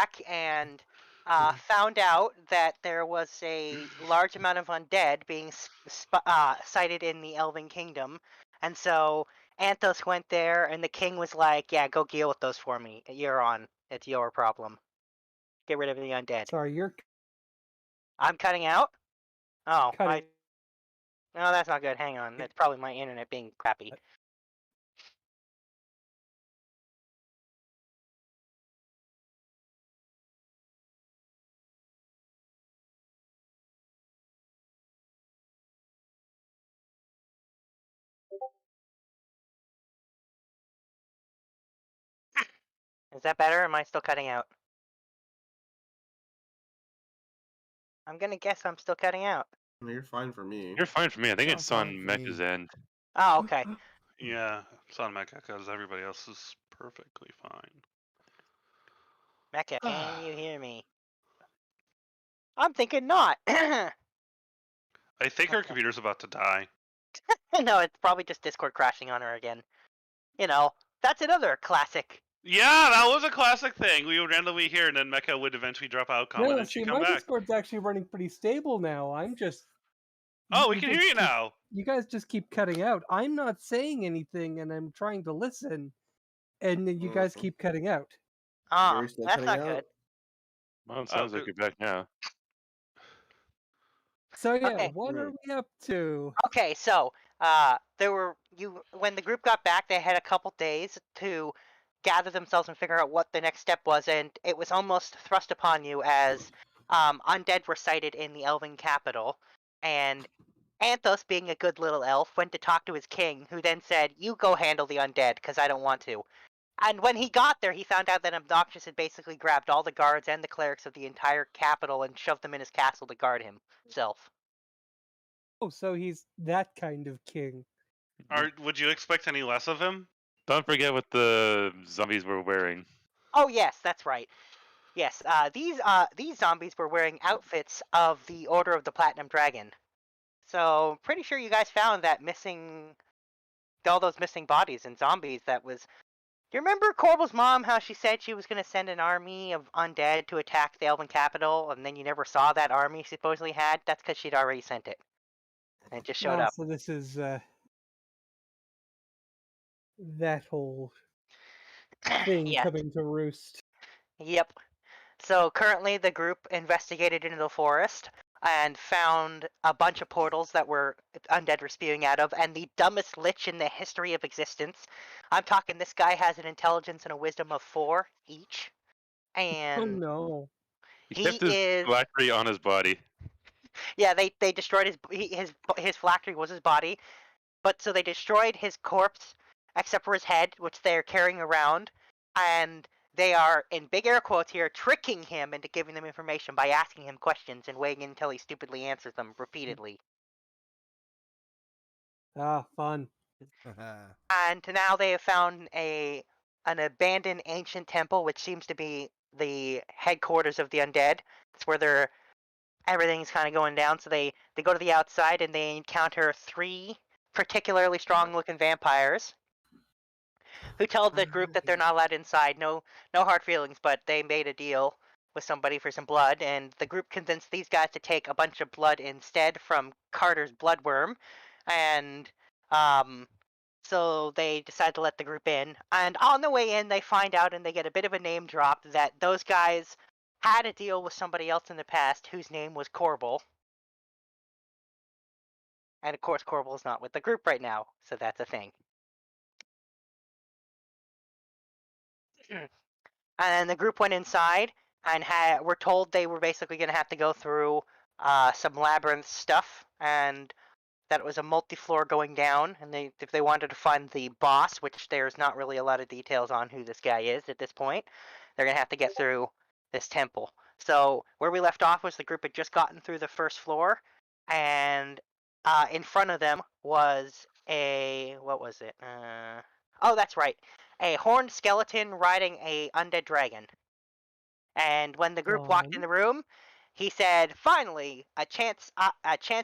back and found out that there was a large amount of undead being sighted in the Elven Kingdom, and so Anthos went there, and the king was like, "Yeah, go deal with those for me. You're on. It's your problem. Get rid of the undead." Sorry, you're I'm cutting out. Oh, cutting. no, that's not good. Hang on, it's probably my internet being crappy. Is that better? Or am I still cutting out? I'm gonna guess I'm still cutting out. No, you're fine for me. You're fine for me. I think I'm it's fine on for Mecha's me. end. Oh, okay. Yeah, it's on Mecha because everybody else is perfectly fine. Mecha, can you hear me? I'm thinking not. I think our Okay. computer's about to die. No, it's probably just Discord crashing on her again. You know, that's another classic. Yeah, that was a classic thing. We would randomly hear, and then Mecha would eventually drop out, comment, No, and see, she'd come my back. Discord's actually running pretty stable now. I'm just. Oh, we can hear you now. You guys just keep cutting out. I'm not saying anything, and I'm trying to listen, and then you guys keep cutting out. Oh, Gary's still that's cutting not out? good. Well, it sounds like good. you're back now. So yeah, Okay. what are we up to? Okay, so when the group got back, they had a couple days to gather themselves and figure out what the next step was, and it was almost thrust upon you as undead were sighted in the Elven capital, and Anthos, being a good little elf, went to talk to his king, who then said, "You go handle the undead, because I don't want to." And when he got there, he found out that Obnoxious had basically grabbed all the guards and the clerics of the entire capital and shoved them in his castle to guard himself. Oh, so he's that kind of king. Would you expect any less of him? Don't forget what the zombies were wearing. Oh yes, that's right. Yes, these zombies were wearing outfits of the Order of the Platinum Dragon. So pretty sure you guys found that all those missing bodies and zombies. That was. Do you remember Corbel's mom? How she said she was going to send an army of undead to attack the Elven capital, and then you never saw that army she supposedly had? That's because she'd already sent it, and it just showed up. So this is that whole thing Yes. coming to roost. Yep. So currently the group investigated into the forest and found a bunch of portals that were undead were spewing out of, and the dumbest lich in the history of existence. I'm talking this guy has an intelligence and a wisdom of 4 each. And Oh no. He kept his phylactery on his body. Yeah, they destroyed his phylactery was his body, but so they destroyed his corpse except for his head, which they're carrying around, and they are, in big air quotes here, tricking him into giving them information by asking him questions and waiting until he stupidly answers them repeatedly. Ah, fun. And now they have found an abandoned ancient temple, which seems to be the headquarters of the undead. It's where everything's kind of going down. So they go to the outside and they encounter 3 particularly strong-looking vampires who tell the group that they're not allowed inside. No hard feelings, but they made a deal with somebody for some blood, and the group convinced these guys to take a bunch of blood instead from Carter's bloodworm, and so they decide to let the group in. And on the way in, they find out and they get a bit of a name drop that those guys had a deal with somebody else in the past whose name was Corbel. And of course, Corbel's not with the group right now, so that's a thing. And the group went inside and were told they were basically going to have to go through some labyrinth stuff, and that it was a multi-floor going down. And if they wanted to find the boss, which there's not really a lot of details on who this guy is at this point, they're going to have to get through this temple. So where we left off was the group had just gotten through the first floor, and in front of them was what was it? Oh, that's right. A horned skeleton riding a undead dragon. And when the group walked in the room, he said, "Finally, a chance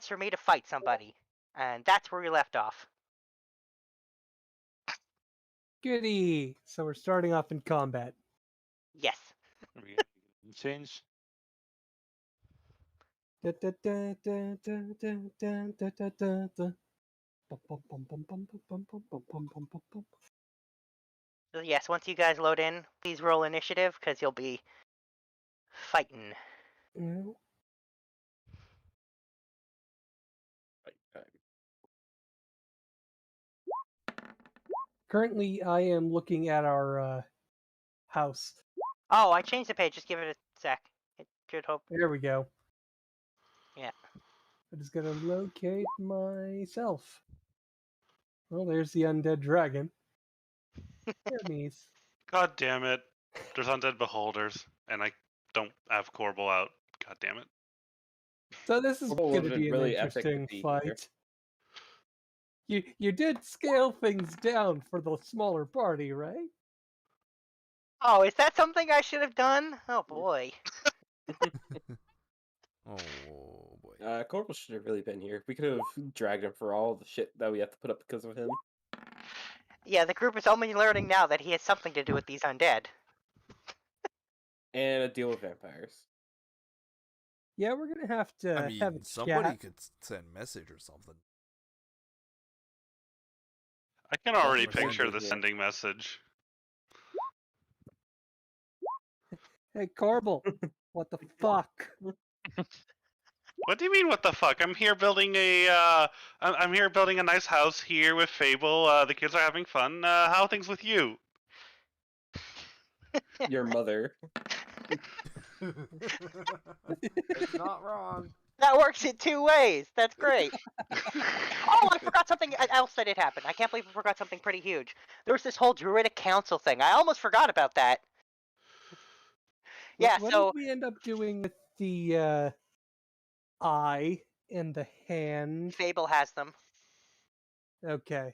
for me to fight somebody." And that's where we left off. Goody. So we're starting off in combat. Yes. change? So yes, once you guys load in, please roll initiative, because you'll be fighting. Currently, I am looking at our house. Oh, I changed the page. Just give it a sec. It should hope. There we go. Yeah. I'm just gonna locate myself. Well, there's the undead dragon. Hermes. God damn it. There's undead beholders, and I don't have Corbel out. God damn it. So this is Corbel going to would've be been an really epic to interesting be fight. You did scale things down for the smaller party, right? Oh, is that something I should have done? Oh boy. Oh boy. Corbel should have really been here. We could have dragged him for all the shit that we have to put up because of him. Yeah, the group is only learning now that he has something to do with these undead. And a deal with vampires. Yeah, we're gonna have to I mean, have a somebody chat. could send message or something. I can already Customer picture sending the it. sending message. Hey, Corbel, what the fuck? What do you mean? What the fuck? I'm here building I'm here building a nice house here with Fable. The kids are having fun. How are things with you? Your mother. It's not wrong. That works in two ways. That's great. Oh, I forgot something else that did happen. I can't believe I forgot something pretty huge. There was this whole Druidic Council thing. I almost forgot about that. Yeah, What so did we end up doing with the eye and the hand? Fable has them. Okay.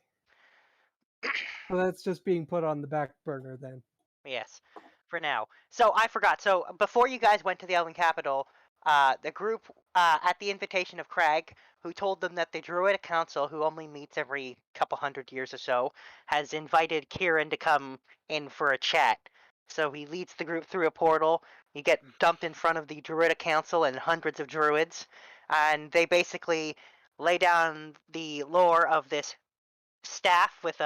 So that's just being put on the back burner then. Yes, for now. So I forgot. So before you guys went to the Elven Capital, the group, at the invitation of Craig, who told them that the Druidic Council, who only meets every couple hundred years or so, has invited Kieran to come in for a chat. So he leads the group through a portal. You get dumped in front of the Druidic Council and hundreds of druids, and they basically lay down the lore of this staff with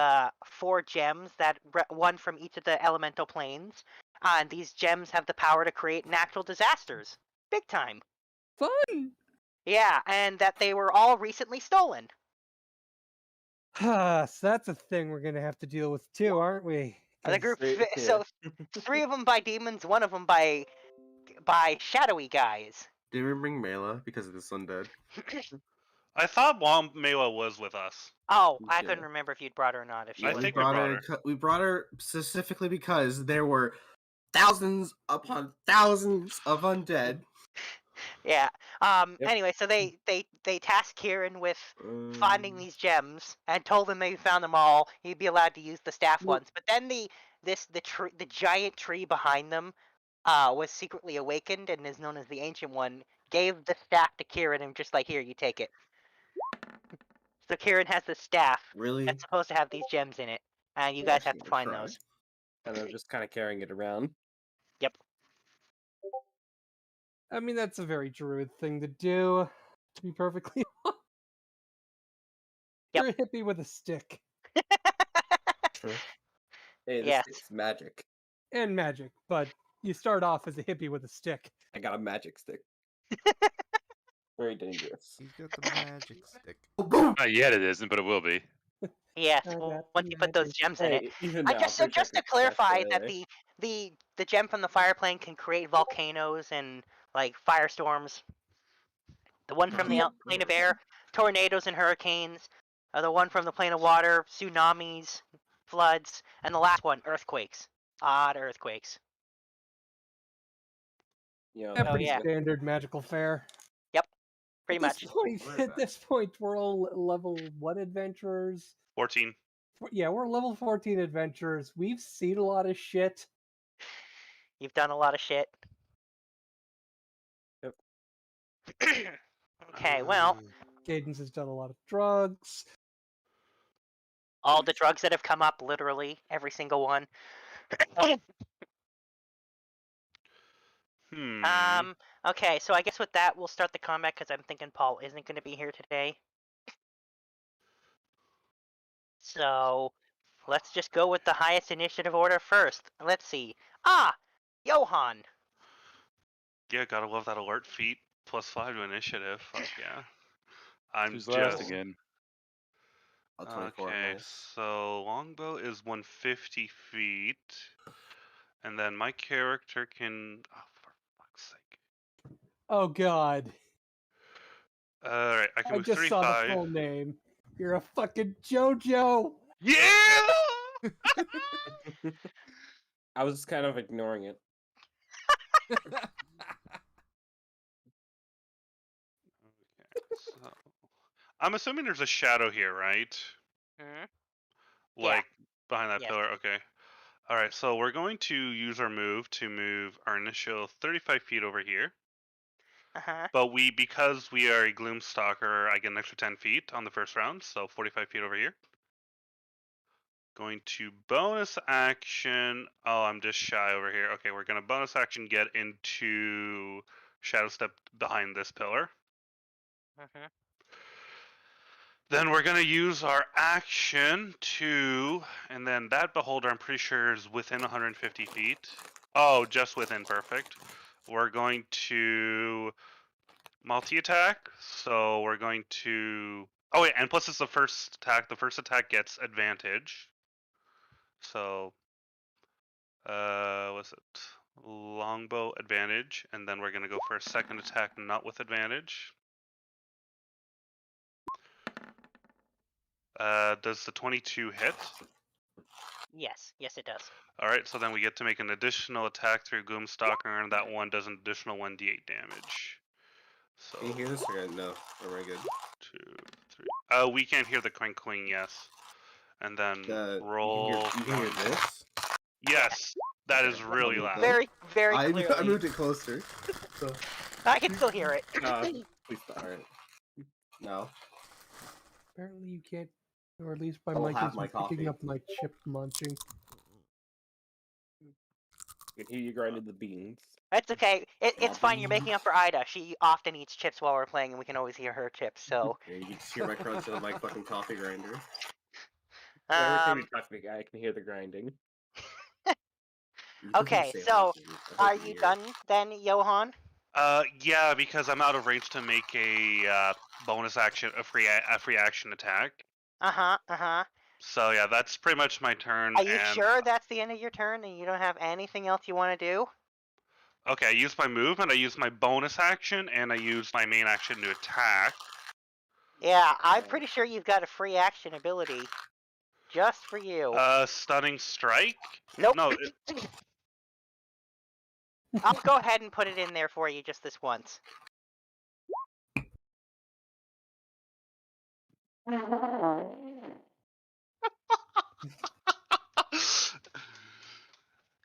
4 gems, that one from each of the elemental planes, and these gems have the power to create natural disasters, big time. Fun! Yeah, and that they were all recently stolen. So that's a thing we're gonna have to deal with too, aren't we? The 'Cause- group, Yeah. so 3 of them by demons, 1 of them by shadowy guys. Did we bring Mela because of this undead? I thought Mom Mela was with us. Oh, I Yeah. couldn't remember if you'd brought her or not. If she I was. think we brought her. We brought her specifically because there were thousands upon thousands of undead. Yeah. Yep. Anyway, so they tasked Kieran with finding these gems and told him they found them all. He'd be allowed to use the staff Well- once. But then the giant tree behind them was secretly awakened and is known as the Ancient One. Gave the staff to Kieran and just like, here, you take it. So Kieran has the staff Really? that's supposed to have these gems in it, and you Yeah, guys have to find try. those. And I'm just kind of carrying it around. Yep. I mean, that's a very druid thing to do, to be perfectly honest. Yep. You're a hippie with a stick. True. Hey, this Yes. stick's magic. And magic, but you start off as a hippie with a stick. I got a magic stick. Very dangerous. He's got the magic stick. Not yet, it isn't, but it will be. Yes, I got once you put those magic. gems in it. Hey, even I now, just I'm so just to pretty sure I can clarify catch that it away. the gem from the fire plane can create volcanoes and like firestorms. The one from the plane of air, tornadoes and hurricanes. The one from the plane of water, tsunamis, floods, and the last one, earthquakes. Odd earthquakes. You know, A Oh, pretty yeah. standard magical fare. Pretty much. At this point, we're all level what adventurers? 14. Yeah, we're level 14 adventurers. We've seen a lot of shit. You've done a lot of shit. Yep. Okay, well, Cadence has done a lot of drugs. all the drugs that have come up, literally every single one. Okay, so I guess with that, we'll start the combat because I'm thinking Paul isn't going to be here today. So let's just go with the highest initiative order first. Let's see. Johan. Yeah, gotta love that alert feat. +5 to initiative. Fuck yeah. I'm Who's last just again? 24. okay. Nice. So longbow is 150 feet, and then my character can. Oh, for fuck's sake! Oh God! All right, I can I move just saw the 35. full name. You're a fucking JoJo. Yeah. I was kind of ignoring it. Okay, so I'm assuming there's a shadow here, right? Hmm? Like behind that Yes. pillar. Okay. All right, so we're going to use our move to move our initial 35 feet over here. But because we are a Gloom Stalker, I get an extra 10 feet on the first round, so 45 feet over here. Going to bonus action. Oh, I'm just shy over here. Okay, we're going to bonus action get into Shadow Step behind this pillar. Then we're going to use our action to, and then that beholder I'm pretty sure is within 150 feet. Oh, just within, perfect. We're going to multi-attack, so we're going to, oh wait, and plus it's the first attack. The first attack gets advantage. So, what's it? Longbow advantage, and then we're going to go for a second attack not with advantage. Does the 22 hit? Yes, it does. Alright, so then we get to make an additional attack through Gloomstalker, and that one does an additional 1d8 damage. So, Can you hear this? Or no, we're very good. 2, 3. We can't hear the crinkling, yes. And then roll. You can hear this? Yes, that is Okay, really I'll move loud. that. Very I clearly. moved it closer. So I can still hear it. Please stop. alright. No. Apparently you can't, or at least my I'll mic have is my picking coffee. up my chip munching. I can hear you grinding the beans. That's okay. It's fine. You're making up for Ida. She often eats chips while we're playing, and we can always hear her chips. So. Yeah, you can just hear my crunch of my fucking coffee grinder. Every time you talk to me, I can hear the grinding. You can Okay, say so that, I hope are you you hear it. done then, Johan? Yeah, because I'm out of range to make a bonus action, a free action attack. So yeah, that's pretty much my turn. Are you sure that's the end of your turn and you don't have anything else you want to do? Okay, I use my movement, I use my bonus action, and I use my main action to attack. Yeah, I'm pretty sure you've got a free action ability. Just for you. Stunning strike? Nope. No. I'll go ahead and put it in there for you just this once.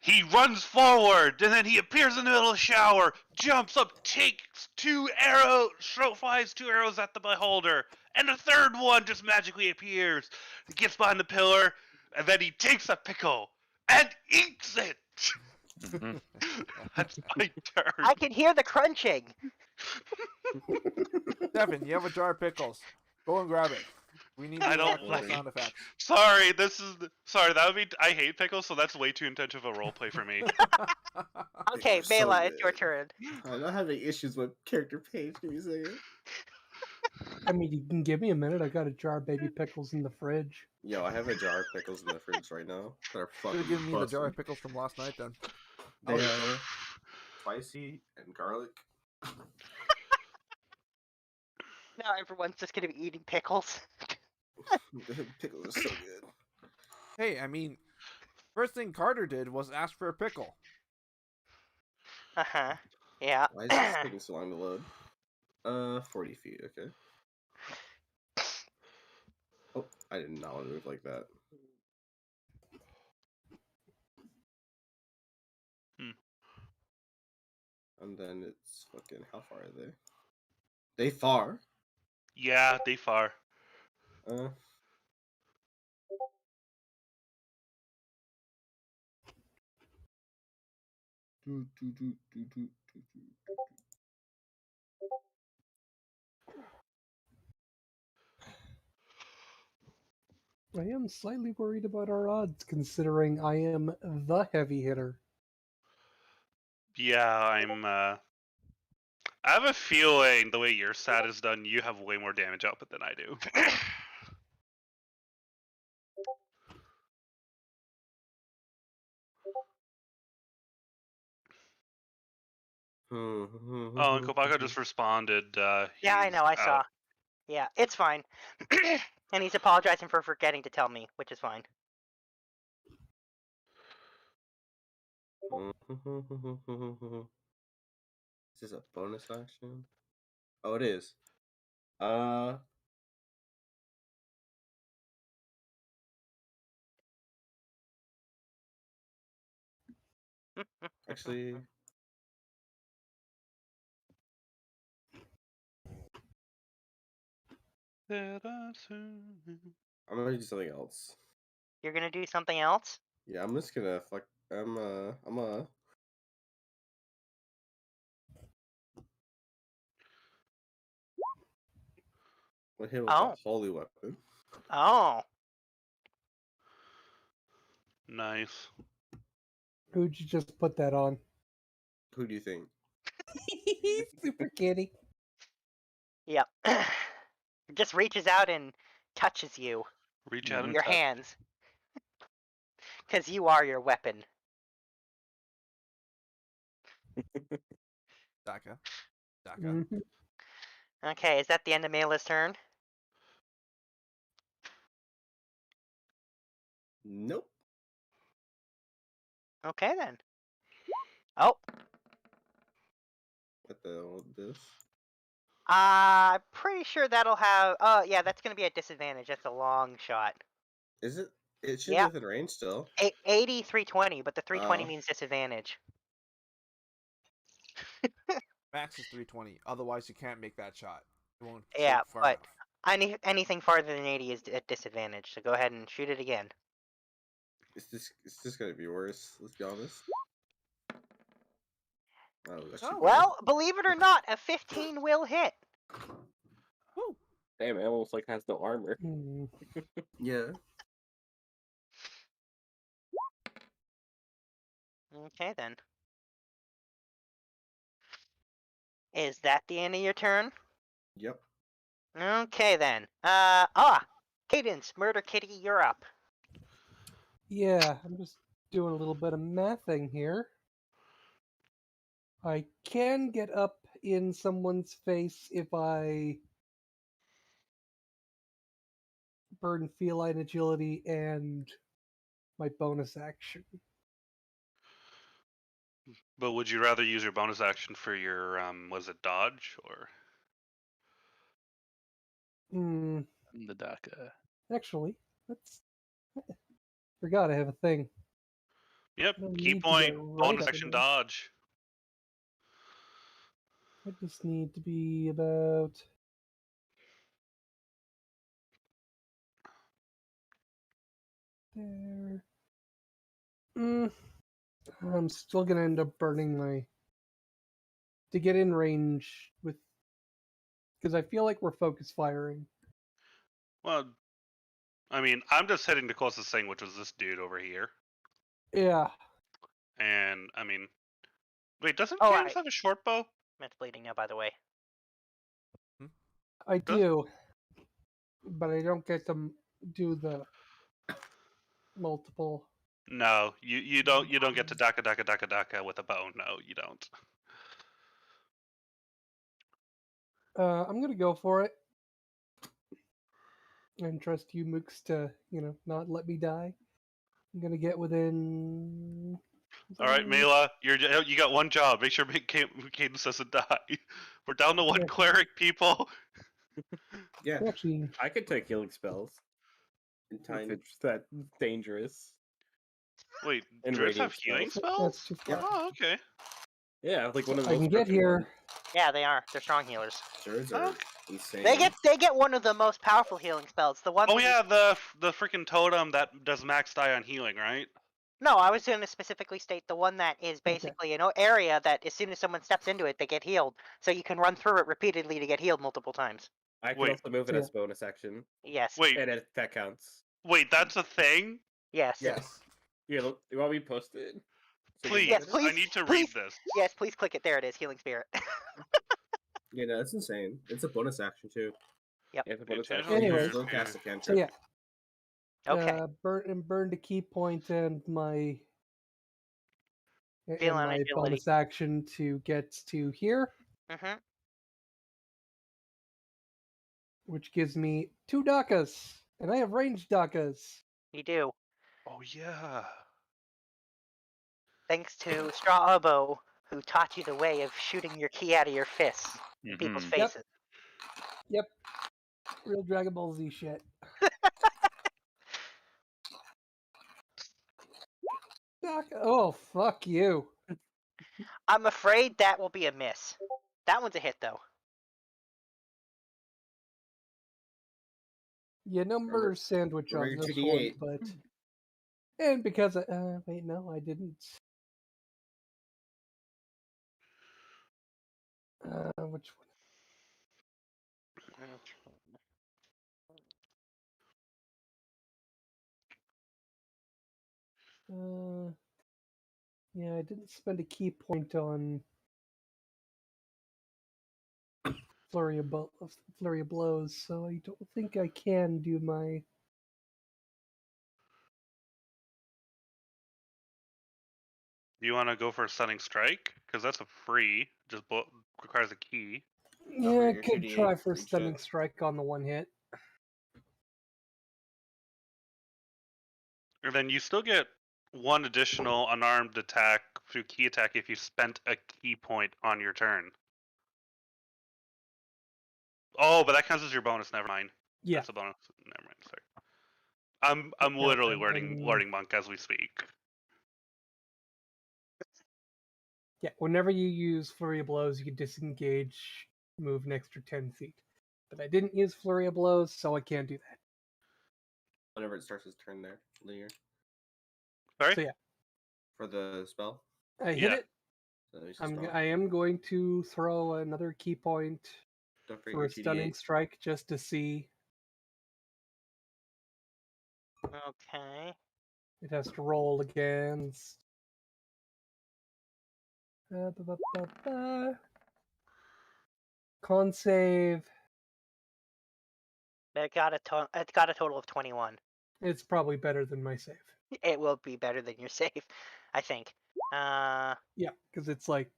He runs forward, and then he appears in the middle of the shower, jumps up, takes 2 arrows, flies 2 arrows at the beholder, and a third one just magically appears. He gets behind the pillar, and then he takes a pickle and eats it. That's my turn. I can hear the crunching. Devin, you have a jar of pickles. Go and grab it. We need I the don't actual like- sound effects. Sorry, that would be. I hate pickles, so that's way too intense of a roleplay for me. Okay, Pickles are so Bela, it's your good. turn. I'm not having issues with character page. Can you say it? I mean, you can give me a minute. I got a jar of baby pickles in the fridge. Yo, I have a jar of pickles in the fridge right now. They're Should fucking have given me the jar of busted. pickles from last night then. They are spicy and garlic. Now everyone's just gonna be eating pickles. Pickles are so good. Hey, I mean, first thing Carter did was ask for a pickle. Yeah. Why is this taking so long to load? 40 feet, okay. Oh, I did not want to move like that. And then it's fucking, how far are they? They far. Yeah, they far. I am slightly worried about our odds, considering I am the heavy hitter. Yeah, I have a feeling the way your stat is done, you have way more damage output than I do. Oh, and Kobako just responded. Yeah, I he's know. I out. saw. Yeah, it's fine. And he's apologizing for forgetting to tell me, which is fine. Is this a bonus action? Oh, it is. Actually, I'm gonna do something else. You're gonna do something else? Yeah, I'm just gonna fuck. I'm gonna hit with Oh. a holy weapon. Oh. Nice. Who'd you just put that on? Who do you think? Super kitty. Yep. It just reaches out and touches you. Reach out and Your touch. hands. Because you are your weapon. Daka. Daka. Mhm. Okay, is that the end of Mela's turn? Nope. Okay then. Oh. What the hell is this? I'm pretty sure that'll have. Oh, yeah, that's gonna be a disadvantage. That's a long shot. Is it? It should Yep. be within range still. 80, 320, but the 320 Oh. means disadvantage. Max is 320. Otherwise, you can't make that shot. It won't Yeah, shoot far but enough. anything farther than 80 is at disadvantage. So go ahead and shoot it again. It's just gonna be worse. Let's be honest. Oh, that should be Well, believe it or not, a 15 will hit. Woo. Damn, it almost like has no armor. Mm. good. Yeah. Okay then. Is that the end of your turn? Yep. Okay then. Cadence, Murder Kitty, you're up. Yeah, I'm just doing a little bit of mathing here. I can get up in someone's face if I burn feline agility and my bonus action. But would you rather use your bonus action for your was it dodge or? Hmm. The Daka. Actually, let's. Forgot I have a thing. Yep. I don't Key need to point get right bonus up action in there. dodge. I just need to be about. There. I'm still gonna end up burning my. To get in range with. Because I feel like we're focus firing. Well, I mean, I'm just hitting the closest thing, which was this dude over here. Yeah. And I mean, wait, doesn't Oh, Cadence have a short bow? Matt's bleeding now, by the way. I do. But I don't get to do the multiple. No, you don't get to daka with a bow. No, you don't. I'm gonna go for it. And trust you, Mooks, to, not let me die. I'm gonna get within. All right, Mela, you got one job. Make sure Cadence doesn't die. We're down to one Yeah. cleric, people. Yeah. Actually, I could take healing spells In if time. it's that dangerous. Wait, And druids have radiant healing spells. that's spells? too far. Oh, okay. Yeah, like one of I those. can get here. Yeah, they are. They're strong healers. Druids Oh. are insane. They get one of the most powerful healing spells. The one. Oh that yeah, the freaking totem that does max die on healing, right? No, I was going to specifically state the one that is basically an area that as soon as someone steps into it, they get healed. So you can run through it repeatedly to get healed multiple times. I can Wait. also move it Yeah. as bonus action, Yes. Wait, and that counts. wait, that's a thing? Yes. Yes. Here, look, you want me to post it? So you Please, Yes, can- please. I need to please. read this. Yes, please click it. There it is. Healing Spirit. Yeah, no, that's insane. It's a bonus action too. Yeah, it's a bonus It action. is Anyways. Don't cast a So cantrip. yeah, Okay. burn the key point and my Feel on my agility. bonus action to get to here, Mm-hmm. which gives me 2 dakas, and I have ranged dakas. You do. Oh yeah. Thanks to Straw Elbow, who taught you the way of shooting your key out of your fists in people's Mhm. Yep. faces. Yep, real Dragon Ball Z shit. Daka, oh fuck you. I'm afraid that will be a miss. That one's a hit, though. You number sandwich on remember this your one, 2d8. but and because wait, no, I didn't. Which one? Yeah, I didn't spend a key point on flurry of blows, so I don't think I can do my. Do you want to go for a stunning strike? Because that's a free. Just requires a key. Yeah, I your could 2d8 try for for each stunning hit. strike on the one hit. And then you still get one additional unarmed attack through key attack if you spent a key point on your turn. Oh, but that counts as your bonus. Never mind. Yeah, That's a bonus. Never mind. Sorry. I'm Yeah, literally and learning monk as we speak. yeah. Whenever you use flurry of blows, you can disengage, move an extra 10 feet. But I didn't use flurry of blows, so I can't do that. Whenever it starts his turn there, linear. Sorry. So yeah, For the spell. I hit Yeah. it. So he's I am going to throw another key point Don't forget for your a stunning 2d8. strike just to see. Okay. It has to roll against. Con save. It got a total of 21. It's probably better than my save. It will be better than your save, I think. Yeah, because it's like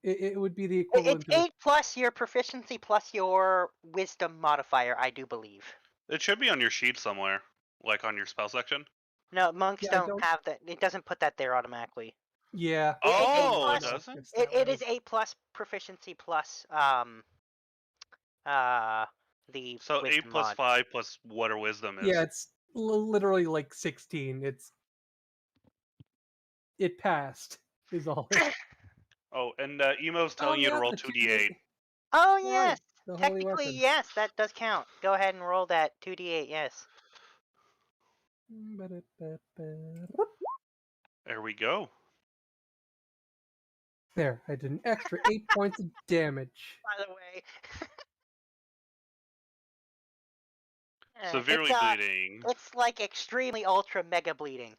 it would be the equivalent It's of 8 plus your proficiency plus your wisdom modifier, I do believe. It should be on your sheet somewhere, like on your spell section. No, monks Yeah, I don't don't- have that. It doesn't put that there automatically. yeah. Oh, it plus- doesn't? It's It that way. is 8 plus proficiency plus the So wisdom 8 plus mod. 5 plus what her wisdom is. Yeah, it's literally like 16. It passed. Is all. Oh, and Emo's telling you to yeah, roll the 2d8. Oh Right, yes, the holy technically weapon. yes, that does count. Go ahead and roll that 2d8. Yes. There we go. There, I did an extra 8 points of damage. By the way. Severely it's, bleeding. It's like extremely ultra mega bleeding.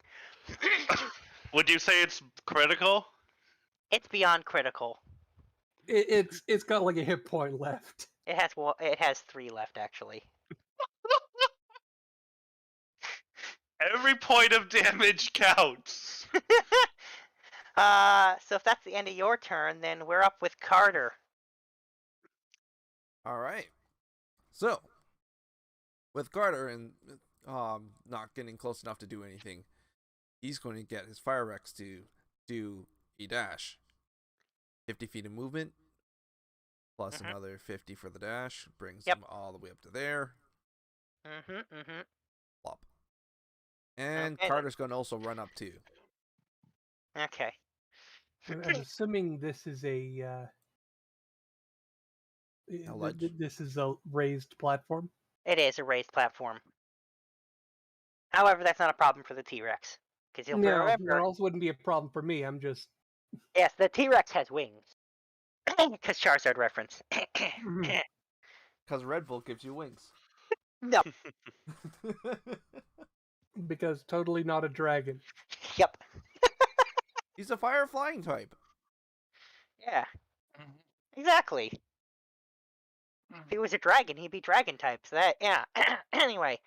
Would you say it's critical? It's beyond critical. It's got like a hit point left. It has 3 left actually. Every point of damage counts. So if that's the end of your turn, then we're up with Carter. All right. So, with Carter and not getting close enough to do anything, he's going to get his Fire Rex to do a dash. 50 feet of movement, plus another 50 for the dash, brings him all the way up to there. Plop. And Okay. Carter's going to also run up too. Okay. I'm assuming this is a ledge? this is a raised platform. It is a raised platform. However, that's not a problem for the T-Rex. Because you'll No, that remember, also wouldn't be a problem for me. I'm just. yes, the T-Rex has wings. Because Charizard reference. Because Red Bull gives you wings. No. Because totally not a dragon. Yep. He's a fire flying type. Yeah. Exactly. If he was a dragon, he'd be dragon type. So that, yeah. Anyway.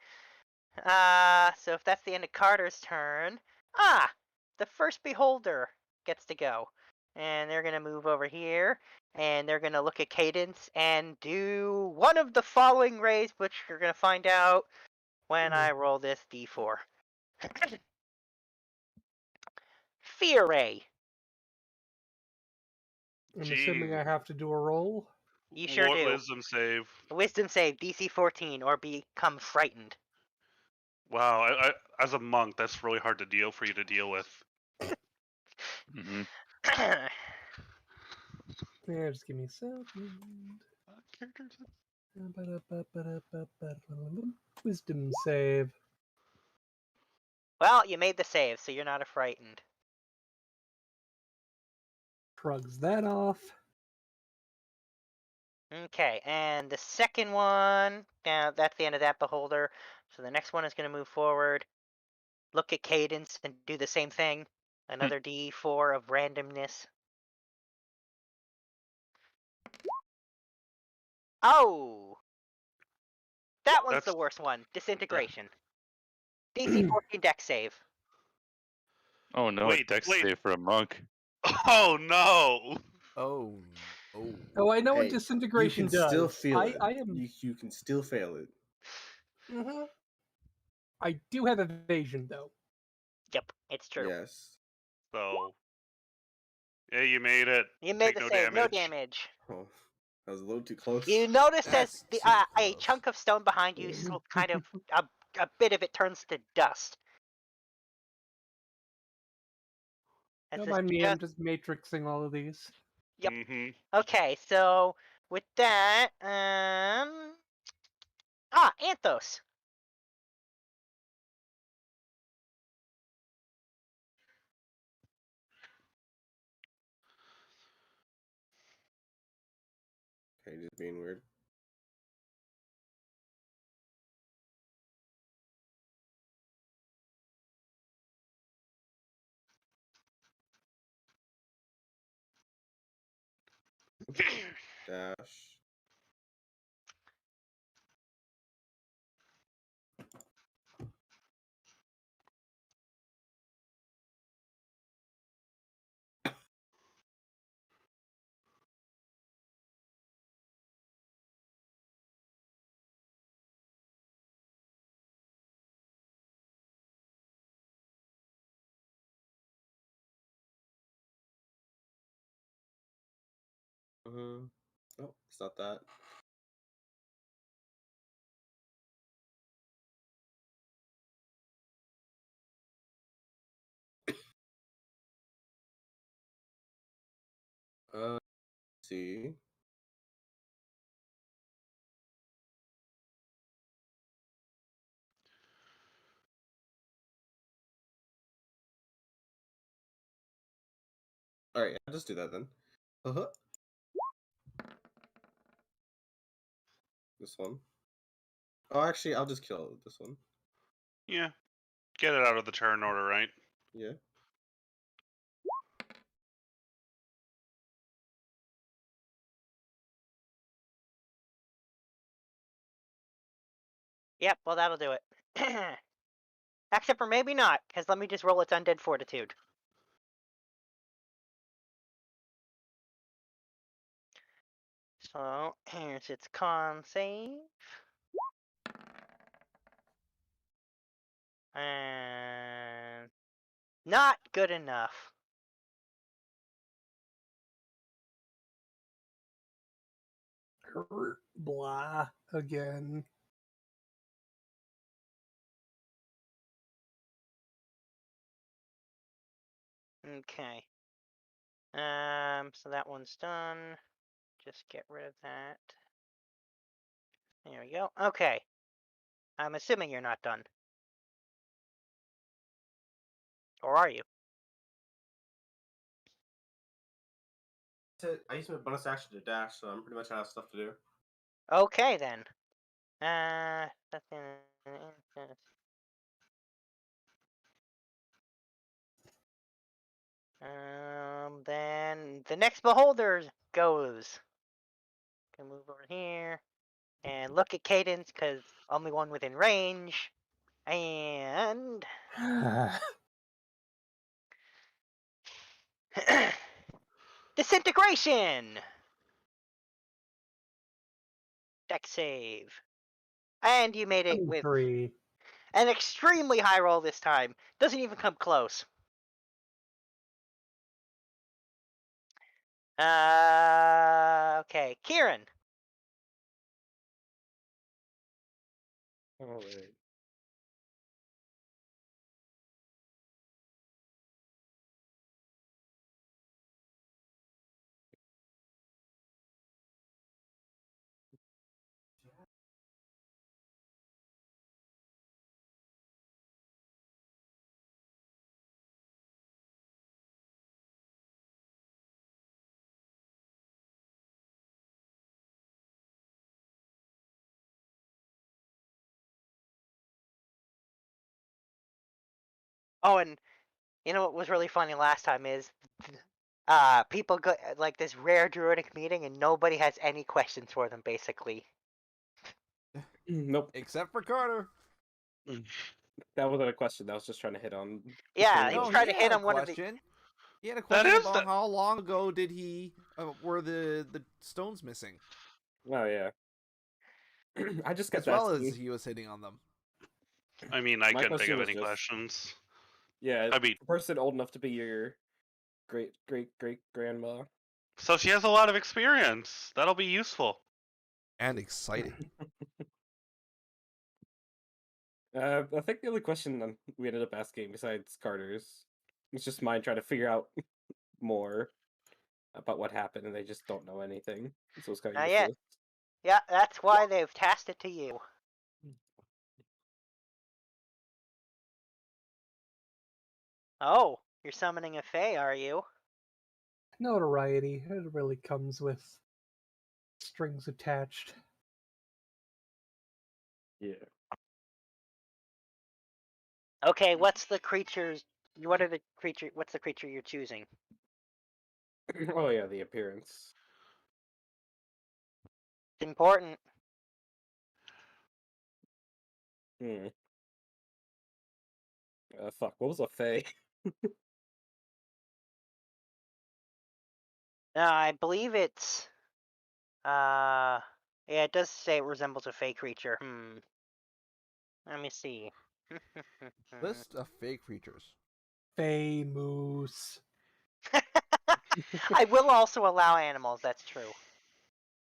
So if that's the end of Carter's turn, the first beholder gets to go, and they're gonna move over here, and they're gonna look at Cadence and do one of the following rays, which you're gonna find out when I roll this d4. Fear ray. I'm assuming I have to do a roll. You sure What do. wisdom save? Wisdom save DC 14 or become frightened. Wow, I as a monk, that's really hard to deal for you to deal with. Mm-hmm. Yeah, just give me a second. Wisdom save. Well, you made the save, so you're not a frightened. Shrugs that off. Okay, and the second one, that's the end of that beholder. So the next one is going to move forward, look at Cadence, and do the same thing. Another D4 of randomness. Oh! That one's the That's- worst one. Disintegration. DC 14 deck save. Oh no, Wait, a dex wait. save for a monk. Oh no! Oh, no. Oh, I know what Hey, disintegration you can does. still feel it. I am. You can still fail it. Mhm. I do have evasion though. Yep, it's true. Yes. So, yeah, you made it. You made Take the no save, no damage. damage. Oh, that was a little too close. You notice as That's the, too a close. chunk of stone behind you, kind of a bit of it turns to dust. As Don't this mind me. I'm just- just matrixing all of these. Yep. Mm-hmm. Okay, so with that, Anthos. Okay, just being weird. Dash. Oh, it's not that. Let's see. All right, I'll just do that then. Uh-huh. This one. Oh, actually, I'll just kill this one. Yeah. Get it out of the turn order, right? Yeah. Yep, well that'll do it. Except for maybe not, because let me just roll its undead fortitude. So here's its con save. And not good enough. Blah again. Okay. So that one's done. Just get rid of that. There we go. Okay. I'm assuming you're not done. Or are you? I used my bonus action to dash, so I'm pretty much out of stuff to do. Okay then. That's then the next beholder goes. Can move over here and look at Cadence because only one within range. And disintegration. Deck save. And you made it with 23. an extremely high roll this time. Doesn't even come close. Okay, Kieran. All right. Oh, and you know what was really funny last time is, people go like this rare druidic meeting and nobody has any questions for them basically. Nope. Except for Carter. That wasn't a question. That was just trying to hit on. Yeah, Kieran. he No, tried he to hit had a on one of the. question. He had a That question is about the- how long ago did he were the stones missing, Oh yeah. I just got as well that. as he was hitting on them. I mean, I My couldn't think question of was any just- questions. Yeah, I mean- a person old enough to be your great grandma. So she has a lot of experience. That'll be useful. And exciting. I think the only question we ended up asking besides Carter's was just mine trying to figure out more about what happened, and they just don't know anything. So it's kind of Not yet. useless. Yeah, that's why they've tasked it to you. Oh, you're summoning a Fae, are you? Notoriety. It really comes with strings attached. Yeah. Okay, what's the creatures? What are the creature? What's the creature you're choosing? Oh yeah, the appearance. It's important. Hmm. Fuck. What was a fae? No, I believe it's. Yeah, it does say it resembles a Fae creature. Let me see. List of fake creatures. Fey, moose. I will also allow animals. That's true.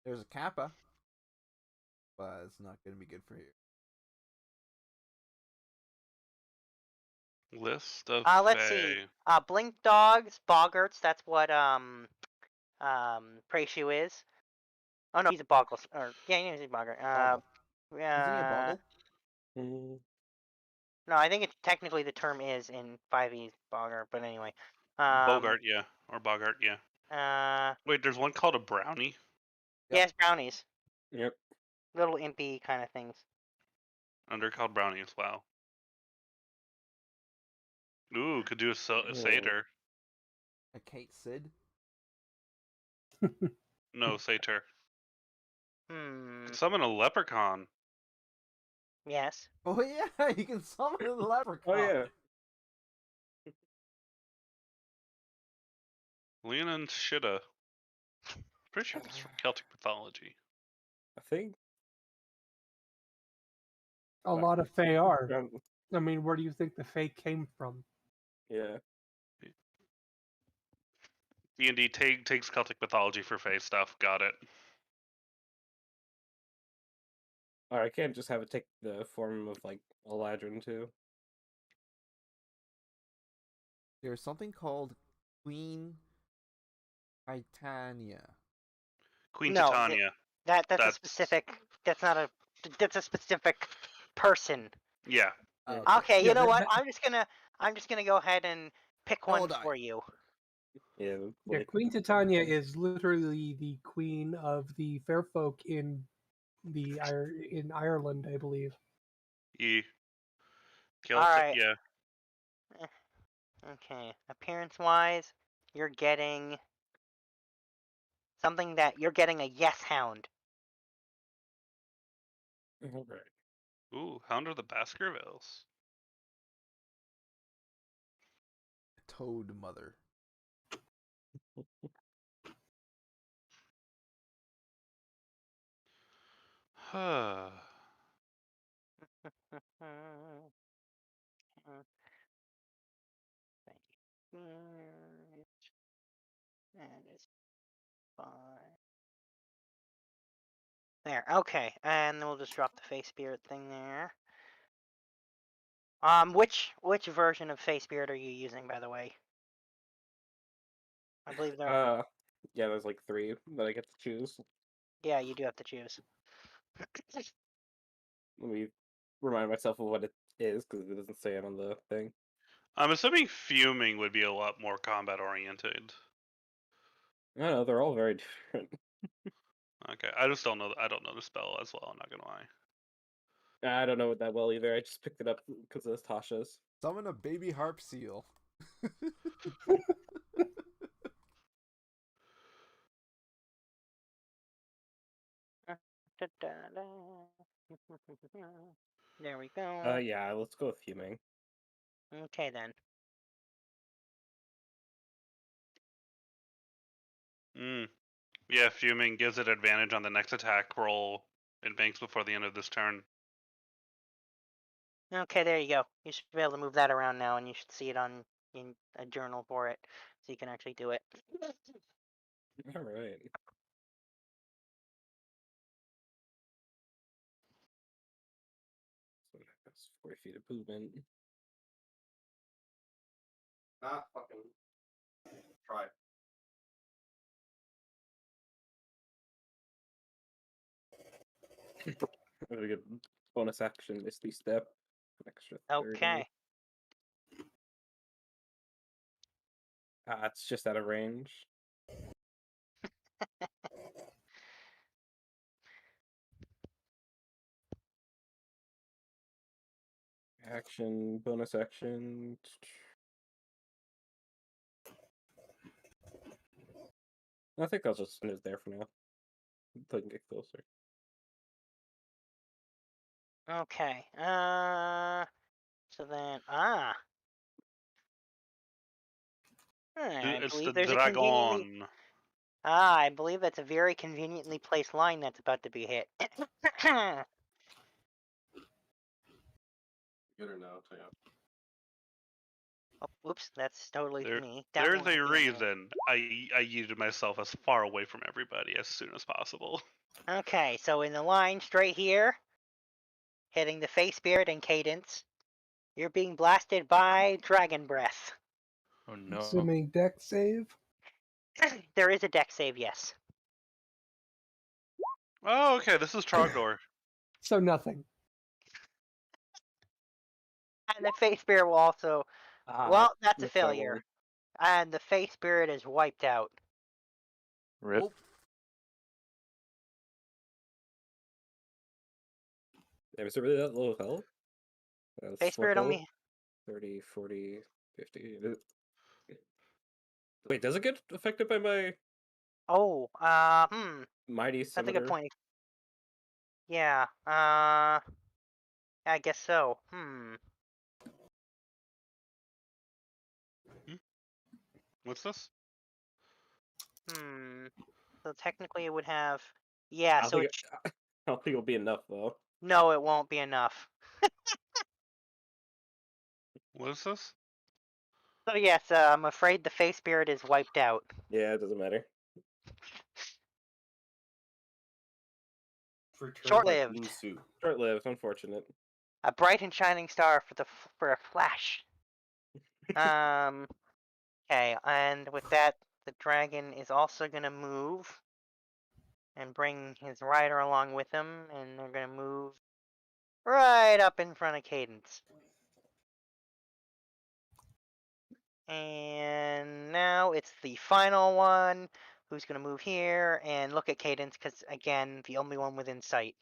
There's a kappa, but it's not going to be good for you. List of Let's see. Blink dogs, boggarts. That's what Praishu is. Oh no, he's a boggle. Or yeah, he's a boggart. Boggle. Isn't he a boggle? Hmm. No, I think it's technically the term is in 5e boggart, but anyway. Bogart, yeah. Or Bogart, yeah. Wait, there's one called a brownie? Yes, brownies. Yep. Little impy kind of things. And they're called brownies, wow. Ooh, could do a satyr. A Kate Sid? No, satyr. Hmm. Could summon a leprechaun. Yes. Oh yeah, you can summon a leprechaun. Oh yeah. Leonin Shitta. Pretty sure that's from Celtic mythology. I think. A Wow. lot of Fey are. I mean, where do you think the Fey came from? Yeah. D&D takes Celtic mythology for Fae stuff. Got it. Or I can't just have it take the form of like Eladrin too. There's something called Queen Titania. Queen No, Titania. That's a That's- specific. That's not a. That's a specific person. Yeah. Oh, Okay, Yeah, you know that- what? that- I'm just gonna. I'm just gonna go ahead and pick Roll one a die. for you. Yeah, Yeah, Queen Titania is literally the queen of the fair folk in Ireland, I believe. E. All Celtic, right. yeah. Okay. Appearance-wise, you're getting something that you're getting a yes hound. All right. Ooh, Hound of the Baskervilles. Toad mother. Huh. That is fine. There, okay, and then we'll just drop the face spirit thing there. Which version of face spirit are you using, by the way? I believe there. Yeah, there's like 3 that I get to choose. Yeah, you do have to choose. Let me remind myself of what it is because it doesn't say it on the thing. I'm assuming Fuming would be a lot more combat oriented. I don't know, they're all very different. Okay, I just don't know. I don't know the spell as well. I'm not gonna lie. I don't know it that well either. I just picked it up because of Tasha's. Summon a baby harp seal. There we go. Yeah, let's go with Fuming. Okay then. Yeah, Fuming gives it advantage on the next attack roll. It banks before the end of this turn. Okay, there you go. You should be able to move that around now, and you should see it in a journal for it, so you can actually do it. All right. So that's 40 feet of movement. Ah, fucking try. I'm gonna get bonus action, Misty Step. An extra 30. Okay. It's just out of range. Action, bonus action. I think I'll just send it there for now. Until I can get closer. Okay. So then, I It's the believe there's a conveniently. dragon. I believe that's a very conveniently placed line that's about to be hit. Good or no, Taya? Oh, whoops, that's totally me. That There's won't a be in there. reason I yeeted myself as far away from everybody as soon as possible. Okay, so in the line straight here, hitting the face spirit and cadence, you're being blasted by dragon breath. Oh no. Assuming deck save. There is a deck save, yes. Oh, okay. This is Trogdor. So nothing. And the face spirit will also. Well, that's a missed that failure. one. And the face spirit is wiped out. Rip. Oh, Yeah, is it really that low health? That's Face what spirit low? only. 30, 40, 50. Wait, does it get affected by my Oh, mighty that's a summoner? good point. Yeah, I guess so. What's this? So technically it would have. Yeah, I so don't think it'll be enough though. no, it won't be enough. What is this? So yes, I'm afraid the face spirit is wiped out. Yeah, it doesn't matter. Short-lived. Short-lived, unfortunate. A bright and shining star for a flash. Okay, and with that, the dragon is also gonna move and bring his rider along with him, and they're gonna move right up in front of Cadence. And now it's the final one. Who's going to move here and look at Cadence? Because, again, the only one within sight.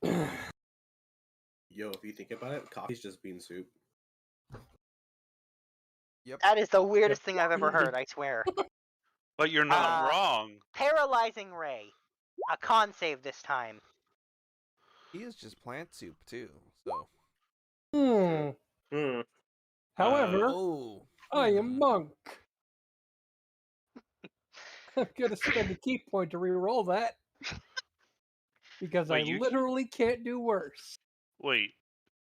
Yo, if you think about it, coffee's just bean soup. Yep. That is the weirdest thing I've ever heard, I swear. But you're not wrong. Paralyzing Ray. A con save this time. He is just plant soup too. So. Hmm. However, Oh. I am monk. I'm gonna spend a key point to reroll that because Wait, I literally can't do worse. Wait,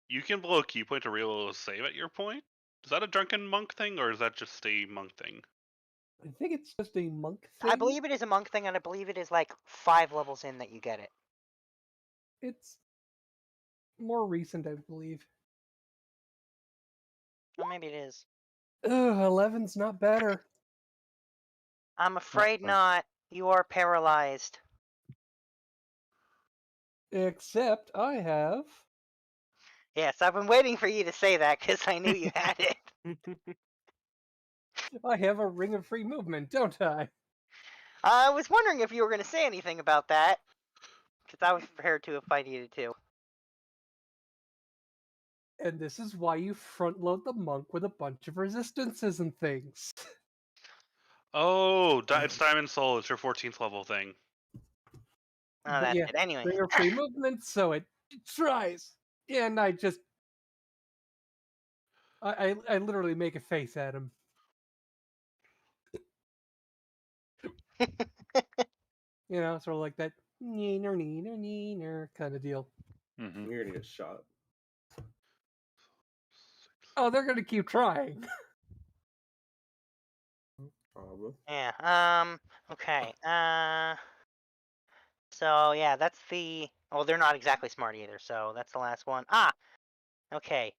you can blow a key point to reload a save at your point? Is that a drunken monk thing, or is that just a monk thing? I think it's just a monk thing. I believe it is a monk thing, and I believe it is like 5 levels in that you get it. It's more recent, I believe. Well, maybe it is. Ugh, 11's not better. I'm afraid not. You are paralyzed. Except I have. Yes, I've been waiting for you to say that because I knew you had it. I have a ring of free movement, don't I? I was wondering if you were going to say anything about that, because I was prepared to if I needed to. And this is why you front load the monk with a bunch of resistances and things. Oh, it's Diamond Soul. It's your 14th level thing. Oh, But that's yeah, it. Anyway. ring of free movement, so it tries. And I just. I literally make a face at him. You know, sort of like that neener kind of deal. Mm-hmm. We're gonna get shot. Oh, they're gonna keep trying. Probably. Yeah, okay. So, yeah, that's the... Oh, they're not exactly smart either, so that's the last one. Ah! Okay.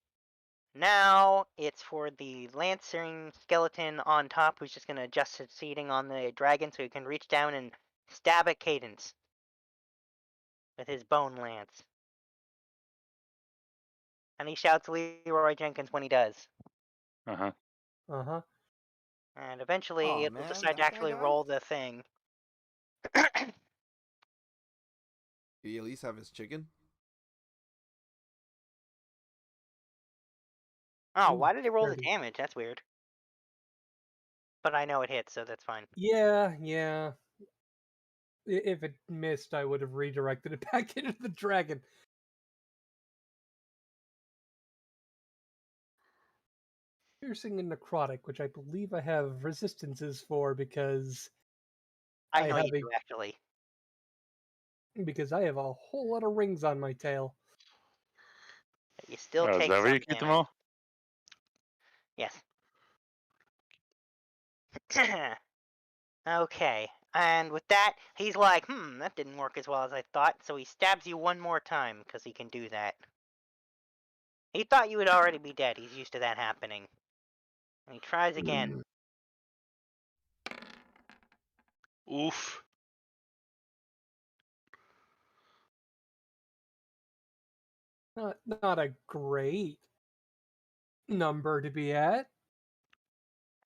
Now, it's for the Lancering skeleton on top, who's just going to adjust his seating on the dragon so he can reach down and stab at Cadence with his bone lance. And he shouts Leroy Jenkins when he does. Uh-huh. Uh-huh. And eventually, Aw, it'll man, decide to that guy actually died? roll the thing. Do you at least have his chicken? Oh, Ooh, why did he roll the dirty. damage? That's weird. But I know it hits, so that's fine. Yeah. If it missed, I would have redirected it back into the dragon. Piercing and necrotic, which I believe I have resistances for because I I know have you do, actually. I have a whole lot of rings on my tail. But you still Oh, is take that where some you keep them damage. all? Yes. Okay, and with that, he's like, that didn't work as well as I thought, so he stabs you one more time, because he can do that. He thought you would already be dead, he's used to that happening. And he tries again. Oof. Not a great number to be at.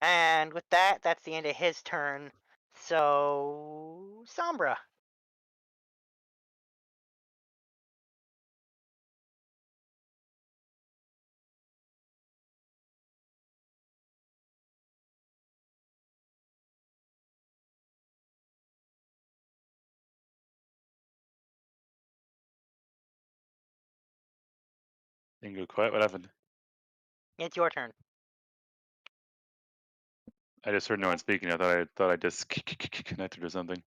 And with that, that's the end of his turn. So, Sombra. Didn't go quiet. What happened? It's your turn. I just heard no one speaking. I thought I just connected or something.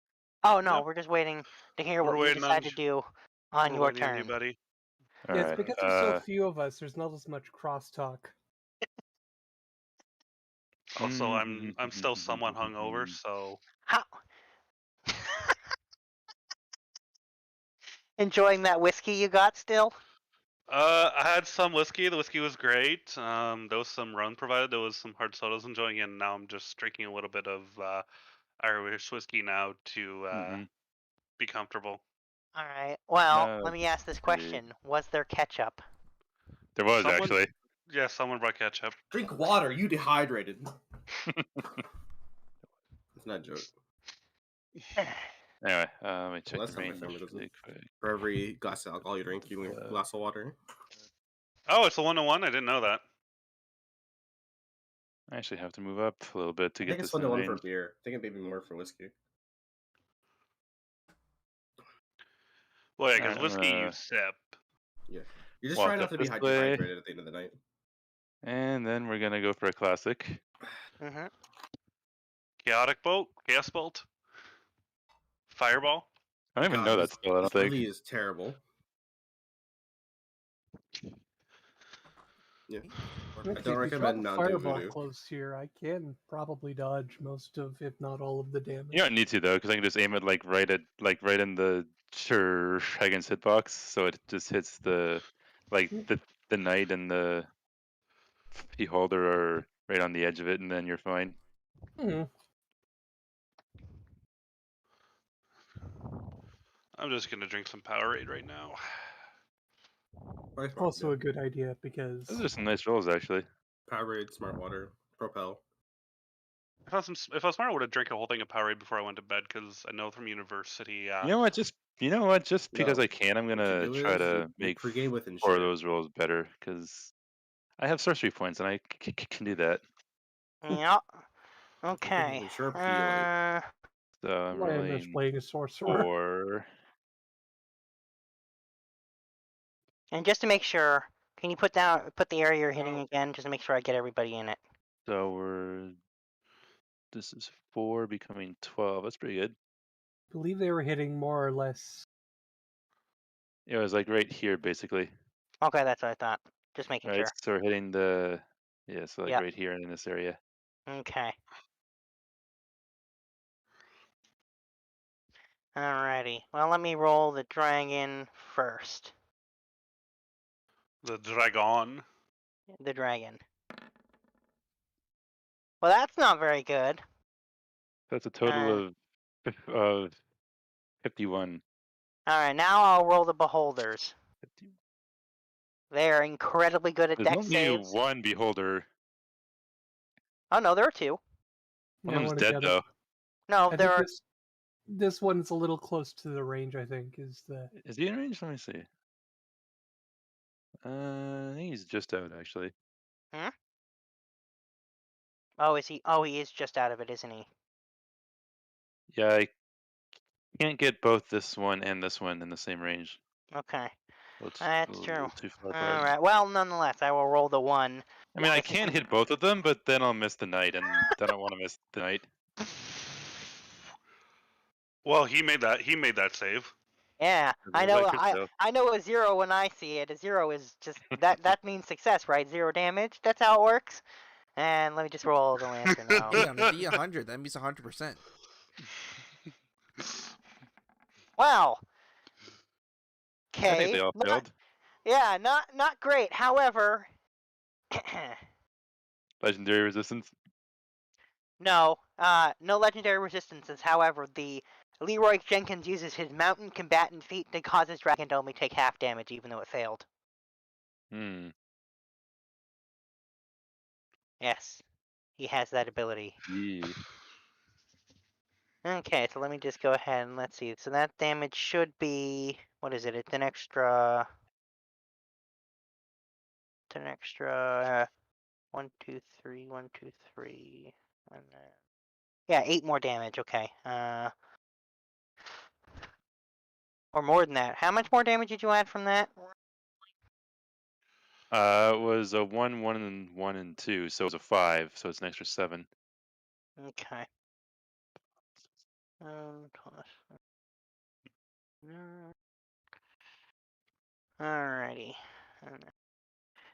Oh no, Yep. we're just waiting to hear We're what you waiting decide on to do on We're your waiting on you, turn. buddy. All Yeah, right. it's because there's so few of us, there's not as much crosstalk. Also, I'm still somewhat hungover, so How? Enjoying that whiskey you got still? I had some whiskey. The whiskey was great. There was some rum provided. There was some hard sodas enjoying it. And now I'm just drinking a little bit of Irish whiskey now to be comfortable. All right. Well, let me ask this Agreed. question: was there ketchup? There was Someone actually. Yeah, someone brought ketchup. Drink water. You dehydrated. It's not a joke. Anyway, let me check Last the time my range family does it. really quick. For every glass of alcohol you drink, you drink a glass of water. Oh, it's a 1-to-1. I didn't know that. I actually have to move up a little bit to I get think it's this in 1-to-1 for range. beer. I think it may be more for whiskey. Well, yeah, because I'm whiskey you gonna sip. Yeah. You're just walk trying not up to be this way. dehydrated at the end of the night. And then we're gonna go for a classic. Mm-hmm. Chaotic bolt, gas bolt, fireball. I don't even know that spell, I don't This think. really is terrible. Yeah. I Actually, don't if we drop recommend a Mountain Dew fireball Voodoo. close here, I can probably dodge most of, if not all of the damage. You don't need to though, because I can just aim it like right in the dragon's hitbox, so it just hits the the knight and the beholder are right on the edge of it, and then you're fine. I'm just gonna drink some Powerade right now. Also a good idea because Those are some nice rolls, actually. Powerade, Smart Water, Propel. If I was smart, I would have drank a whole thing of Powerade before I went to bed because I know from university. You know what? Just because No. I can, I'm What you gonna do try is to you make pregame with 4 of Ensure. those rolls better, because I have sorcery points and I can do that. Yep. Okay. Ensure Pedialyte. So I'm I am just rolling playing a sorcerer. 4. And just to make sure, can you put the area you're hitting again, just to make sure I get everybody in it? So this is 4 becoming 12. That's pretty good. I believe they were hitting more or less. It was like right here, basically. Okay, that's what I thought. Just making Right, sure. so we're hitting so like Yep. right here in this area. Okay. Alrighty. Well, let me roll the dragon first. The dragon. The dragon. Well, that's not very good. That's a total of 51. Alright, now I'll roll the beholders. 50. They're incredibly good at There's dex only saves. one beholder. Oh no, there are 2. One Yeah, of them's one dead together. though. No, I there think are. this one's a little close to the range. I think is the. Is he in range? Let me see. I think he's just out actually. Hmm? Oh, is he? Oh, he is just out of it, isn't he? Yeah, I can't get both this one and this one in the same range. Okay. It's That's a true. little too far apart. Alright, well, nonetheless, I will roll the 1. I mean, I If can he- hit both of them, but then I'll miss the knight, and then I don't want to miss the knight. Well, he made that save. Yeah, I There's that know. crystal. I know a 0 when I see it. A 0 is just that means success, right? 0 damage. That's how it works. And let me just roll the lancer now. Yeah, maybe 100. That means 100%. Wow. I think Okay. they all failed. Yeah, not great. However, Legendary resistance. no legendary resistances. However, the Leroy Jenkins uses his mountain combatant feat to cause his dragon to only take half damage, even though it failed. Hmm. Yes, he has that ability. Yeah. Okay, so let me just go ahead and let's see. So that damage should be, what is it? It's an extra. 1, 2, 3, 1, 2, 3, and then yeah, 8 more damage. Okay. Or more than that. How much more damage did you add from that? It was a 1, 1, and 1 and 2, so it was a 5, so it's an extra 7. Okay. Alrighty.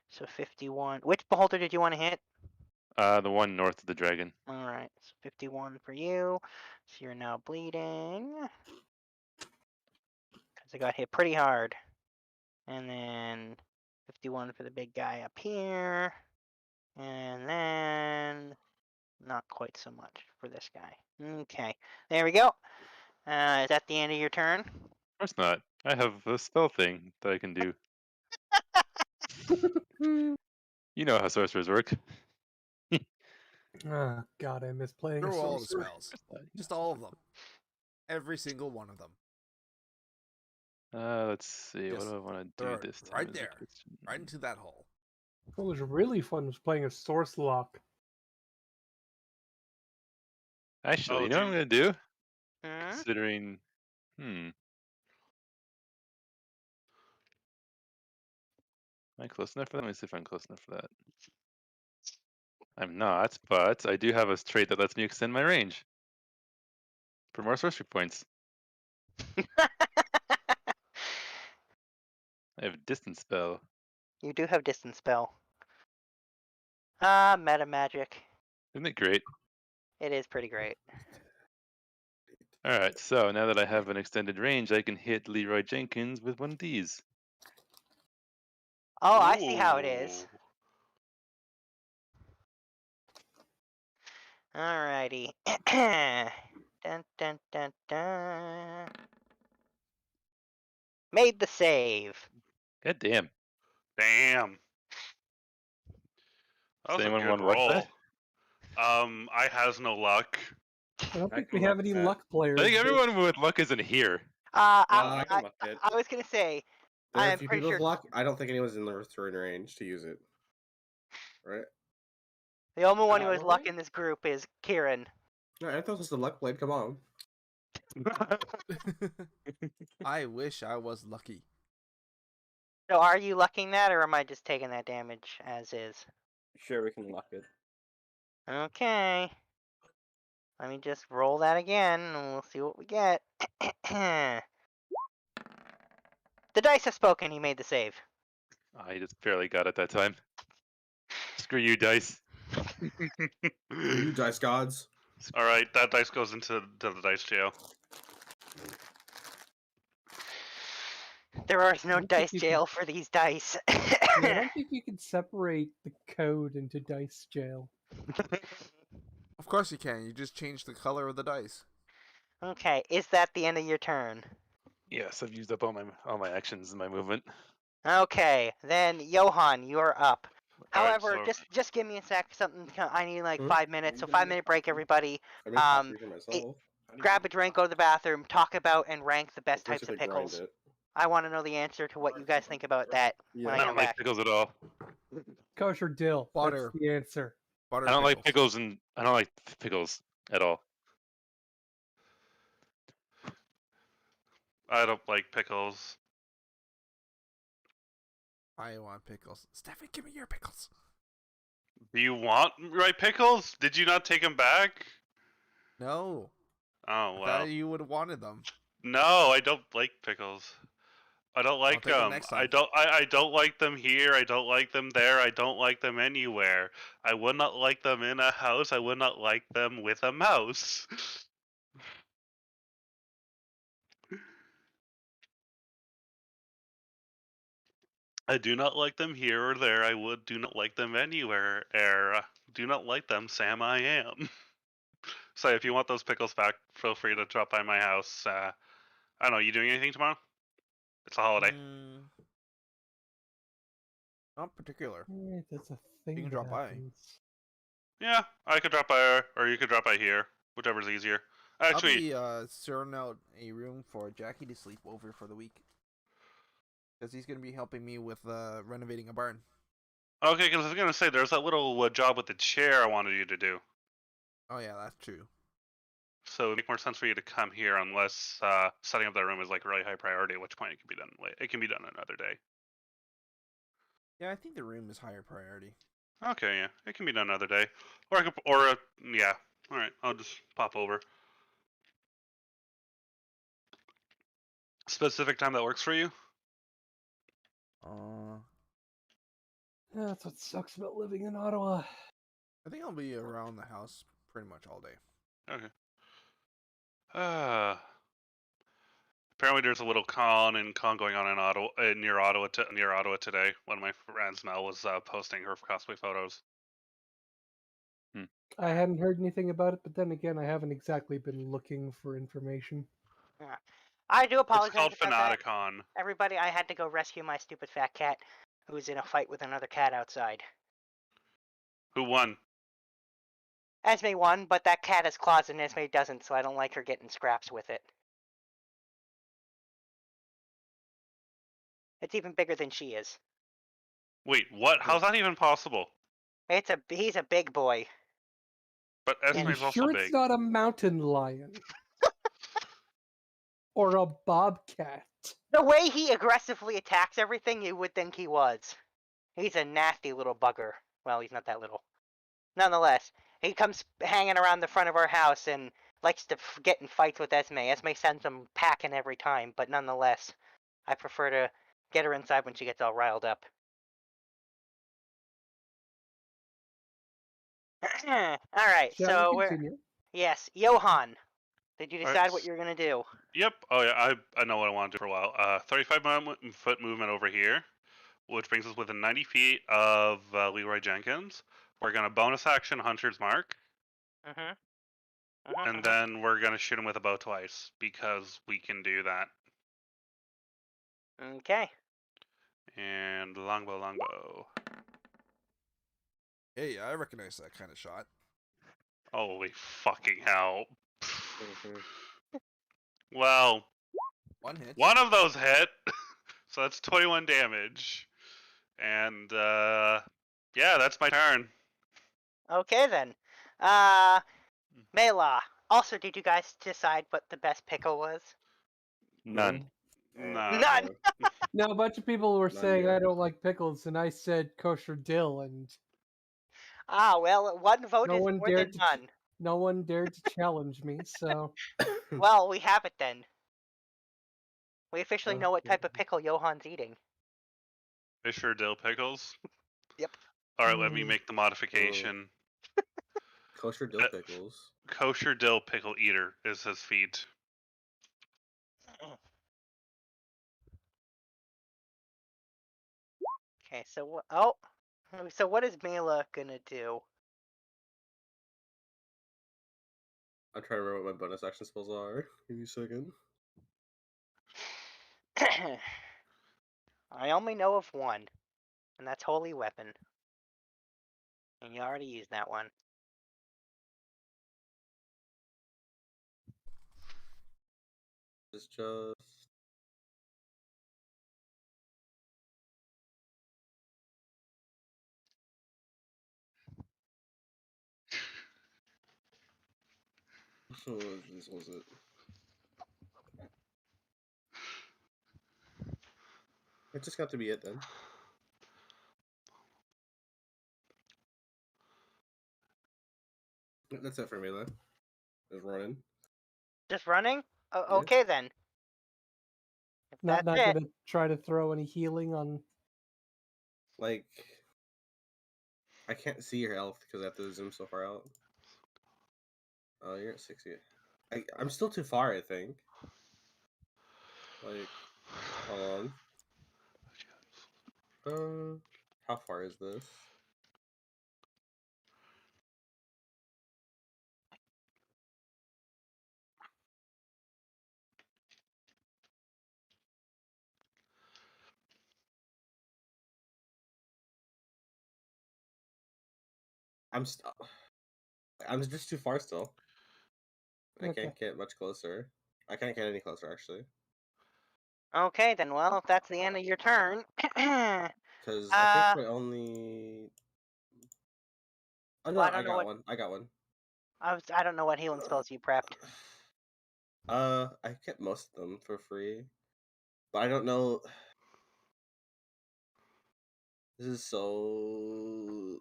So 51. Which beholder did you want to hit? The one north of the dragon. Alright, so 51 for you. So you're now bleeding. Because I got hit pretty hard. And then 51 for the big guy up here. And then not quite so much for this guy. Okay, there we go. Is that the end of your turn? Of course not. I have a spell thing that I can do. You You know how sorcerers work. Oh god, I miss playing a Throw all the sorcerer. spells. Just all of them. Every single one of them. Let's see. What Just do I want to throw do it this time? right is the there. question. Right into that hole. What was really fun was playing a source lock. Actually, Oh, you know what I'm dude. gonna do? Hmm? Considering, am I close enough for that? Let me see if I'm close enough for that. I'm not, but I do have a trait that lets me extend my range for more sorcery points. I have distance spell. You do have distance spell. Meta magic. Isn't it great? It is pretty great. All right, so now that I have an extended range, I can hit Leroy Jenkins with one of these. Oh, I see how it is. Alrighty. Dun dun dun dun. Made the save. God damn. Damn. That Does was a anyone good want to watch roll. that? I has no luck. I don't I think can we have look any at- luck players. I think but- everyone with luck isn't here. I can look at. I was gonna say, There are I a am few pretty people with sure luck. I don't think anyone's in the throwing range to use it. Right? the only one who has Well, luck right? in this group is Kieran. No, I thought it was the luck blade. Come on. I wish I was lucky. So are you lucking that, or am I just taking that damage as is? Sure, we can lock it. Okay. Let me just roll that again, and we'll see what we get. The dice have spoken. He made the save. I just barely got it that time. Screw you, dice. You dice gods. All right, that dice goes into the dice jail. There is I no don't think dice you jail for these dice. Yeah, I don't think you can separate the code into dice jail. Of course you can. You just change the color of the dice. Okay, is that the end of your turn? Yes, I've used up all my actions and my movement. Okay, then Johan, you're up. All right, However, so just give me a sec. I need like Hmm? 5 minutes. So 5-minute break, everybody. I mean, possibly for myself. Grab a drink, go to the bathroom, talk about and rank the best types of Basically grind pickles. it. I want to know the answer to what you guys think about that when Yeah. I I come don't like back. pickles at all. Kosher dill. Butter. That's the answer. Butter I don't like pickles and I don't like pickles at all. I don't like pickles. I want pickles. Stefan, give me your pickles. Do you want right pickles? Did you not take them back? No. Oh I well. thought you would have wanted them. No, I don't like pickles. I don't like take 'em them. next I time. don't like them here. I don't like them there. I don't like them anywhere. I would not like them in a house. I would not like them with a mouse. I do not like them here or there. I would do not like them anywhere. Do not like them, Sam. I am. So if you want those pickles back, feel free to drop by my house. I don't know. You doing anything tomorrow? It's a holiday. Not particular. That's a thing. You can that drop by. happens. Yeah, I could drop by, or you could drop by here, whichever's easier. Actually, I'll be sorting out a room for Jackie to sleep over for the week. Because he's going to be helping me with renovating a barn. okay, because I was gonna say there's that little job with the chair I wanted you to do. Oh yeah, that's true. So it would make more sense for you to come here unless setting up that room is like really high priority. At which point it can be done. It can be done another day. Yeah, I think the room is higher priority. Okay, yeah, it can be done another day, or I could, yeah. All right, I'll just pop over. Specific time that works for you? That's what sucks about living in Ottawa. I think I'll be around the house pretty much all day. Okay. Apparently there's a little con going on in Ottawa, near Ottawa today. One of my friends, Mel, was posting her cosplay photos. I hadn't heard anything about it, but then again, I haven't exactly been looking for information. Yeah. I do It's apologize called about that. Fanaticon. Everybody, I had to go rescue my stupid fat cat who was in a fight with another cat outside. Who won? Esme won, but that cat has claws and Esme doesn't, so I don't like her getting scraps with it. It's even bigger than she is. Wait, what? How's that even possible? He's a big boy. But Are you Esme's also sure big. it's not a mountain lion? Or a bobcat? The way he aggressively attacks everything, you would think he was. He's a nasty little bugger. Well, he's not that little. Nonetheless, he comes hanging around the front of our house and likes to get in fights with Esme. Esme sends him packing every time, but nonetheless, I prefer to get her inside when she gets all riled up. Alright, Shall so we we're... continue? Yes, Johan. Did you Alright, decide what you're going to do? Yep. Oh yeah, I know what I want to do for a while. 35-foot movement over here, which brings us within 90 feet of Leroy Jenkins. We're gonna bonus action Hunter's Mark, and then we're gonna shoot him with a bow twice because we can do that. Okay. And longbow. Hey, I recognize that kind of shot. Holy fucking hell. Mhm. Well, One hit. one of those hit, so that's 21 damage. And yeah, that's my turn. Okay then. Mela. Also, did you guys decide what the best pickle was? None. Nah. None. No, a bunch of people were None saying yet. I don't like pickles, and I said kosher dill, and Ah, well, one vote no is one more dared than to. none. No one dared to challenge me, so Well, we have it then. We officially know what Okay. type of pickle Johan's eating. Fisher dill pickles. Yep. Alright, let me make the modification. Kosher dill pickles. Kosher dill pickle eater is his feed. Okay, so what? Oh, so what is Mela gonna do? I'm trying to remember what my bonus action spells are. Give me a second. I only know of one, and that's Holy Weapon. And you already used that one. It's just. So this was it. It just got to be it then. That's it for me then. Just running. Just running? Yeah. Okay then. If not that's it. gonna try to throw any healing on. Like, I can't see your health because I have to zoom so far out. Oh, you're at 60. I'm still too far, I think. Like, hold on. How far is this? I'm just too far still. I Okay. can't get much closer. I can't get any closer actually. Okay then. Well, if that's the end of your turn, Because I think my only. Oh no, well, I I don't know got what one. I got one. I don't know what healing spells you prepped. I kept most of them for free, but I don't know. This is so.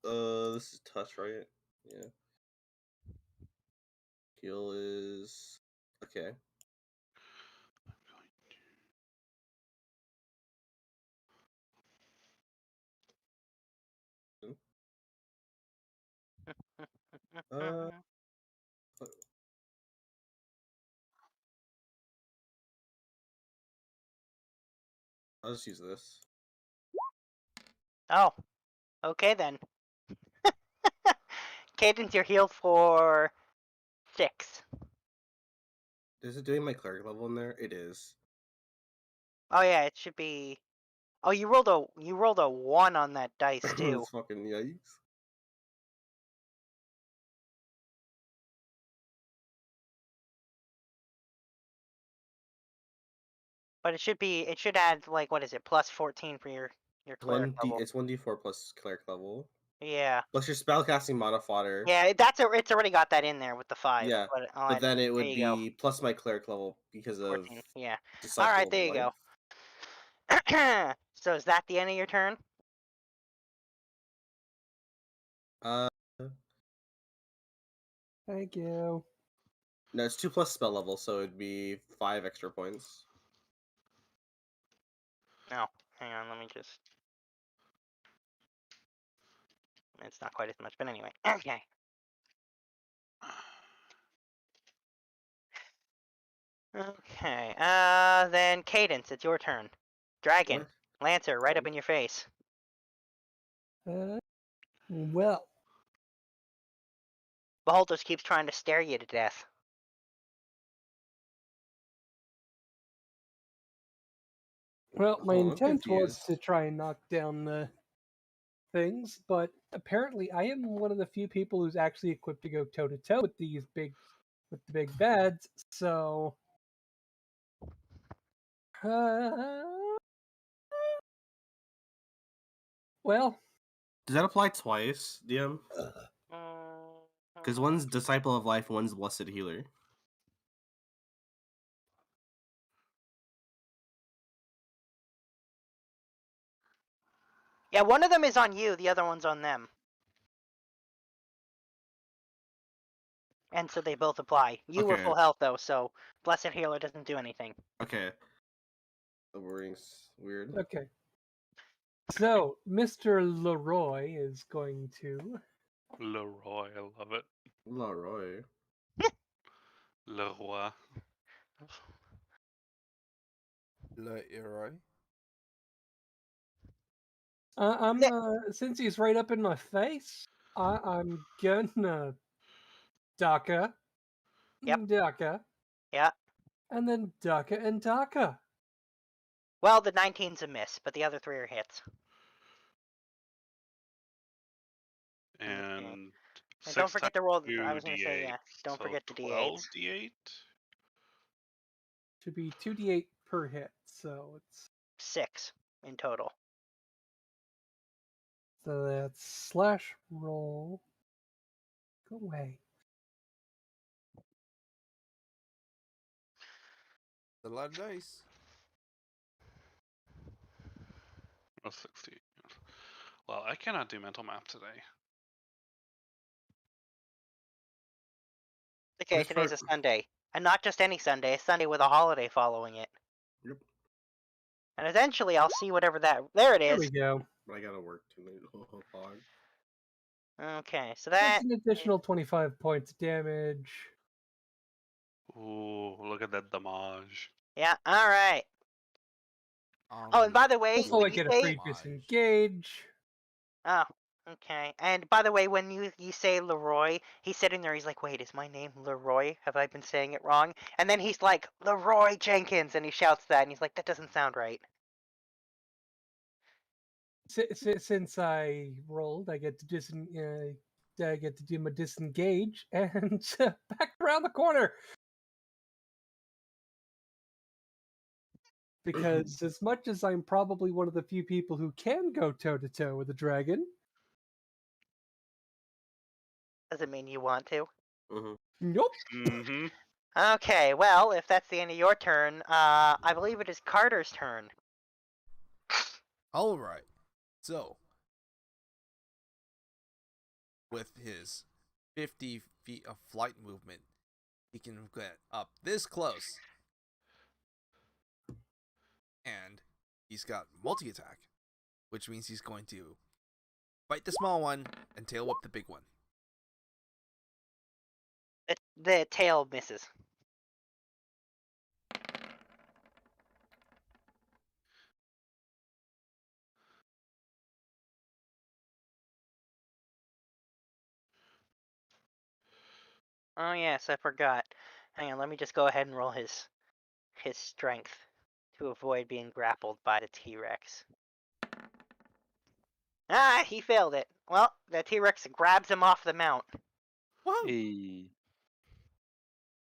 This is touch, right? Yeah. Heal is okay. Uh, I'll just use this. Oh, okay then. Cadence, you're healed for 6. Is it doing my cleric level in there? It is. Oh yeah, it should be. Oh, you rolled a 1 on that dice too. It's fucking yikes. But it should add like what is it, plus 14 for your cleric level. It's 1d4 plus cleric level. Yeah. Plus your spellcasting modifier. Yeah, it's already got that in there with the 5. Yeah, But, but then it would there you go. be plus my cleric level because of 14. Yeah. Disciple Alright, of there you Life. go. So is that the end of your turn? Thank you. No, it's 2 plus spell level, so it'd be 5 extra points. No. Hang on, let me just. It's not quite as much, but anyway. Okay. Okay. Then Cadence, it's your turn. Dragon, What? Lancer, right up in your face. Well, Beholder keeps trying to stare you to death. my Hold on, I'm intent was confused. to try and knock down the things, but apparently I am one of the few people who's actually equipped to go toe to toe with the big bads. So, well, Does that apply twice, DM? Because one's Mm, Disciple of Life, one's Blessed Healer. Yeah, one of them is on you, the other one's on them. And so they both apply. You were Okay. full health though, so Blessed Healer doesn't do anything. Okay. The wording's weird. okay. So, Mr. Leroy is going to. Leroy, I love it. Leroy. Leroy. Leroy. Since he's right up in my face, I'm gonna Daka. Yep. Daka. Yeah. And then Daka and Daka. Well, the 19's a miss, but the other 3 are hits. And And don't forget to roll. I was going gonna say, yeah. Don't forget the 12 D8s. D8. Should be 2d8 per hit, so it's 6 in total. so that's slash roll. Go away. A lot of dice. Oh, 60. Well, I cannot do mental math today. Okay, Which today's part- a Sunday. And not just any Sunday, a Sunday with a holiday following it. Yep. And eventually I'll see whatever that. There it There is. we go. But I gotta work tonight. Oh, fog. Okay, so that. That's an additional 25 points damage. Ooh, look at that damage. Yeah, alright. Oh, and by the way, Also, when I you get a say. free disengage. Oh, okay. And by the way, when you say Leroy, he's sitting there, he's like, wait, is my name Leroy? Have I been saying it wrong? And then he's like, Leroy Jenkins, and he shouts that, and he's like, that doesn't sound right. Since I rolled, I get to do my disengage and back around the corner. Because as much as I'm probably one of the few people who can go toe to toe with a dragon, Doesn't mean you want to. nope. Mm-hmm. Okay, well, if that's the end of your turn, I believe it is Carter's turn. All right. So, with his 50 feet of flight movement, he can get up this close. And he's got multi-attack, which means he's going to bite the small one and tail whip the big one. The tail misses. Oh yes, I forgot. Hang on, let me just go ahead and roll his strength to avoid being grappled by the T-Rex. Ah, he failed it. Well, the T-Rex grabs him off the mount. Whoa! Hey.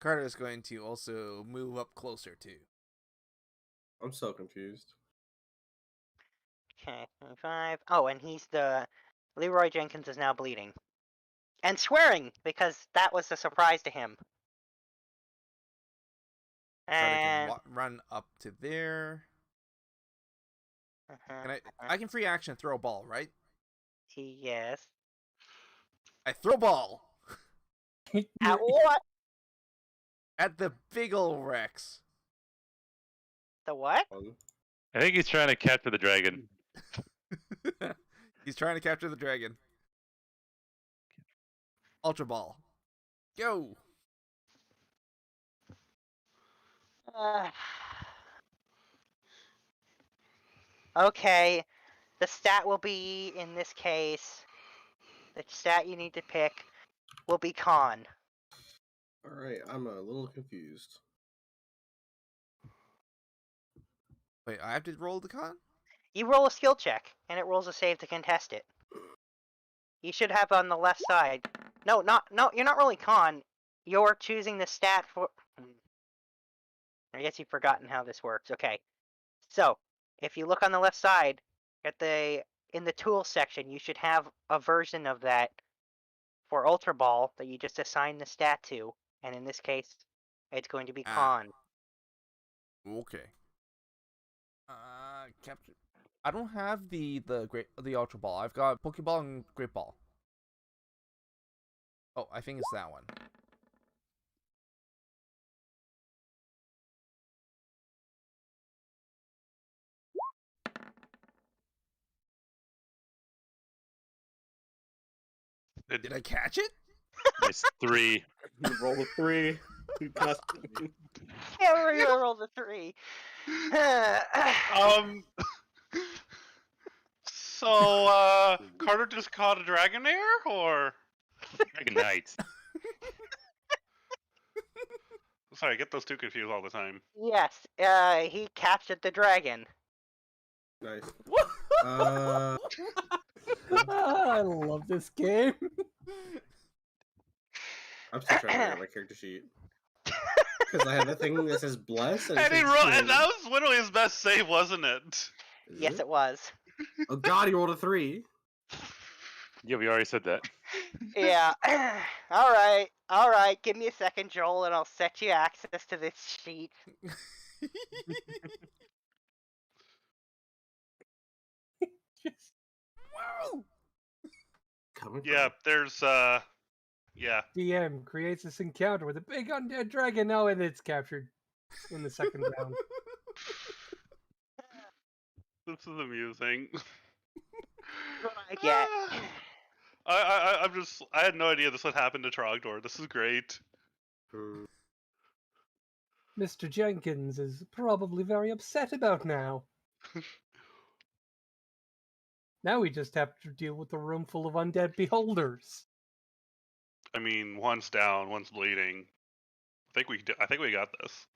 Carter is going to also move up closer too. I'm so confused. Okay, 25. Oh, and he's the... Leroy Jenkins is now bleeding. And swearing, because that was a surprise to him. Carter can And... run up to there. Uh-huh. Can I can free action throw a ball, right? Yes. I throw ball At what? at the big ol' Rex. The what? I think he's trying to capture the dragon. He's trying to capture the dragon. Ultra ball. Go. Okay, the stat will be, in this case, the stat you need to pick will be con. Alright, I'm a little confused. Wait, I have to roll the con? You roll a skill check, and it rolls a save to contest it. You should have on the left side. No, you're not rolling con. You're choosing the stat for... I guess you've forgotten how this works. Okay. So, if you look on the left side, in the tools section, you should have a version of that for Ultra Ball that you just assign the stat to, and in this case, it's going to be con. Okay. Capture. I don't have the Ultra Ball. I've got Pokeball and Great Ball. Oh, I think it's that one. Did I catch it? Nice 3. Roll a 3. Yeah, we're gonna roll the 3. So, Carter just caught a Dragonair, or? Dragon Knight. Sorry, I get those two confused all the time. Yes, he captured the dragon. Nice. I love this game. I'm still trying to figure out my character sheet. Because I have a thing that says bless. And, And and that was literally his best save, wasn't it? Yes, it was. Oh god, he rolled a 3. Yeah, we already said that. Yeah. Alright. Give me a second, Joel, and I'll set you access to this sheet. Just... Wow. Yeah, there's, yeah. DM creates this encounter with a big undead dragon. Oh, and it's captured in the second round. This is amusing. What I get. I had no idea this would happen to Trogdor. This is great. Mr. Jenkins is probably very upset about now. Now we just have to deal with a room full of undead beholders. I mean, one's down, one's bleeding. I think we got this.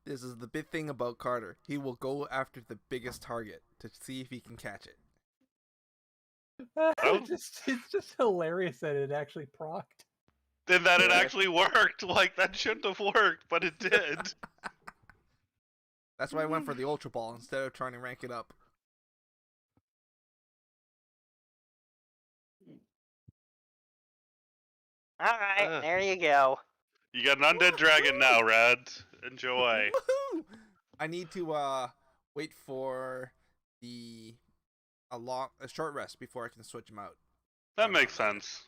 This is the big thing about Carter. He will go after the biggest target to see if he can catch it. It's just hilarious that it actually procced. And that it actually worked. Like, that shouldn't have worked, but it did. That's why I went for the Ultra Ball instead of trying to rank it up. Alright, there you go. You got an undead dragon now, Rad. Enjoy. Woohoo! I need to wait for a short rest before I can switch him out. That makes sense.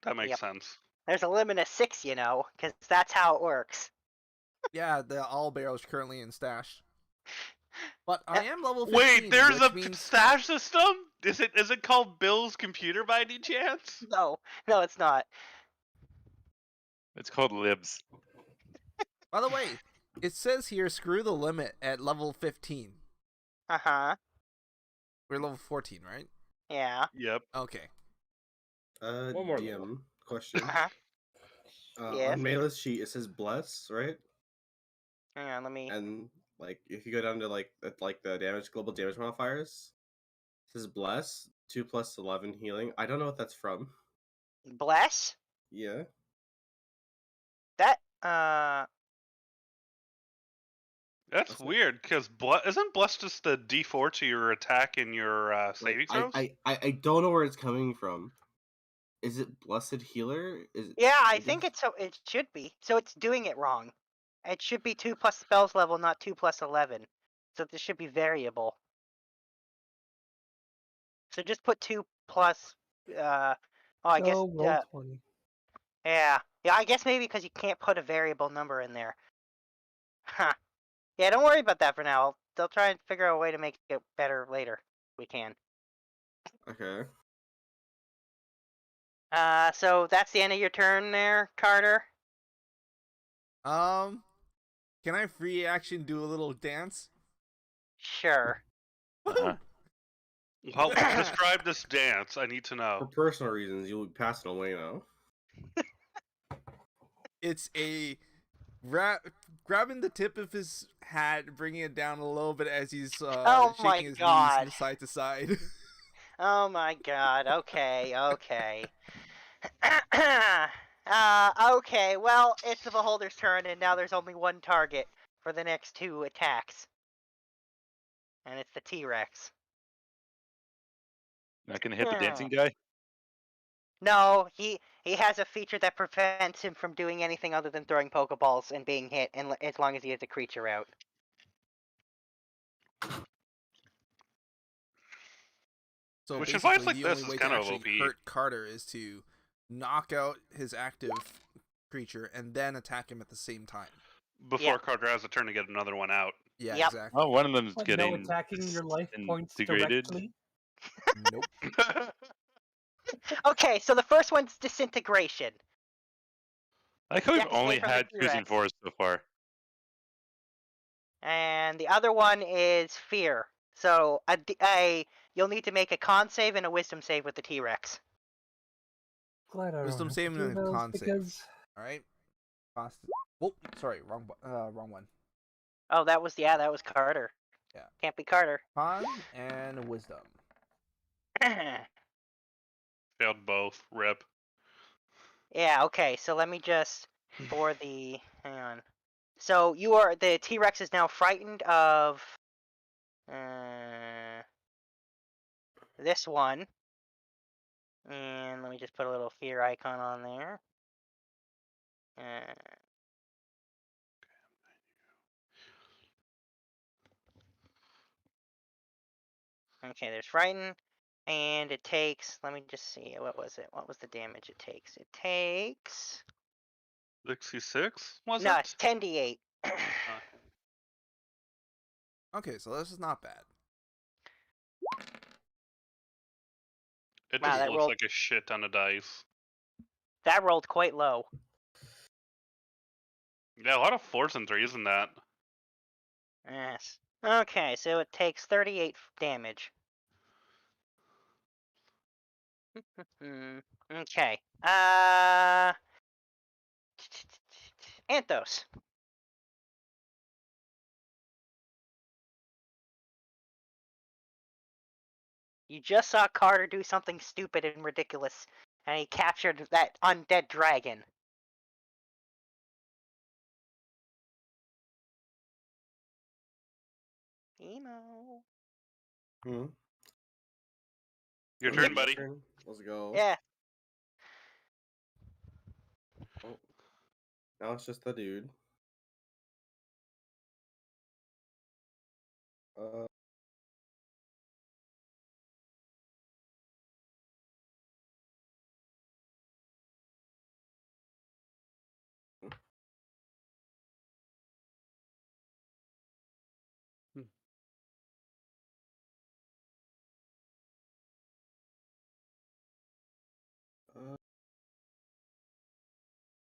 That makes Yep. sense. There's a limit of 6, you know, because that's how it works. Yeah, the all barrel's currently in stash. But I am level 15. Wait, there's a means... stash system? Is it called Bill's computer by any chance? No, it's not. It's called Libs. By the way, it says here screw the limit at level 15. Uh-huh. We're level 14, right? Yeah. Yep. Okay. One more DM level. question. Uh-huh. Yes. On Melee's sheet, it says bless, right? Hang on, let me... And like, if you go down to like the damage global damage modifiers, This is Bless 2+11 healing. I don't know what that's from. Bless? Yeah. That, That's That's it. weird because isn't bless just the D4 to your attack and your saving throws? I don't know where it's coming from. Is it Blessed Healer? yeah, I it think is- it should be. So it's doing it wrong. It should be 2 plus spells level, not 2 plus 11. So this should be variable. So just put 2 plus, I guess, So roll 20. yeah. Yeah, I guess maybe because you can't put a variable number in there. Huh. Yeah, don't worry about that for now. They'll try and figure out a way to make it better later. We can. Okay. So that's the end of your turn there, Carter? Can I free action do a little dance? Sure. Uh-huh. Well, describe this dance. I need to For know. personal reasons, you'll be passing away now. It's a grabbing the tip of his hat, bringing it down a little bit as he's Oh my shaking his God. knees from side to side. Oh my god, okay. Okay, well, it's the Beholder's turn, and now there's only one target for the next 2 attacks. And it's the T-Rex. Not gonna hit the dancing guy. No, he has a feature that prevents him from doing anything other than throwing Pokeballs and being hit, and as long as he has a creature out. So Which basically, implies, like, the this only is way to kind of actually OP. hurt Carter is to knock out his active creature and then attack him at the same time. Before Carter has a turn to get another one out. Yeah, Yep. exactly. Oh, one of them's What, getting no attacking your life points degraded. directly? Nope. Okay, so the first one's Disintegration. I like how we've Dex save only from the had choosing T-Rex. fours so far. And the other one is Fear. So you'll need to make a con save and a wisdom save with the T-Rex. Glad I don't Wisdom have save to do and a those con save. because All right. Oh, sorry, wrong one. Oh, that was Carter. Yeah. Can't be Carter. Con and wisdom. Failed both. Rip. Yeah, okay, so let me just hang on. So the T-Rex is now frightened of this one. And let me just put a little fear icon on there. Okay, there's frightened. And it takes, let me just see, what was it? What was the damage it takes? It takes 66, was no, it? it's 10d8. Okay, so this is not bad. It Wow, just that looks rolled- like a shit ton of dice. That rolled quite low. Yeah, a lot of 4s and 3s in that. Yes. Okay, so it takes 38 damage. Okay. Anthos. You just saw Carter do something stupid and ridiculous, and he captured that undead dragon. Emo. Hmm. Your Yep. turn, buddy. Let's go. Yeah. Oh. Now it's just the dude.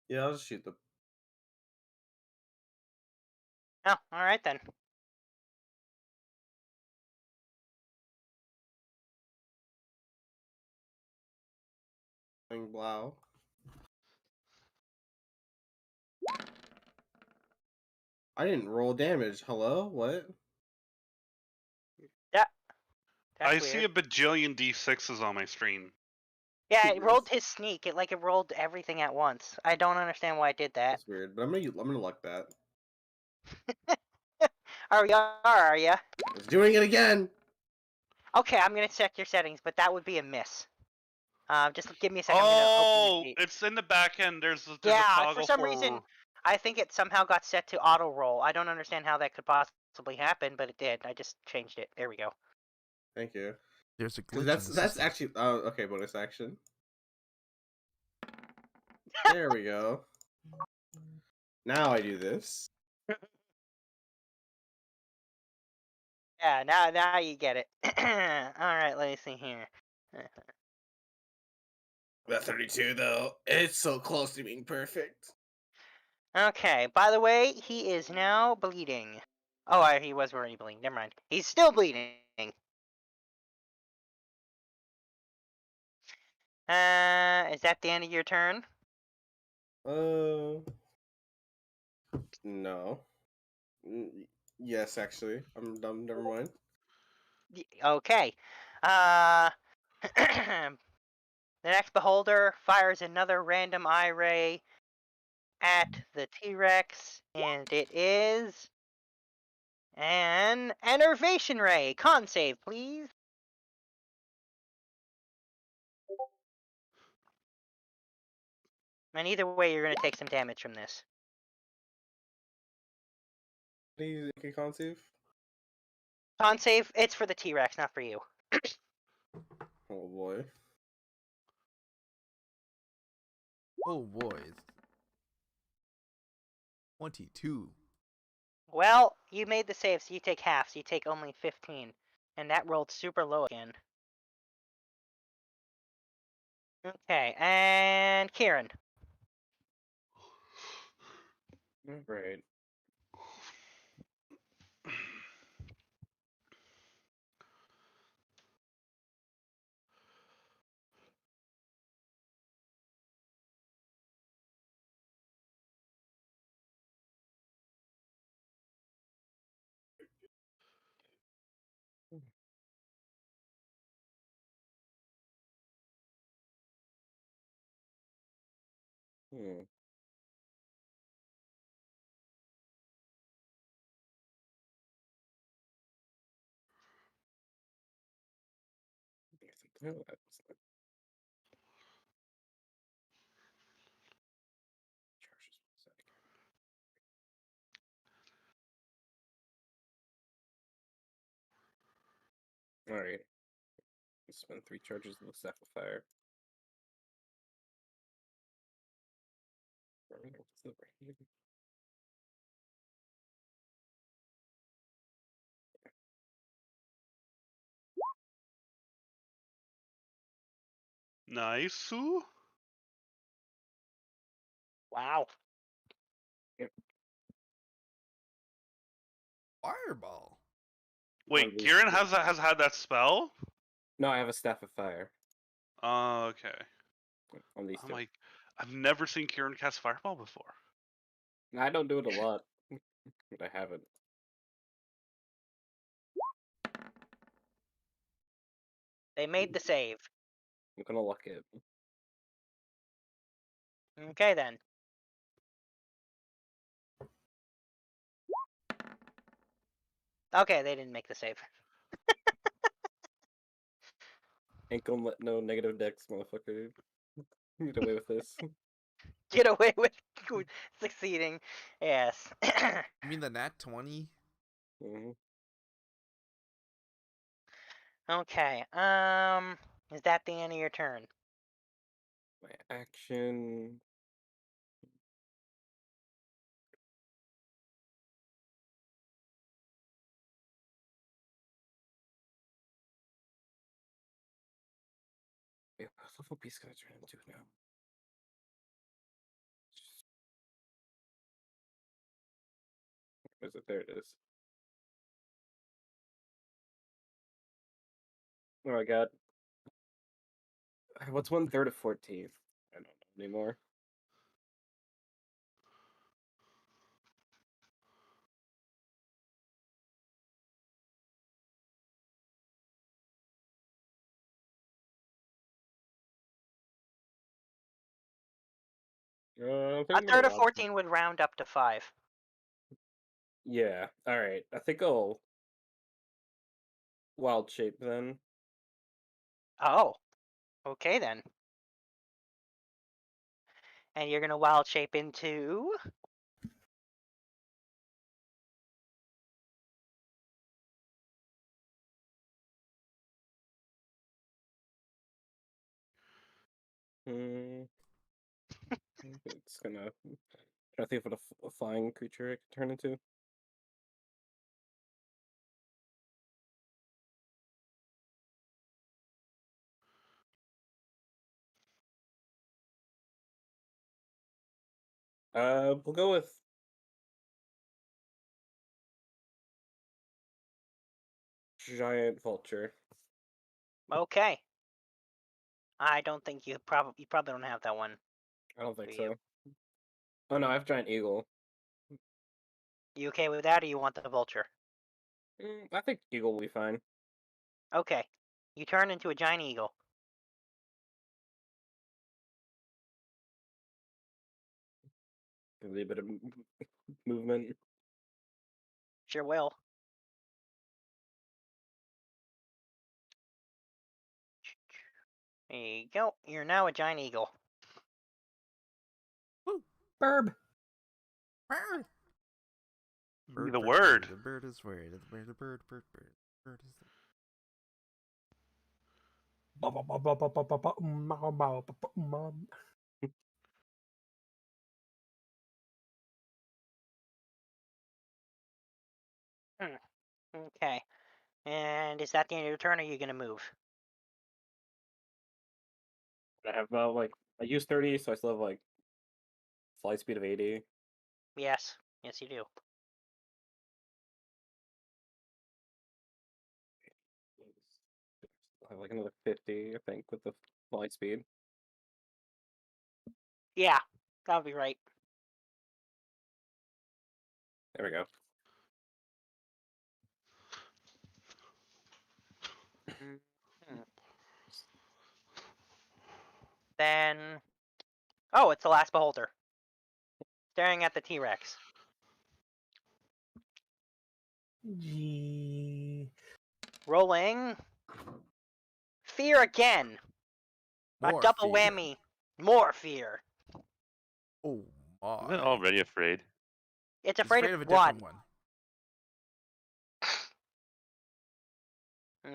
Yeah, I'll just shoot the. Oh, all right then. Blow. I didn't roll damage. Hello? What? That's I weird. see a bajillion D6s on my screen. Yeah, it rolled his sneak. It rolled everything at once. I don't understand why it did that. That's weird, but I'm gonna luck that. Are ya? It's doing it again. Okay, I'm gonna check your settings, but that would be a miss. Just give me a second. I'm gonna open Oh, the sheet. it's in the back end. There's a Yeah, toggle for some reason, I think it somehow got set to auto roll. I don't understand how that could possibly happen, but it did. I just changed it. There we go. Thank you. There's a 'Cause glitch that's in the system. actually okay. Bonus action. There we go. Now I do this. Yeah, now you get it. All right, let me see here. That 32 though, it's so close to being perfect. Okay. By the way, he is now bleeding. Oh, he was already bleeding. Never mind. He's still bleeding. Is that the end of your turn? No. Yes, actually, I'm dumb. Never mind. Okay. The next beholder fires another random eye ray at the T-Rex, and it is an enervation ray. Con save, please. And either way, you're going to take some damage from this. Please, con save. Con save, it's for the T-Rex, not for you. Oh boy. Oh boy. 22. Well, you made the save, so you take half, so you take only 15. And that rolled super low again. Okay, and Kieran. Right. Hmm. All right. Spend 3 charges of the staff of fire. Nice. Wow. Fireball. Wait, Unleash Kieran the- has had that spell? No, I have a staff of fire. Oh, okay. On these I'm two. like, I've never seen Kieran cast Fireball before. I don't do it a lot, but I haven't. They made the save. I'm gonna luck it. Okay, then. Okay, they didn't make the save. Ain't gonna let no negative decks, motherfucker. Get away with this. Get away with succeeding. Yes. You mean the nat 20? Hmm. Okay. Is that the end of your turn? My action. Wait, what level beast can I turn into now? Where is it? There it is. Oh, I got. What's 1/3 of 14th? I don't know anymore. I think A I'm gonna third of wild- 14 would round up to 5. Yeah. All right. I think I'll wild shape then. Oh, okay then. And you're gonna wild shape into. Hmm. It's gonna. I think what a flying creature it can turn into. We'll go with giant vulture. Okay. I don't think you probably don't have that one. I don't think For you. so. Oh no, I have giant eagle. You okay with that, or you want the vulture? I think eagle will be fine. Okay. You turn into a giant eagle. A little bit of movement. Sure will. There you go. You're now a giant eagle. Burb. Bird. The word. The bird is worried. The bird is. Okay. And is that the end of your turn, or are you gonna move? I have I use 30, so I still have flight speed of 80. Yes. Yes, you do. I have another 50, I think, with the flight speed. Yeah, that would be right. There we go. Then. Oh, it's the last beholder. Staring at the T-Rex. Gee. Rolling. Fear again. More A double fear. whammy. More fear. Oh my. Isn't it already afraid? It's He's afraid of of a what? different one.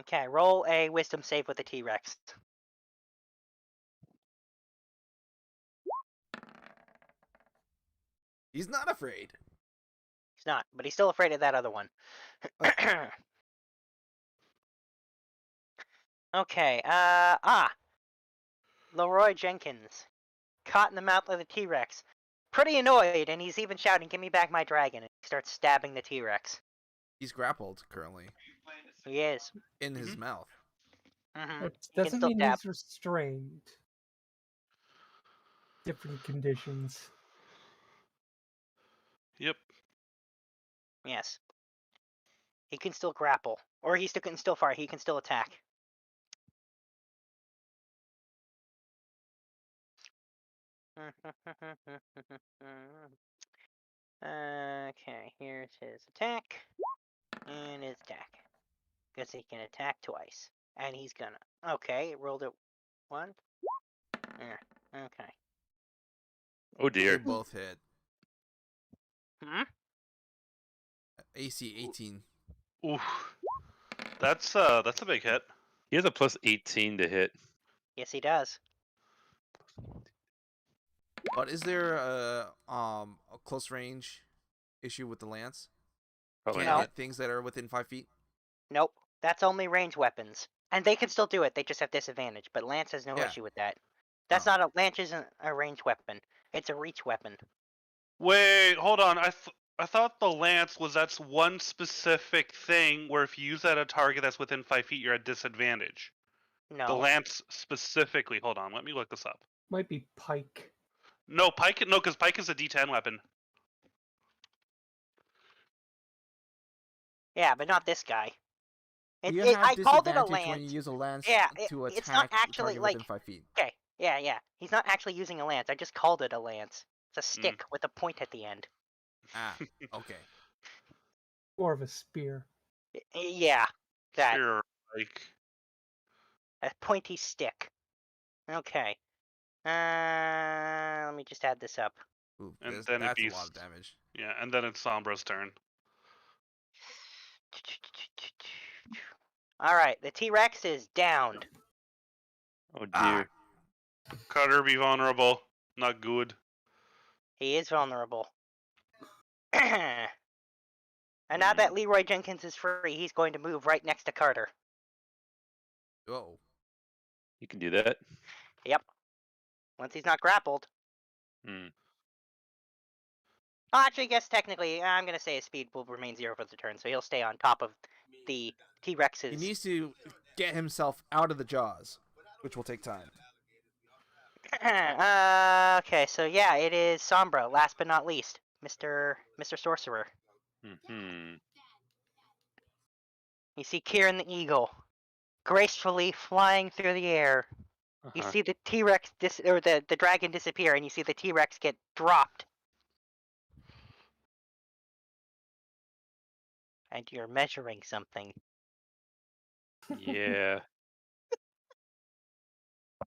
Okay, roll a wisdom save with the T-Rex. He's not afraid. He's not, but he's still afraid of that other one. Okay, Leroy Jenkins. Caught in the mouth of the T-Rex. Pretty annoyed, and he's even shouting, "Give me back my dragon," and he starts stabbing the T-Rex. He's grappled currently He is. in his mouth. Mm-hmm. That He can doesn't still mean stab. he's restrained. Different conditions. Yep. Yes. He can still grapple. Or he still can still fire. He can still attack. Okay, here's his attack. And his attack. Guess he can attack twice. And he's gonna. Okay, rolled it 1. There. Okay. Oh They dear. both hit. Hmm? AC 18. Ooh. That's a big hit. He has a plus 18 to hit. Yes, he does. But is there a close range issue with the lance? Probably Can't No. hit things that are within 5 feet. Nope. That's only range weapons. And they can still do it, they just have disadvantage. But Lance has no Yeah. issue with that. That's Oh. not a Lance isn't a range weapon. It's a reach weapon. Wait, hold on. I thought the lance was that's one specific thing where if you use that at a target that's within 5 feet, you're at disadvantage. No. The lance specifically. Hold on, let me look this up. Might be pike. No, pike. No, because pike is a D10 weapon. Yeah, but not this guy. You I have called it a disadvantage when you lance. use a lance Yeah, to attack it's not the actually target like. within 5 feet. Okay, yeah. He's not actually using a lance. I just called it a lance. It's a stick with a point at the end. Ah, okay. More of a spear. Yeah, that. Spear, like A pointy stick. Okay. Let me just add this up. Ooh, And that's then it'd a be lot of damage. yeah, and then it's Sombra's turn. Alright, the T-Rex is downed. Oh dear. Carter be vulnerable. Not good. He is vulnerable. And now that Leroy Jenkins is free, he's going to move right next to Carter. Oh. You can do that. Yep. Once he's not grappled. Hmm. Oh, actually, I guess technically, I'm going to say his speed will remain 0 for the turn, so he'll stay on top of the T-Rex's. He needs to get himself out of the jaws, which will take time. Okay, so yeah, it is Sombra, last but not least. Mr. Sorcerer. Hmm. You see Kieran the Eagle, gracefully flying through the air. You see the T-Rex, or the dragon disappear, and you see the T-Rex get dropped. And you're measuring something. Yeah.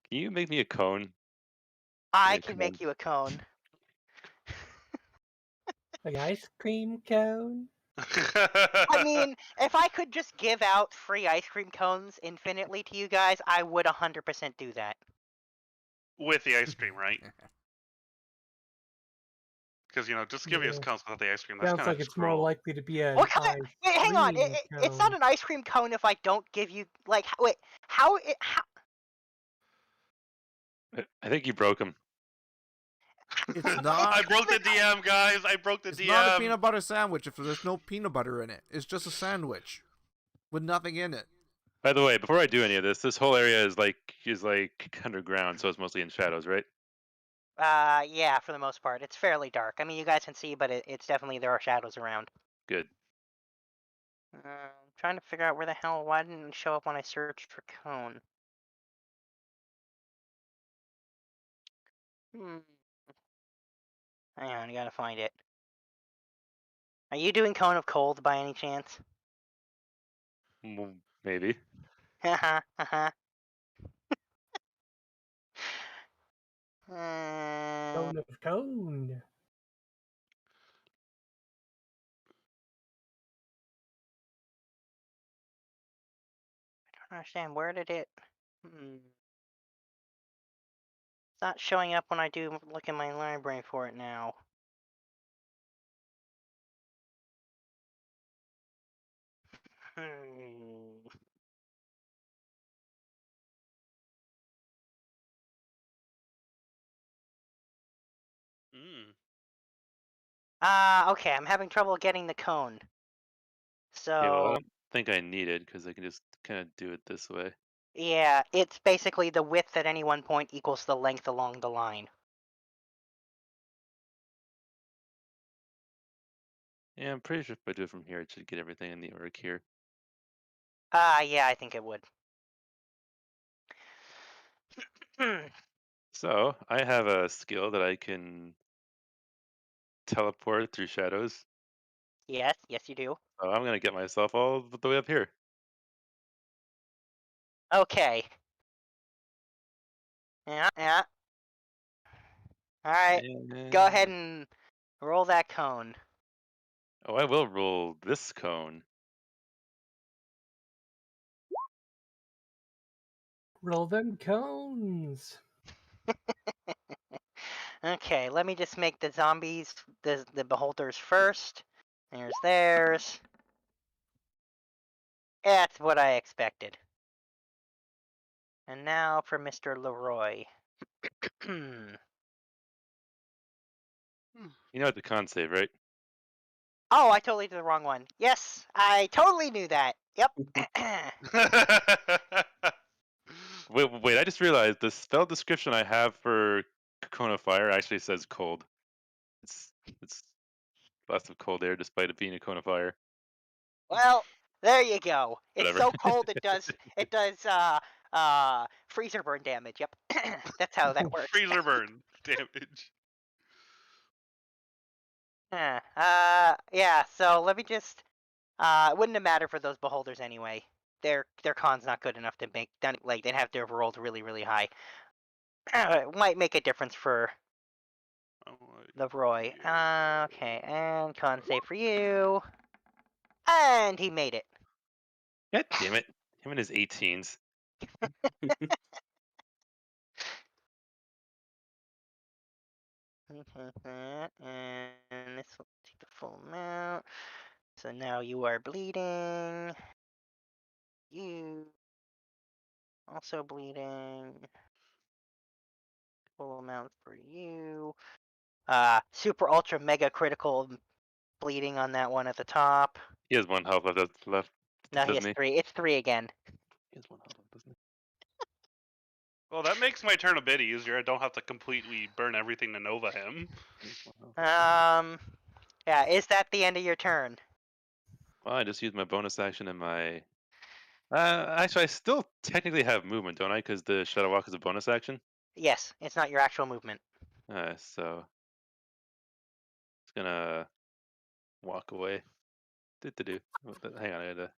Can you make me a cone? I Yeah, can come make on. you a cone. Like ice cream cone. I mean, if I could just give out free ice cream cones infinitely to you guys, I would 100% do that. with the ice cream, right? Because just give us Yeah. cones without the ice cream. That's Sounds kind like of it's more cruel. likely to be an What kind ice of? Wait, hang on. cream It's not cone. an ice cream cone if I don't give you like. Wait, how? I think you broke him. It's not. I broke the DM, guys. I broke the It's DM. not a peanut butter sandwich if there's no peanut butter in it. It's just a sandwich with nothing in it. By the way, before I do any of this whole area is like underground, so it's mostly in shadows, right? Yeah, for the most part, it's fairly dark. I mean, you guys can see, but it's definitely there are shadows around. Good. I'm trying to figure out why didn't it show up when I searched for cone? Hang on, I gotta find it. Are you doing Cone of Cold by any chance? Maybe. Haha, Cone of cone. I don't understand. Where did it? It's not showing up when I do look in my library for it now. Okay, I'm having trouble getting the cone. So, Yeah, well, I don't think I need it because I can just kind of do it this way. yeah, it's basically the width at any one point equals the length along the line. Yeah, I'm pretty sure if I do it from here, it should get everything in the arc here. Yeah, I think it would. So I have a skill that I can teleport through shadows. Yes, you do. So I'm gonna get myself all the way up here. Okay. Yeah. Alright, go ahead and roll that cone. Oh, I will roll this cone. Roll them cones. Okay, let me just make the zombies, the beholders first. There's theirs. That's what I expected. And now for Mr. Leroy. You know what the con save, right? Oh, I totally did the wrong one. Yes, I totally knew that. Yep. Wait, I just realized the spell description I have for Cone of Fire actually says cold. It's lots of cold air despite it being a Cone of Fire. Well, there you go. It's Whatever. so cold it does freezer burn damage. Yep. That's how that works. Freezer burn damage. Yeah. So let me just. It wouldn't have mattered for those beholders anyway. Their con's not good enough to make. Like they'd have to have rolled really, really high. It might make a difference for the Roy. Okay, and con save for you. And he made it. God damn it! Him and his 18s. And this will take the full amount. So now you are bleeding. You also bleeding. Full amount for you. Super ultra mega critical bleeding on that one at the top. He has 1 health left, No, he has doesn't he? 3. It's 3 again. He has 1 health left, doesn't he? Well, that makes my turn a bit easier. I don't have to completely burn everything to Nova him. He has 1 health left. Yeah, is that the end of your turn? Well, I just used my bonus action and my. Actually, I still technically have movement, don't I? Because the Shadow Walk is a bonus action. Yes, it's not your actual movement. So it's gonna walk away. Do. Hang on, I gotta.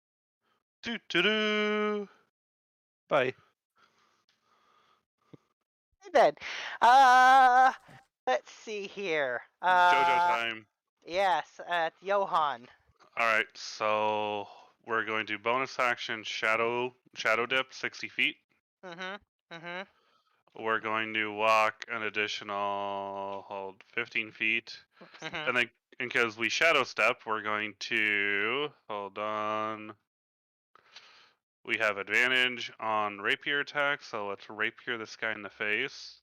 Do. Bye. Then, let's see here. JoJo time. Yes, it's Johan. All right, so we're going to bonus action shadow dip 60 feet. We're going to walk an additional 15 feet, and then because we shadow step, we're going to hold on. We have advantage on rapier attack, so let's rapier this guy in the face.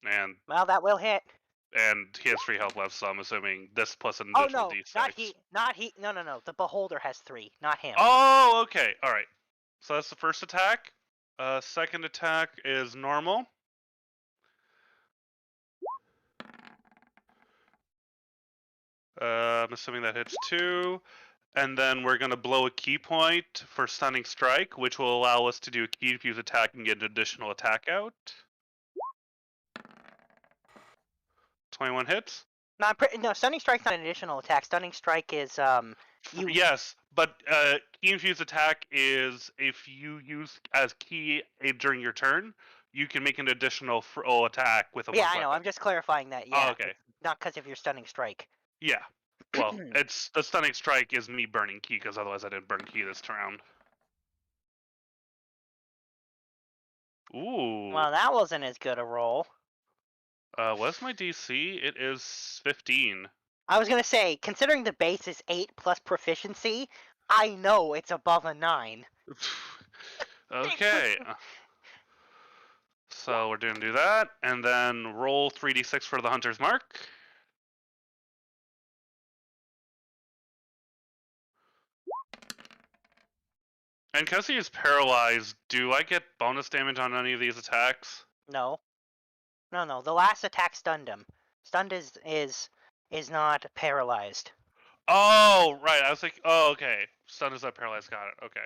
And Well, that will hit. he has 3 health left, so I'm assuming this plus an Oh additional no, d6. not he. No. The beholder has 3, not him. Oh, okay. All right. So that's the first attack. Second attack is normal. I'm assuming that hits 2. And then we're going to blow a key point for Stunning Strike, which will allow us to do a key fuse attack and get an additional attack out. 21 hits? No, Stunning Strike's not an additional attack. Stunning Strike is, Yes, but key infused attack is if you use as key during your turn, you can make an additional attack with a Yeah, I know. weapon. I'm just clarifying that. Yeah. Oh, okay. Not because of your Stunning Strike. Yeah. Well, it's the Stunning Strike is me burning key, because otherwise I didn't burn key this round. Ooh. Well, that wasn't as good a roll. What's my DC? It is 15. I was gonna say, considering the base is 8 plus proficiency, I know it's above a 9. Okay. So we're gonna do that, and then roll 3d6 for the Hunter's Mark. And because he is paralyzed, do I get bonus damage on any of these attacks? No. No. The last attack stunned him. Stunned is not paralyzed. Oh, right. I was like, oh, okay. Stun is not paralyzed. Got it. Okay.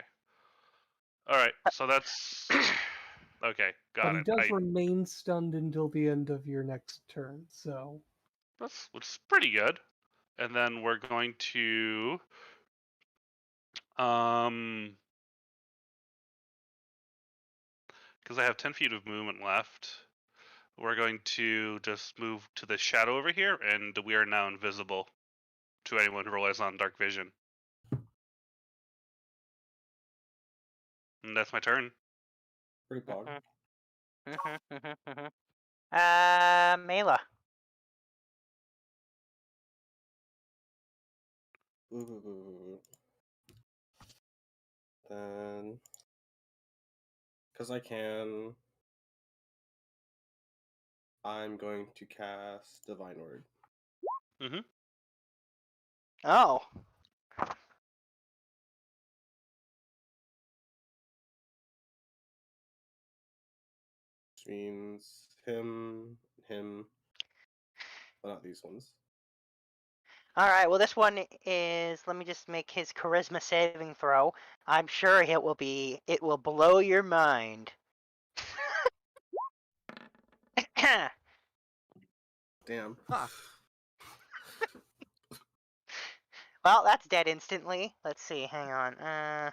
All right. So that's okay. Got But he it. does remain stunned until the end of your next turn, so That's pretty good. And then we're going to because I have 10 feet of movement left, we're going to just move to the shadow over here, and we are now invisible to anyone who relies on dark vision. And that's my turn. Pretty pog. Mela. Then, because I can, I'm going to cast Divine Word. Oh. Which means him, but not these ones. Alright, well this one is, let me just make his charisma saving throw. I'm sure it will blow your mind. Damn. Ha! Well, that's dead instantly. Let's see. Hang on. Uh,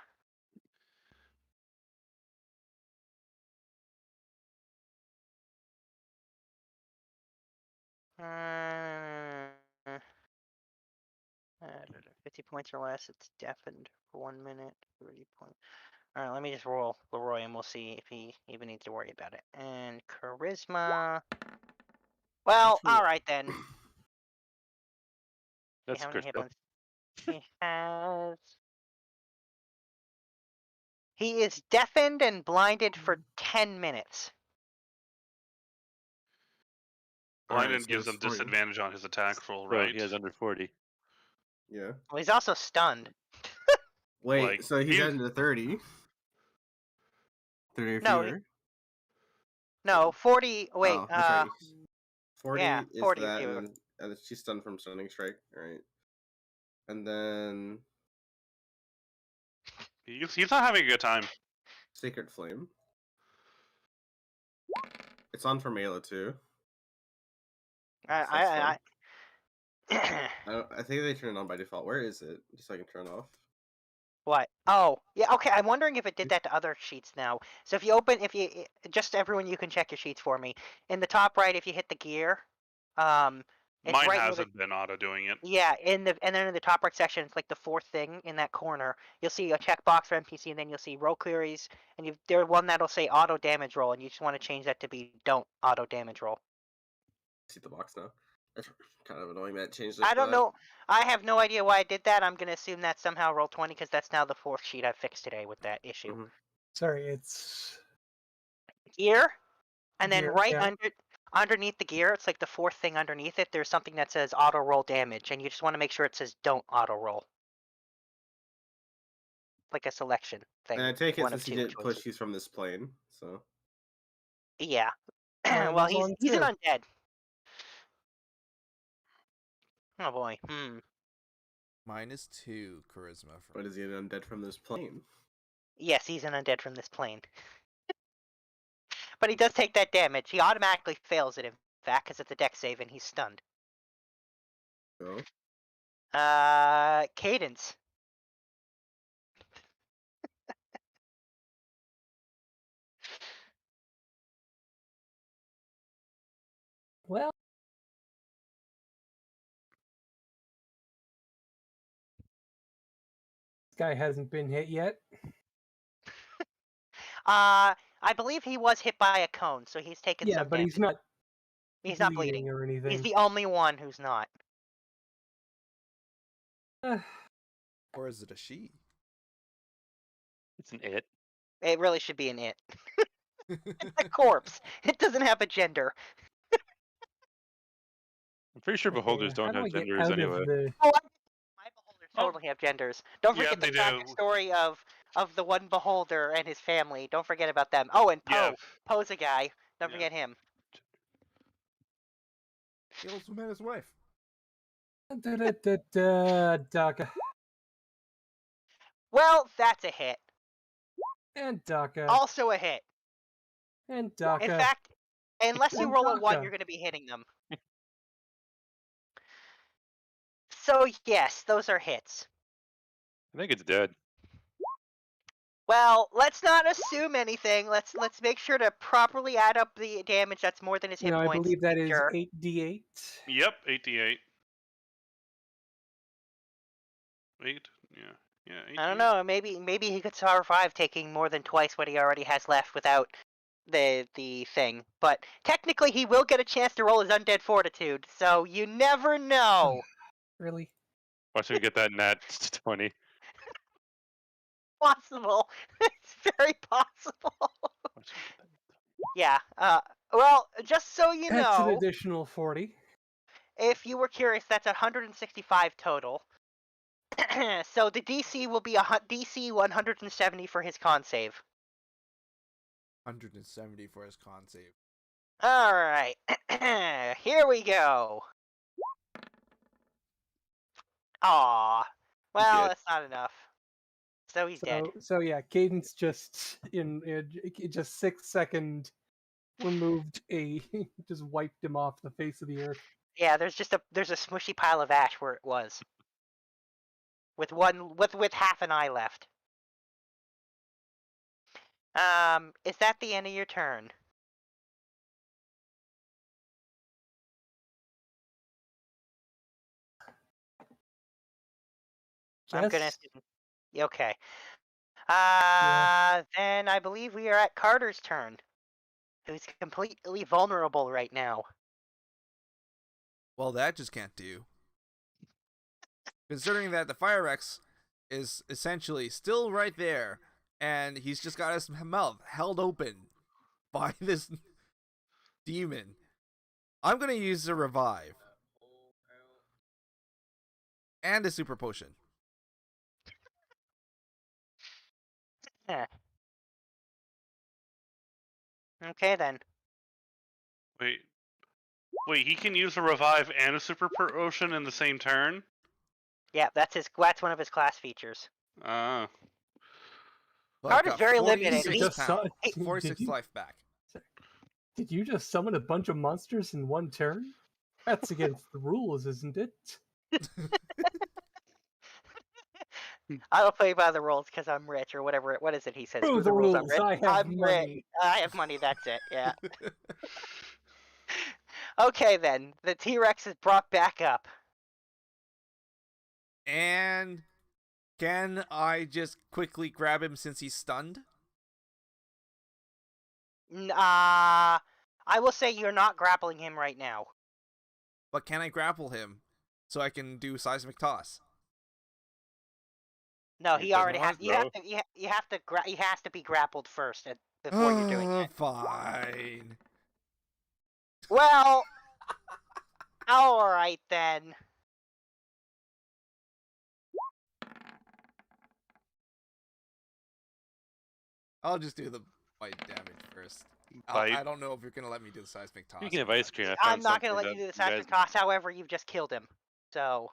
50 points or less. It's deafened for 1 minute. 30 points. All right, let me just roll Leroy, and we'll see if he even needs to worry about it. And charisma. Well, all right then. That's How many hit critical. points? He has. He is deafened and blinded for 10 minutes. Alright, Blinded so gives it's him 40. disadvantage on his attack roll, So right? he has under 40. Yeah. Well, he's also stunned. Wait, Like, so he's he's- at the 30. 30 or No, fewer. No, 40. Wait, Oh, that's right. 40 yeah, is 40 or that, fewer. and then she's stunned from stunning strike, right? And then he's not having a good time. Sacred Flame. It's on for Mela too. I I think they turn it on by default. Where is it? Just so I can turn it off. What? Oh, yeah. Okay, I'm wondering if it did that to other sheets now. So if you just everyone, you can check your sheets for me. In the top right, if you hit the gear, it's Mine right near the hasn't been auto doing it. yeah. And then in the top right section, it's like the fourth thing in that corner. You'll see a checkbox for NPC, and then you'll see roll queries, and there's one that'll say auto damage roll, and you just want to change that to be don't auto damage roll. See the box now. That's kind of annoying that it changed. I don't know. I have no idea why I did that. I'm gonna assume that's somehow roll 20 because that's now the fourth sheet I've fixed today with that issue. Mhm. Sorry, it's Gear, and then Gear, right yeah. underneath the gear, it's like the fourth thing underneath it. There's something that says auto roll damage, and you just want to make sure it says don't auto roll, like a selection thing. And I take it one of since he two did push, choices. he's from this plane. So Yeah. Mine Well, is on he's an too. undead. Oh boy. -2 charisma. but is he an undead from this plane? Yes, he's an undead from this plane. But he does take that damage. He automatically fails it, in fact, because it's a dex save and he's stunned. So Cadence. Well, this guy hasn't been hit yet. I believe he was hit by a cone, so he's taken Yeah, some but damage. he's not. He's not bleeding. or anything. He's the only one who's not. Or is it a she? It's an it. It really should be an it. It's a corpse. It doesn't have a gender. I'm pretty sure beholders Okay, how don't do I have get genders out of anyway. the- Oh, my beholders Oh. totally have genders. Don't Yeah, forget the they tragic do. story of the one beholder and his family. Don't forget about them. Oh, and Poe. Yeah. Poe's a guy. Don't Yeah. forget him. He also met his wife. Daka. Well, that's a hit. And Daka. Also a hit. And Daka. In fact, unless you And roll a 1, Daka. you're going to be hitting them. So yes, those are hits. I think it's dead. Well, let's not assume anything. Let's make sure to properly add up the damage that's more than his hit No, I points. believe that is Sure. 8d8. Yep, 88. 8? Yeah, 88. I don't know. Maybe he could survive taking more than twice what he already has left without the thing. But technically, he will get a chance to roll his undead fortitude. So you never know. Really? Watch him get that nat 20. Possible. It's very possible. Yeah. Well, just so you That's an know, additional 40. if you were curious, that's 165 total. So the DC will be DC 170 for his con save. 170 for his con save. All right. Here we go. Aw. Well, dead. that's not enough. So he's dead. So yeah, Cadence just in just 6 second removed just wiped him off the face of the earth. Yeah, there's a smushy pile of ash where it was. With half an eye left. Is that the end of your turn? I'm gonna Yes. assume. Okay. Yeah. Then I believe we are at Carter's turn, who's completely vulnerable right now. Well, that just can't do. Considering that the Fire X is essentially still right there, and he's just got his mouth held open by this demon. I'm gonna use the revive. And a super potion. Yeah. Okay then. Wait, he can use a revive and a super potion in the same turn. Yeah, that's one of his class features. Ah, But Carter's got very limited. 46 Just saw- pounds, did 46 you- life back. Did you just summon a bunch of monsters in one turn? That's against the rules, isn't it? I don't play by the rules because I'm rich or whatever. What is it he says? Screw Screw the rules. I'm rich. I have I'm rich. money. I have money. That's it. Yeah. Okay then. The T-Rex is brought back up. And can I just quickly grab him since he's stunned? I will say you're not grappling him right now. But can I grapple him so I can do seismic toss? No, He he doesn't already has. want You to, have to. He has to be grappled first before you're doing it. Fine. Well, all right then. I'll just do the bite damage first. Bite. I don't know if you're gonna let me do the seismic toss. Speaking or of not. ice cream, I'm not gonna let you do the seismic toss. However, you've just killed him. So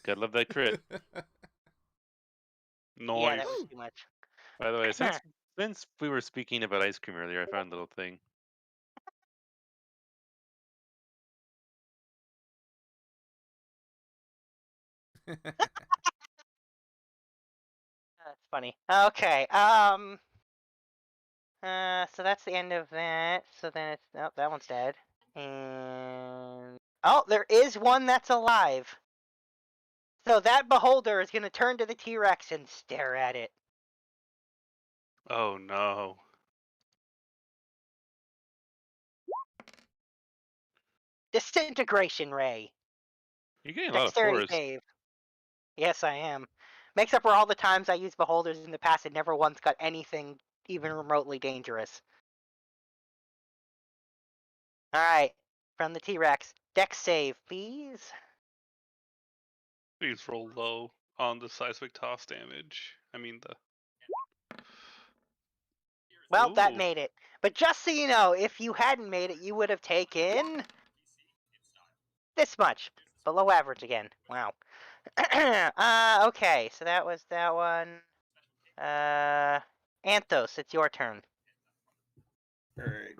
Gotta love that crit. noise. yeah, that was too much. By the way, since we were speaking about ice cream earlier, I found a little thing. That's funny. Okay. So that's the end of that. So then it's that one's dead. And there is one that's alive. So that beholder is gonna turn to the T-Rex and stare at it. Oh no. Disintegration ray. You're getting a lot of Dexterity fours. save. Yes, I am. Makes up for all the times I used beholders in the past and never once got anything even remotely dangerous. Alright. From the T-Rex. Dex save, please. Please roll low on the seismic toss damage. I mean the. Well, that Ooh. made it. But just so you know, if you hadn't made it, you would have taken this much. Below average again. Wow. Okay, so that was that one. Anthos, it's your turn. Alright.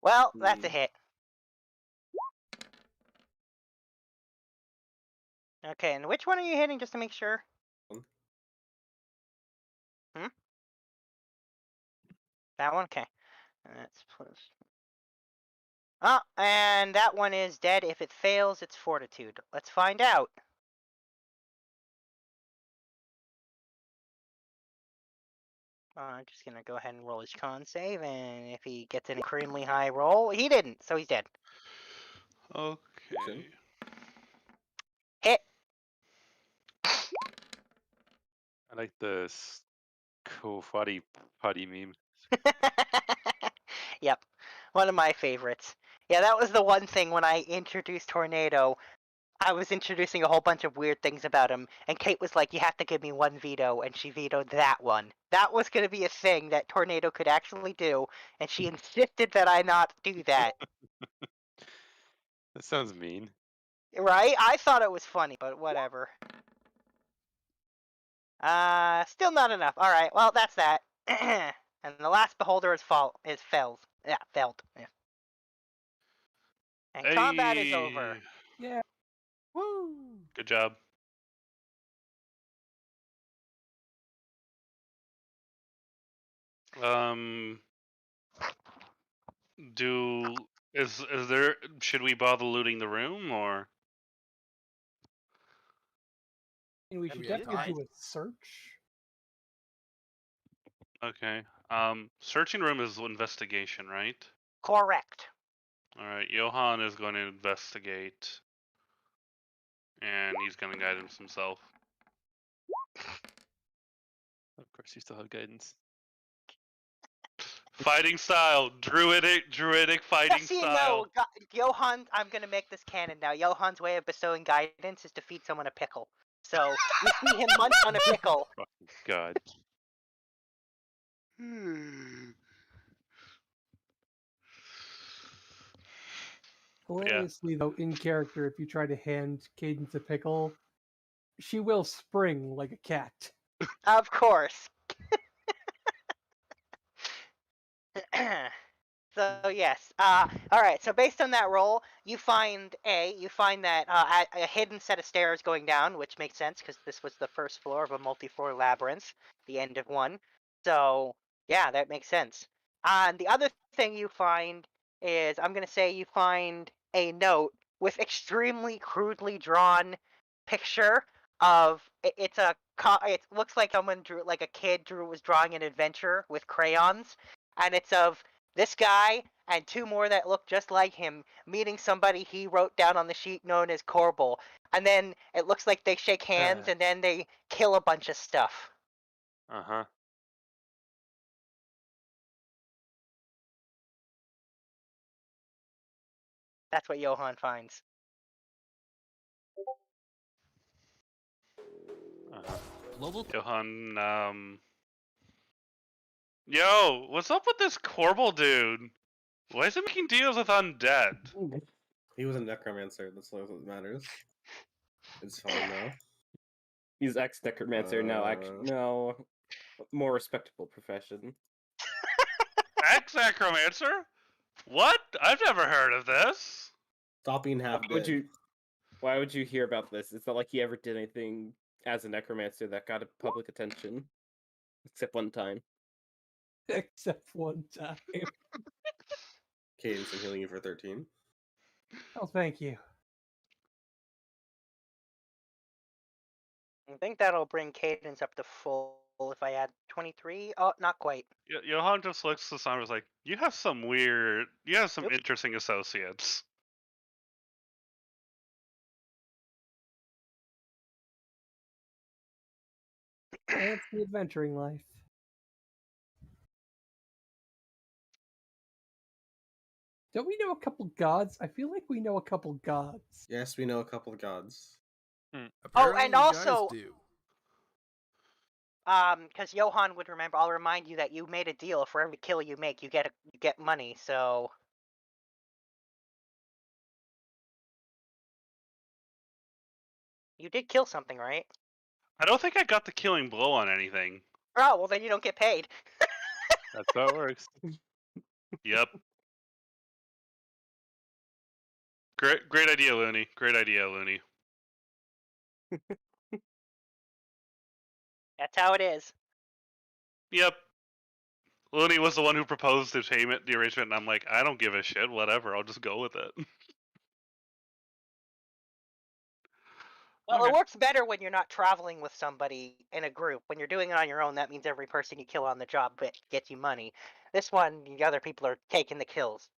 Well, that's a hit. Okay, and which one are you hitting just to make sure? That one? Okay. That's plus. Oh, and that one is dead. If it fails, it's fortitude. Let's find out. I'm just gonna go ahead and roll his con save, and if he gets an extremely high roll, he didn't, so he's dead. Okay. Hit. I like the Kofati Putty meme. Yep, one of my favorites. Yeah, that was the one thing when I introduced Tornado. I was introducing a whole bunch of weird things about him, and Kate was like, "You have to give me one veto," and she vetoed that one. That was going to be a thing that Tornado could actually do, and she insisted that I not do that. That sounds mean. Right? I thought it was funny, but whatever. Still not enough. All right, well that's that. And the last beholder is Fells. Yeah, Feld. Yeah. And combat is over. Yeah. Woo! Good job. Is there, should we bother looting the room or? And we Have should we had definitely time? do a search. Okay. Searching room is investigation, right? Correct. All right. Johan is going to investigate, and he's going to guidance himself. Of course, you still have guidance. Fighting style, druidic fighting Just so you style. know, Johan, I'm gonna make this canon now. Johan's way of bestowing guidance is to feed someone a pickle. So you see him munch on a pickle. Fucking God. Hilariously, though, in character, if you try to hand Cadence a pickle, she will spring like a cat. Of course. So yes. All right. So based on that roll, you find that a hidden set of stairs going down, which makes sense because this was the first floor of a multi-floor labyrinth, the end of one. So yeah, that makes sense. And the other thing you find is, I'm gonna say you find a note with extremely crudely drawn picture of it looks like someone drew, like a kid was drawing an adventure with crayons, and it's of this guy and two more that look just like him meeting somebody he wrote down on the sheet known as Corbel. And then it looks like they shake hands and then they kill a bunch of stuff. Uh-huh. That's what Johan finds. Uh-huh. Global. Johan, yo, what's up with this Corbel dude? Why is he making deals with undead? He was a necromancer. That's what matters. It's fine now. He's ex-necromancer now. More respectable profession. Ex-necromancer? What? I've never heard of this. Stop being half dead. Why would you hear about this? It's not like he ever did anything as a necromancer that got public attention, except one time. Except one time. Cadence, I'm healing you for 13. Oh, thank you. I think that'll bring Cadence up to full if I add 23. Oh, not quite. Johan just looks to Sandra like, you have some interesting associates. It's the adventuring life. Don't we know a couple gods? I feel like we know a couple gods. Yes, we know a couple of gods. Apparently and you guys also- do. Because Johan would remember. I'll remind you that you made a deal. For every kill you make, you get money. So you did kill something, right? I don't think I got the killing blow on anything. Oh, well then you don't get paid. That's how it works. Yep. Great idea, Looney. Great idea, Looney. That's how it is. Yep. Looney was the one who proposed the arrangement, and I'm like, I don't give a shit. Whatever. I'll just go with it. Well, Okay. it works better when you're not traveling with somebody in a group. When you're doing it on your own, that means every person you kill on the job gets you money. This one, the other people are taking the kills.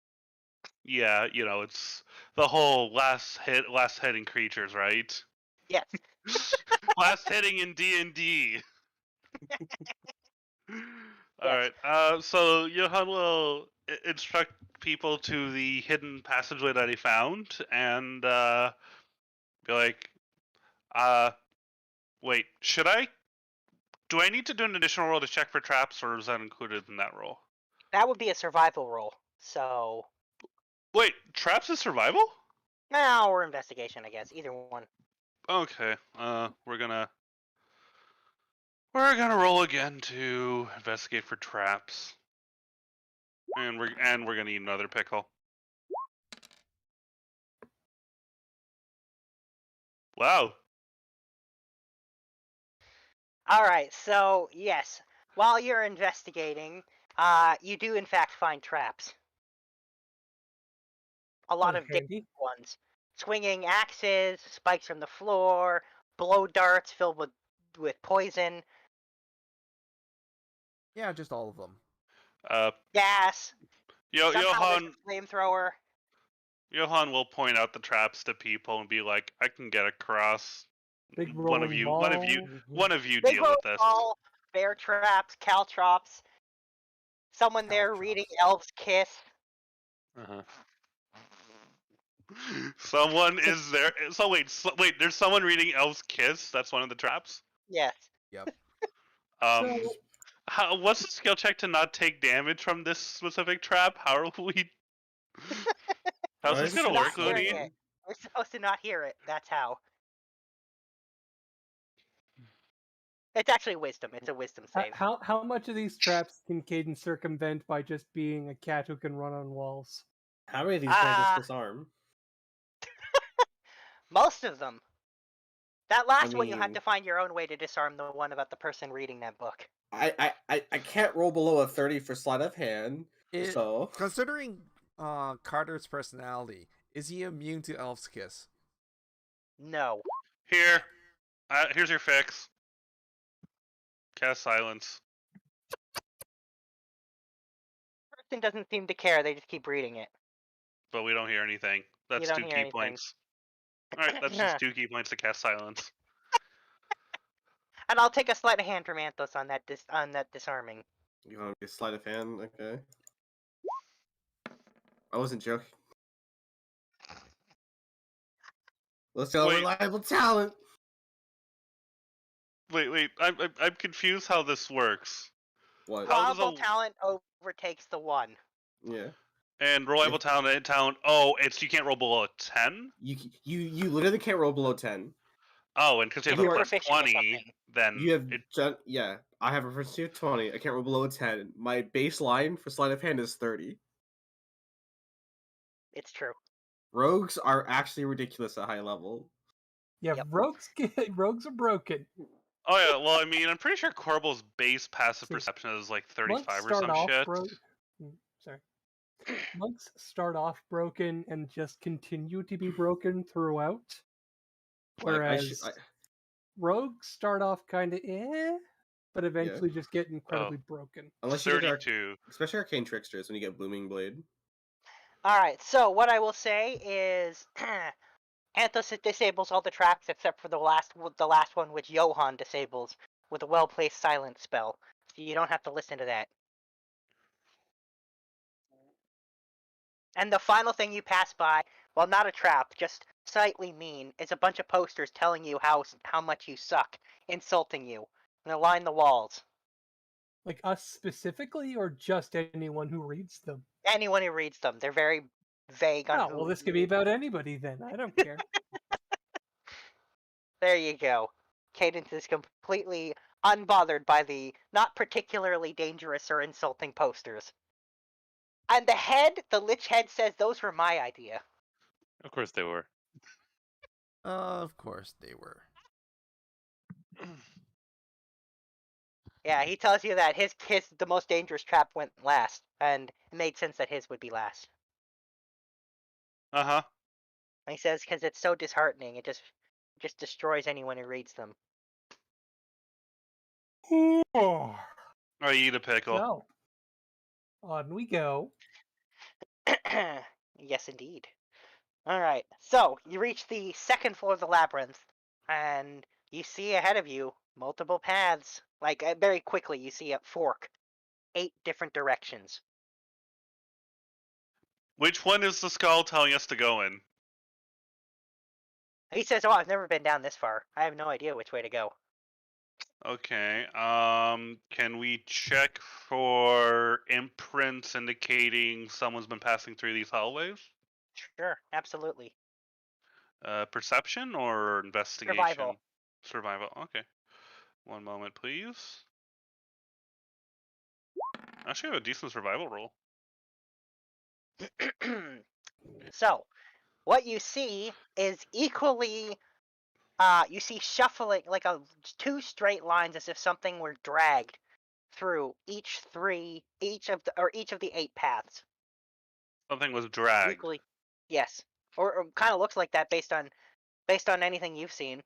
Yeah, it's the whole last hitting creatures, right? Yes. Last hitting in D&D. All right. So Johan will instruct people to the hidden passageway that he found, and Be like, wait, should I? Do I need to do an additional roll to check for traps, or is that included in that roll? That would be a survival roll. So, Wait, traps is survival? now or investigation, I guess. Either one. Okay. We're gonna roll again to investigate for traps, and we're gonna eat another pickle. Wow. All right. So yes, while you're investigating, you do in fact find traps. A lot Oh, of different handy. ones. Swinging axes, spikes from the floor, blow darts filled with poison, Yeah, just all of them. gas. Somehow Johan, there's a flamethrower. Johan will point out the traps to people and be like, "I can get across. Big One of rolling you, ball. one of you Big deal roll with this." ball, bear traps, caltrops. Someone there reading Caltrops. Elf's Kiss. Uh-huh. Someone is there. So wait, there's someone reading Elf's Kiss. That's one of the traps. Yes. Yep. Um, what's the skill check to not take damage from this specific trap? How are we? How's this gonna Not work, hearing Looney? it. We're supposed to not hear it. That's how. It's actually wisdom. It's a wisdom save. How much of these traps can Caden circumvent by just being a cat who can run on walls? How many of these can I just disarm? Most of them. That last one, you mean- have to find your own way to disarm the one about the person reading that book. I can't roll below a 30 for sleight of hand. It- So Considering Carter's personality, is he immune to Elf's Kiss? No. Here, here's your fix. Cast silence. Person doesn't seem to care. They just keep reading it. But we don't hear anything. That's don't 2 hear key anything. points. Alright, that's just 2 key points to cast silence. And I'll take a sleight of hand from Anthos on that disarming. you want to be a sleight of hand? Okay. I wasn't joking. Let's go, Wait. reliable talent. Wait, I'm confused how this works. What? How does Reliable a- talent overtakes the one. Yeah. And reliable talent. Oh, you can't roll below a 10. You literally can't roll below 10. Oh, and because you have You a are plus proficient or 20, something. then You have yeah. I have a proficiency of 20. I can't roll below a 10. My baseline for sleight of hand is 30. It's true. Rogues are actually ridiculous at high level. Yeah, Yep. rogues are broken. Oh yeah, well I mean I'm pretty sure Corbel's base passive See, perception is like Monks 35 or start some off shit. Sorry. Monks start off broken and just continue to be broken throughout. Whereas rogues start off kind of but eventually just get incredibly broken. Unless you get 32. especially arcane tricksters when you get booming blade. Alright, so what I will say is Anthos disables all the traps except for the last one, which Johan disables with a well-placed silence spell. So you don't have to listen to that. And the final thing you pass by, well, not a trap, just slightly mean, is a bunch of posters telling you how much you suck, insulting you, and they line the walls. Like us specifically, or just anyone who reads them? Anyone who reads them, they're very vague on Oh, who. well, this could be about anybody then. I don't care. There you go. Cadence is completely unbothered by the not particularly dangerous or insulting posters. And the Lich Head says those were my idea. Of course they were. Of course they were. Yeah, he tells you that the most dangerous trap went last, and it made sense that his would be last. Uh-huh. And he says because it's so disheartening, it just destroys anyone who reads them. Oh, Or you eat a pickle. so on we go. Yes, indeed. All right, so you reach the second floor of the labyrinth, and you see ahead of you multiple paths. Like very quickly, you see a fork, 8 different directions. Which one is the skull telling us to go in? He says, "Oh, I've never been down this far. I have no idea which way to go." Okay. Can we check for imprints indicating someone's been passing through these hallways? Sure, absolutely. Perception or investigation? Survival. Survival. Okay. One moment, please. Actually, I have a decent survival roll. So, what you see is equally, you see shuffling like two straight lines, as if something were dragged through each of the 8 paths. Something was dragged. Equally, yes, or kind of looks like that based on anything you've seen.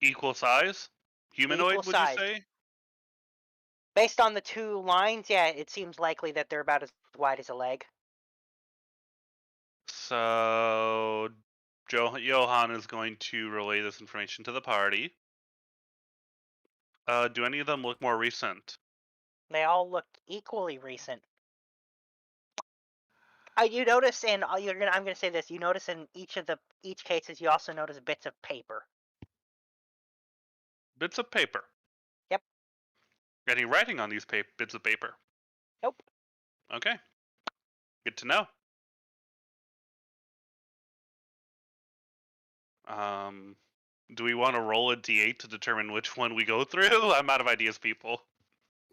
Equal size, humanoid. Equal would size. you say? Based on the 2 lines, yeah, it seems likely that they're about as wide as a leg. So, Johan is going to relay this information to the party. Do any of them look more recent? They all look equally recent. You notice I'm gonna say this. You notice in each cases, you also notice bits of paper. Bits of paper. Yep. Any writing on these bits of paper? Nope. Okay. Good to know. Do we want to roll a d8 to determine which one we go through? I'm out of ideas, people.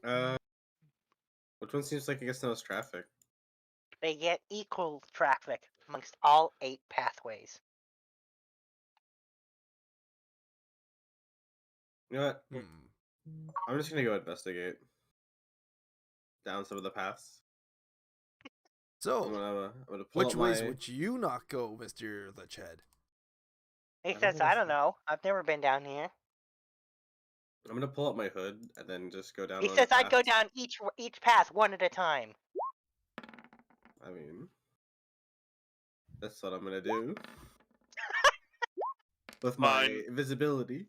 Which one seems like it gets the most traffic? They get equal traffic amongst all 8 pathways. You know what? I'm just gonna go investigate down some of the paths. So, I'm gonna pull which up ways would you not go, Mr. Lichhead? He says, "I don't know. I've never been down here." I'm gonna pull up my hood and then just go down. He one says, of the "I'd go paths. down each path one at a time." I mean, that's what I'm gonna do with my visibility.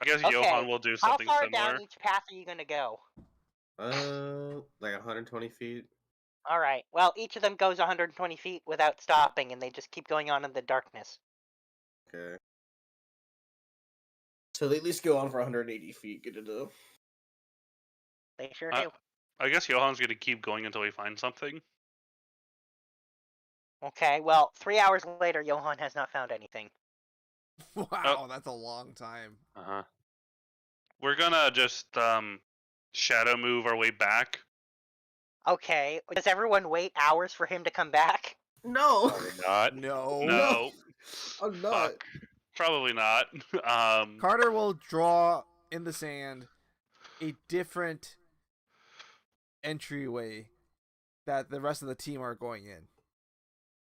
I guess Okay. Johan will do something How far similar. down each path are you gonna go? Like 120 feet. All right. Well, each of them goes 120 feet without stopping, and they just keep going on in the darkness. Okay. So they at least go on for 180 feet. Good to know. They sure do. I guess Johan's going to keep going until he finds something. Okay. Well, 3 hours later, Johan has not found anything. Wow, that's a long time. We're gonna just shadow move our way back. Okay. Does everyone wait hours for him to come back? No. Probably not. No. I'm not. Fuck. Probably not. Carter will draw in the sand a different entryway that the rest of the team are going in.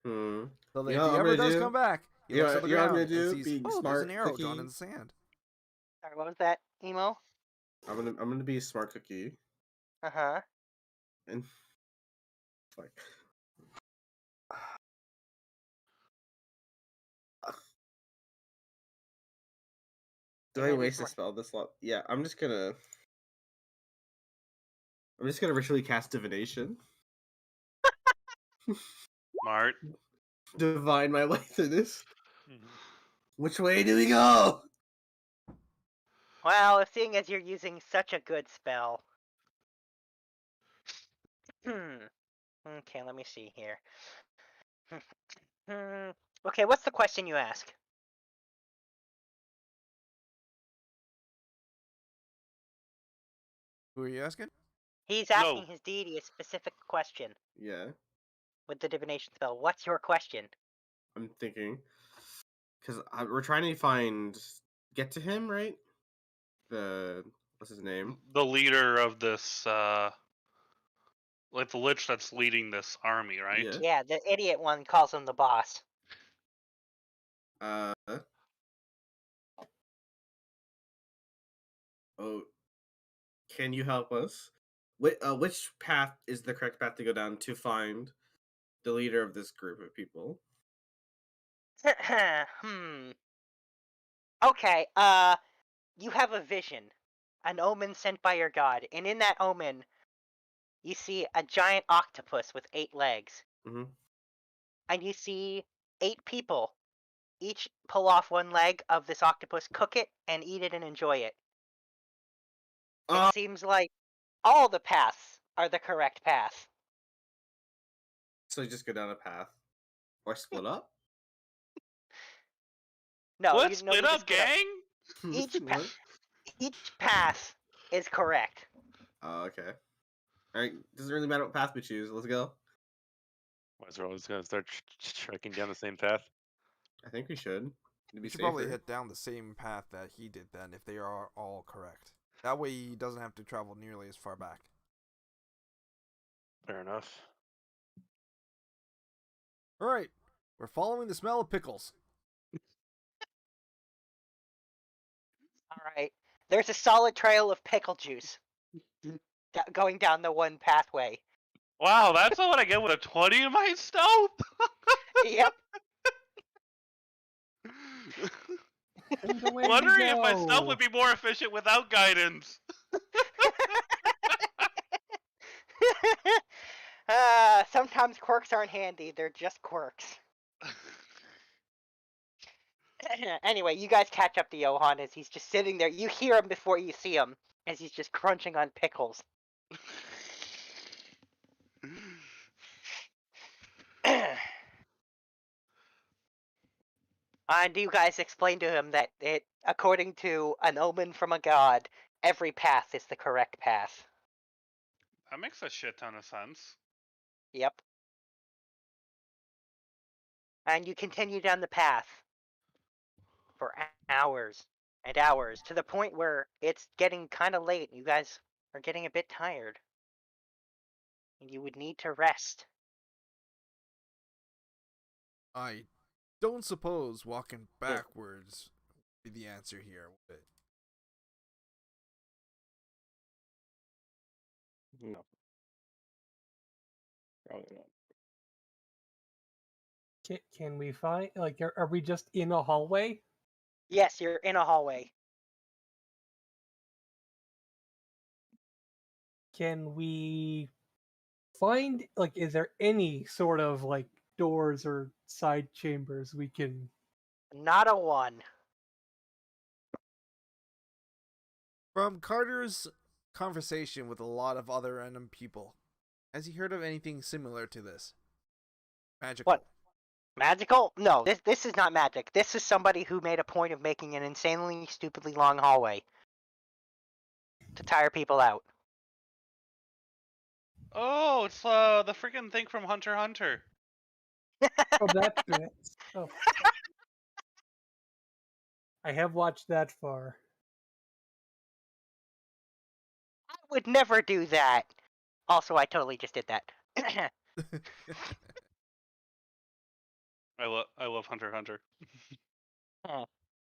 So that if he ever does come back, he looks at the ground and sees, oh, there's an arrow drawn in the sand. Sorry, what was that, Emo? I'm gonna be a smart cookie. Uh-huh. And fuck. Do I waste a spell this lot? Yeah, I'm just gonna ritually cast divination. Smart. Divine my way through this. Which way do we go? Well, seeing as you're using such a good spell. Okay, let me see here. Okay, what's the question you ask? Who are you asking? He's asking his deity a specific question. Yeah. With the divination spell. What's your question? I'm thinking. Because we're trying to get to him, right? What's his name? The leader of this, like the lich that's leading this army, right? Yeah, the idiot one calls him the boss. Oh, can you help us? Which path is the correct path to go down to find the leader of this group of people? Okay, you have a vision. An omen sent by your god. And in that omen, you see a giant octopus with 8 legs. Mm-hmm. And you see 8 people each pull off one leg of this octopus, cook it, and eat it and enjoy it. It seems like all the paths are the correct path. So you just go down a path. Or split up? No, Let's split up, gang! Each path is correct. Oh, okay. Alright, doesn't really matter what path we choose. Let's go. Might as well just gonna start trekking down the same path. I think we should. To be We should safer. probably hit down the same path that he did then, if they are all correct. That way he doesn't have to travel nearly as far back. Fair enough. Alright, we're following the smell of pickles. Alright. There's a solid trail of pickle juice going down the one pathway. Wow, that's not what I get with a 20 in my stealth? Yep. Wondering if my stealth would be more efficient without guidance. Sometimes quirks aren't handy, they're just quirks. Anyway, you guys catch up to Johan as he's just sitting there. You hear him before you see him, as he's just crunching on pickles. And you guys explain to him that according to an omen from a god, every path is the correct path. That makes a shit ton of sense. Yep. And you continue down the path for hours and hours, to the point where it's getting kind of late. You guys are getting a bit tired. And you would need to rest. I don't suppose walking backwards would be the answer here, would it? No. Probably not. Can we find, like, are we just in a hallway? Yes, you're in a hallway. Can we find, like, is there any sort of, like, doors or side chambers we can... Not a one. From Carter's conversation with a lot of other random people, has he heard of anything similar to this? Magical. What? Magical? No, this is not magic. This is somebody who made a point of making an insanely, stupidly long hallway to tire people out. Oh, it's the freaking thing from Hunter x Hunter. Oh, that's it. Oh. I have watched that far. I would never do that. Also, I totally just did that. I love Hunter x Hunter.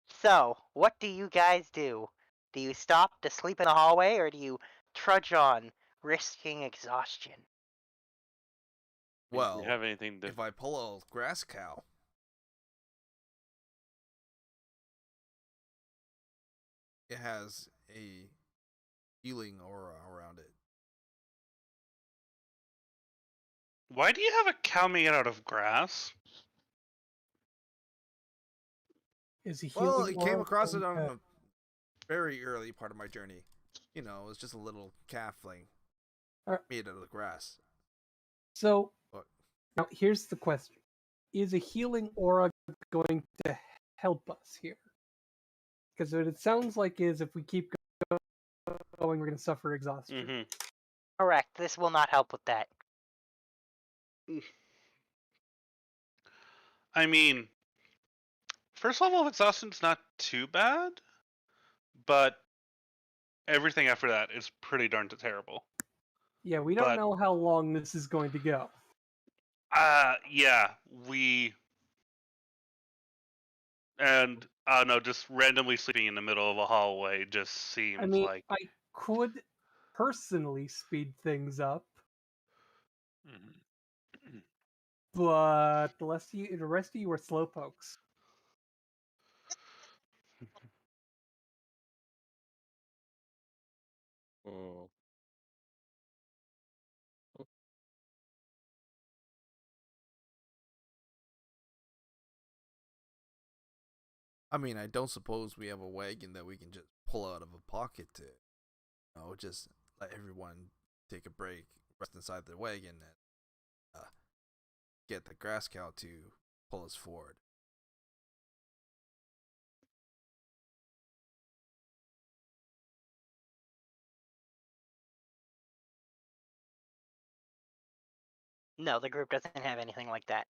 So, what do you guys do? Do you stop to sleep in the hallway, or do you trudge on, risking exhaustion? Well, Do you have anything to... if I pull a grass cow, it has a healing aura around it. Why do you have a cow made out of grass? Is he Well, healing I came aura across it from on a very early part of my journey. You know, it was just a little calfling made out of the grass. So, What? now here's the question. Is a healing aura going to help us here? Because what it sounds like is if we keep going, we're going to suffer exhaustion. Mm-hmm. Correct. This will not help with that. I mean, first level of exhaustion's not too bad, but everything after that is pretty darn terrible. Yeah, we don't know how long this is going to go. Yeah, no, just randomly sleeping in the middle of a hallway just seems like... I could personally speed things up, but the rest of you are slowpokes. Oh. I mean, I don't suppose we have a wagon that we can just pull out of a pocket to, just let everyone take a break, rest inside the wagon, and get the grass cow to pull us forward. No, the group doesn't have anything like that.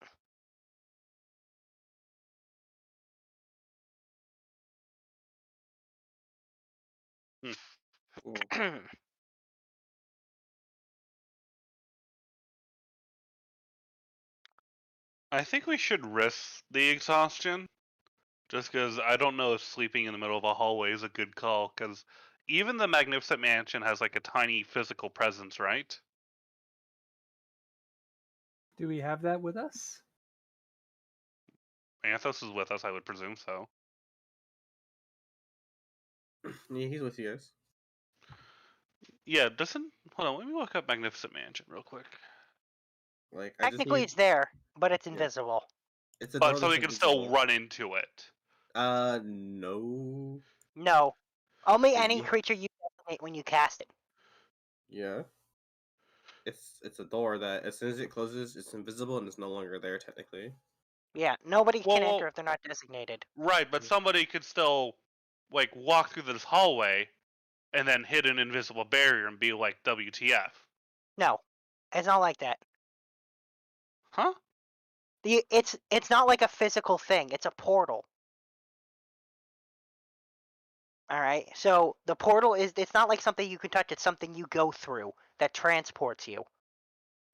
I think we should risk the exhaustion, just because I don't know if sleeping in the middle of a hallway is a good call, because even the Magnificent Mansion has like a tiny physical presence, right? Do we have that with us? Anthos is with us, I would presume so. Yeah, he's with you guys. Yeah, hold on, let me look up Magnificent Mansion real quick. Like, Technically, it's there, but it's invisible. It's a But door somebody that's can invisible. still run into it. No. No. Only any Yeah. creature you designate when you cast it. Yeah. It's a door that as soon as it closes, it's invisible and it's no longer there technically. Yeah, nobody can Well, enter if they're not designated. Right, but somebody could still like walk through this hallway and then hit an invisible barrier and be like, WTF. No, it's not like that. Huh? It's not like a physical thing. It's a portal. All right. So the portal it's not like something you can touch. It's something you go through that transports you.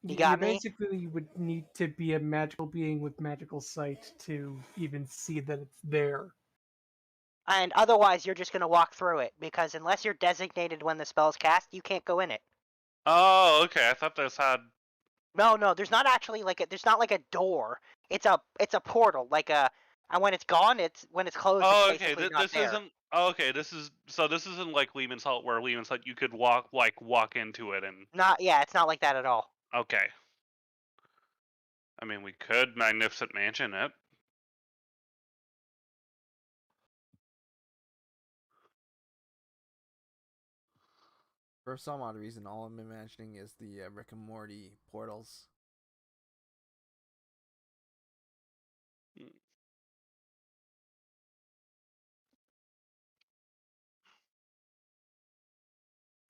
You got me? Basically would need to be a magical being with magical sight to even see that it's there. And otherwise, you're just gonna walk through it because unless you're designated when the spell's cast, you can't go in it. Oh, okay. I thought this had. No. There's not actually there's not like a door. It's a portal. And when it's gone, when it's closed, Oh, it's okay. basically not This there. isn't. Oh, okay. This isn't like Lehman's Halt, where Lehman's Halt you could walk into it and. It's not like that at all. Okay. I mean, we could Magnificent Mansion it. For some odd reason, all I'm imagining is the Rick and Morty portals.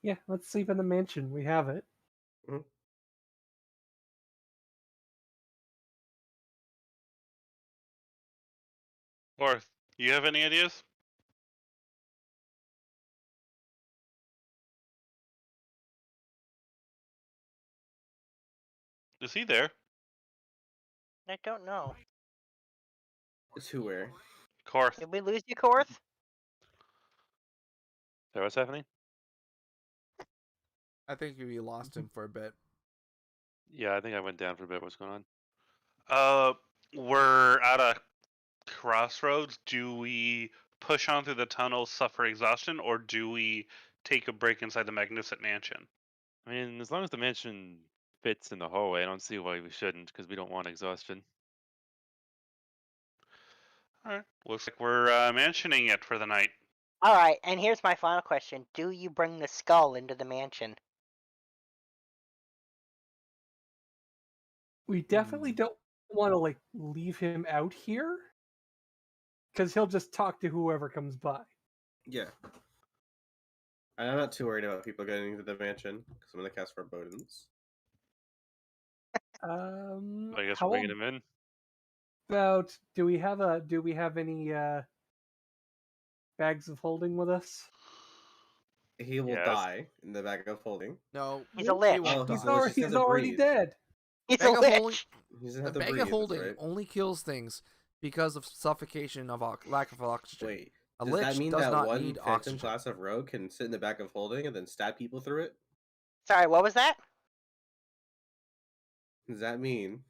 Yeah, let's sleep in the mansion. We have it. Mm-hmm. Or you have any ideas? Is he there? I don't know. It's who where? Korth. Did we lose you, Korth? Is that what's happening? I think we lost him for a bit. Yeah, I think I went down for a bit. What's going on? We're at a crossroads. Do we push on through the tunnel, suffer exhaustion, or do we take a break inside the Magnificent Mansion? I mean, as long as the mansion fits in the hallway, I don't see why we shouldn't, because we don't want exhaustion. Alright, looks like we're mansioning it for the night. Alright, and here's my final question. Do you bring the skull into the mansion? We definitely don't want to leave him out here, because he'll just talk to whoever comes by. Yeah. I'm not too worried about people getting into the mansion because I'm gonna cast forebodings. I guess we're bringing him in. About do we have any bags of holding with us? He will die in the bag of holding. No, He's a lich. He's already dead. He's a lich. The bag of holding only kills things because of suffocation of lack of oxygen. Wait, a does lich that mean does that not one need phantom oxygen. class of rogue can sit in the bag of holding and then stab people through it? Sorry, what was that? Does that mean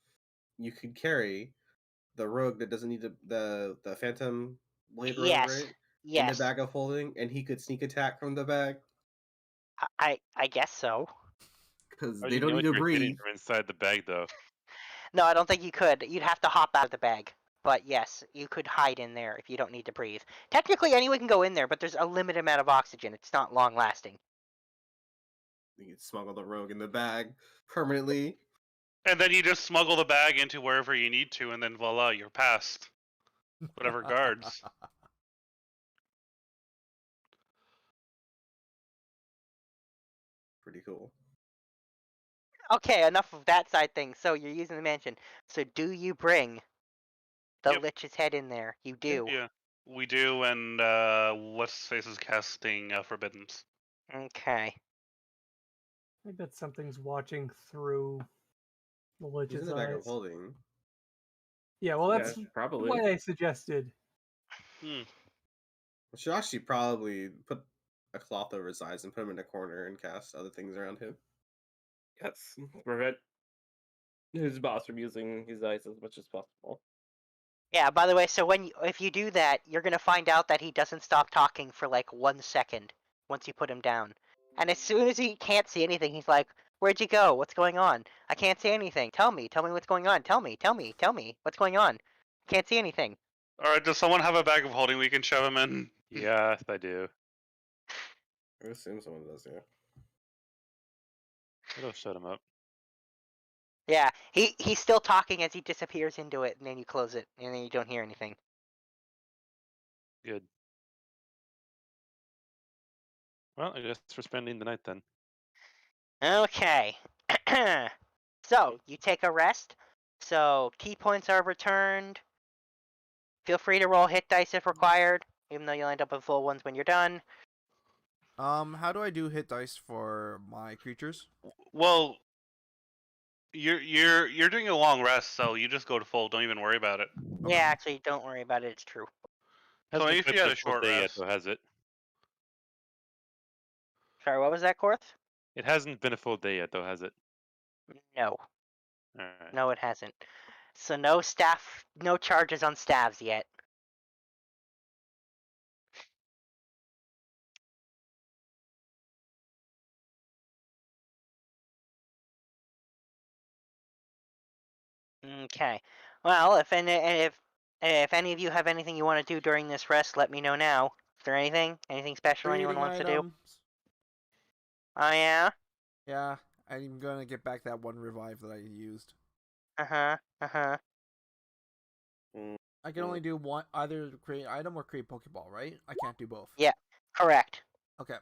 you could carry the rogue that doesn't need the phantom blade rogue, right? Yes. In the bag of holding, and he could sneak attack from the bag? I guess so. Because they don't need to breathe. From inside the bag, though. No, I don't think you could. You'd have to hop out of the bag. but yes, you could hide in there if you don't need to breathe. Technically, anyone can go in there, but there's a limited amount of oxygen. It's not long-lasting. You can smuggle the rogue in the bag permanently. And then you just smuggle the bag into wherever you need to, and then voila, you're past whatever guards. Pretty cool. Okay, enough of that side thing. So you're using the mansion. So do you bring the Yep. Lich's head in there? You do. Yeah, we do, and what's face is casting Forbiddens. Okay. I bet something's watching through the He's Lich's in the bag of eyes. holding. Yeah, well, that's probably. what I suggested. Hmm. We should actually probably put a cloth over his eyes and put him in a corner and cast other things around him. Yes, prevent his boss from using his eyes as much as possible. Yeah, by the way, so if you do that, you're going to find out that he doesn't stop talking for like 1 second once you put him down. And as soon as he can't see anything, he's like, "Where'd you go? What's going on? I can't see anything. Tell me what's going on. Tell me what's going on. Can't see anything." Alright, does someone have a bag of holding we can shove him in? Yes, I do. I assume someone does, yeah. It'll shut him up. Yeah, he's still talking as he disappears into it, and then you close it, and then you don't hear anything. Good. Well, I guess we're spending the night then. Okay. So, you take a rest. So, key points are returned. Feel free to roll hit dice if required, even though you'll end up with full ones when you're done. How do I do hit dice for my creatures? Well, you're doing a long rest, so you just go to full. Don't even worry about it. Yeah, actually, don't worry about it. It's true. So Hasn't if you been had a a full short day yet, rest, though, has it? Sorry, what was that, Korth? It hasn't been a full day yet, though, has it? No. Alright. No, it hasn't. So no charges on staves yet. Okay. Well, if any of you have anything you want to do during this rest, let me know now. Is there anything special anyone Creating wants to do? items. Oh yeah. Yeah, I'm gonna get back that one revive that I used. Uh huh. I can only do one, either create item or create Pokeball, right? I can't do both. Yeah. Correct. Okay.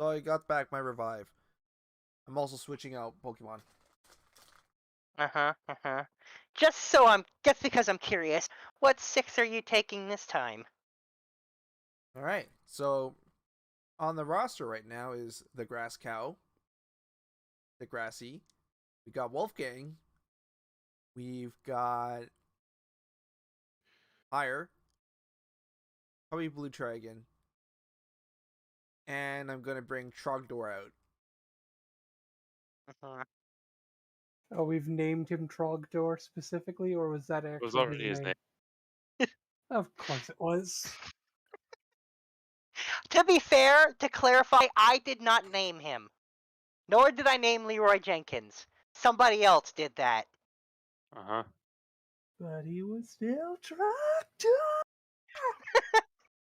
So I got back my revive. I'm also switching out Pokemon. Uh huh. Just because I'm curious, what 6 are you taking this time? All right. So on the roster right now is the Grass Cow, the Grassy. We got Wolfgang. We've got Higher. Probably Blue Dragon. And I'm gonna bring Trogdor out. Uh-huh. Oh, we've named him Trogdor specifically, or was that actually It was already his name. Of course it was. To be fair, to clarify, I did not name him. Nor did I name Leroy Jenkins. Somebody else did that. Uh-huh. But he was still Trogdor.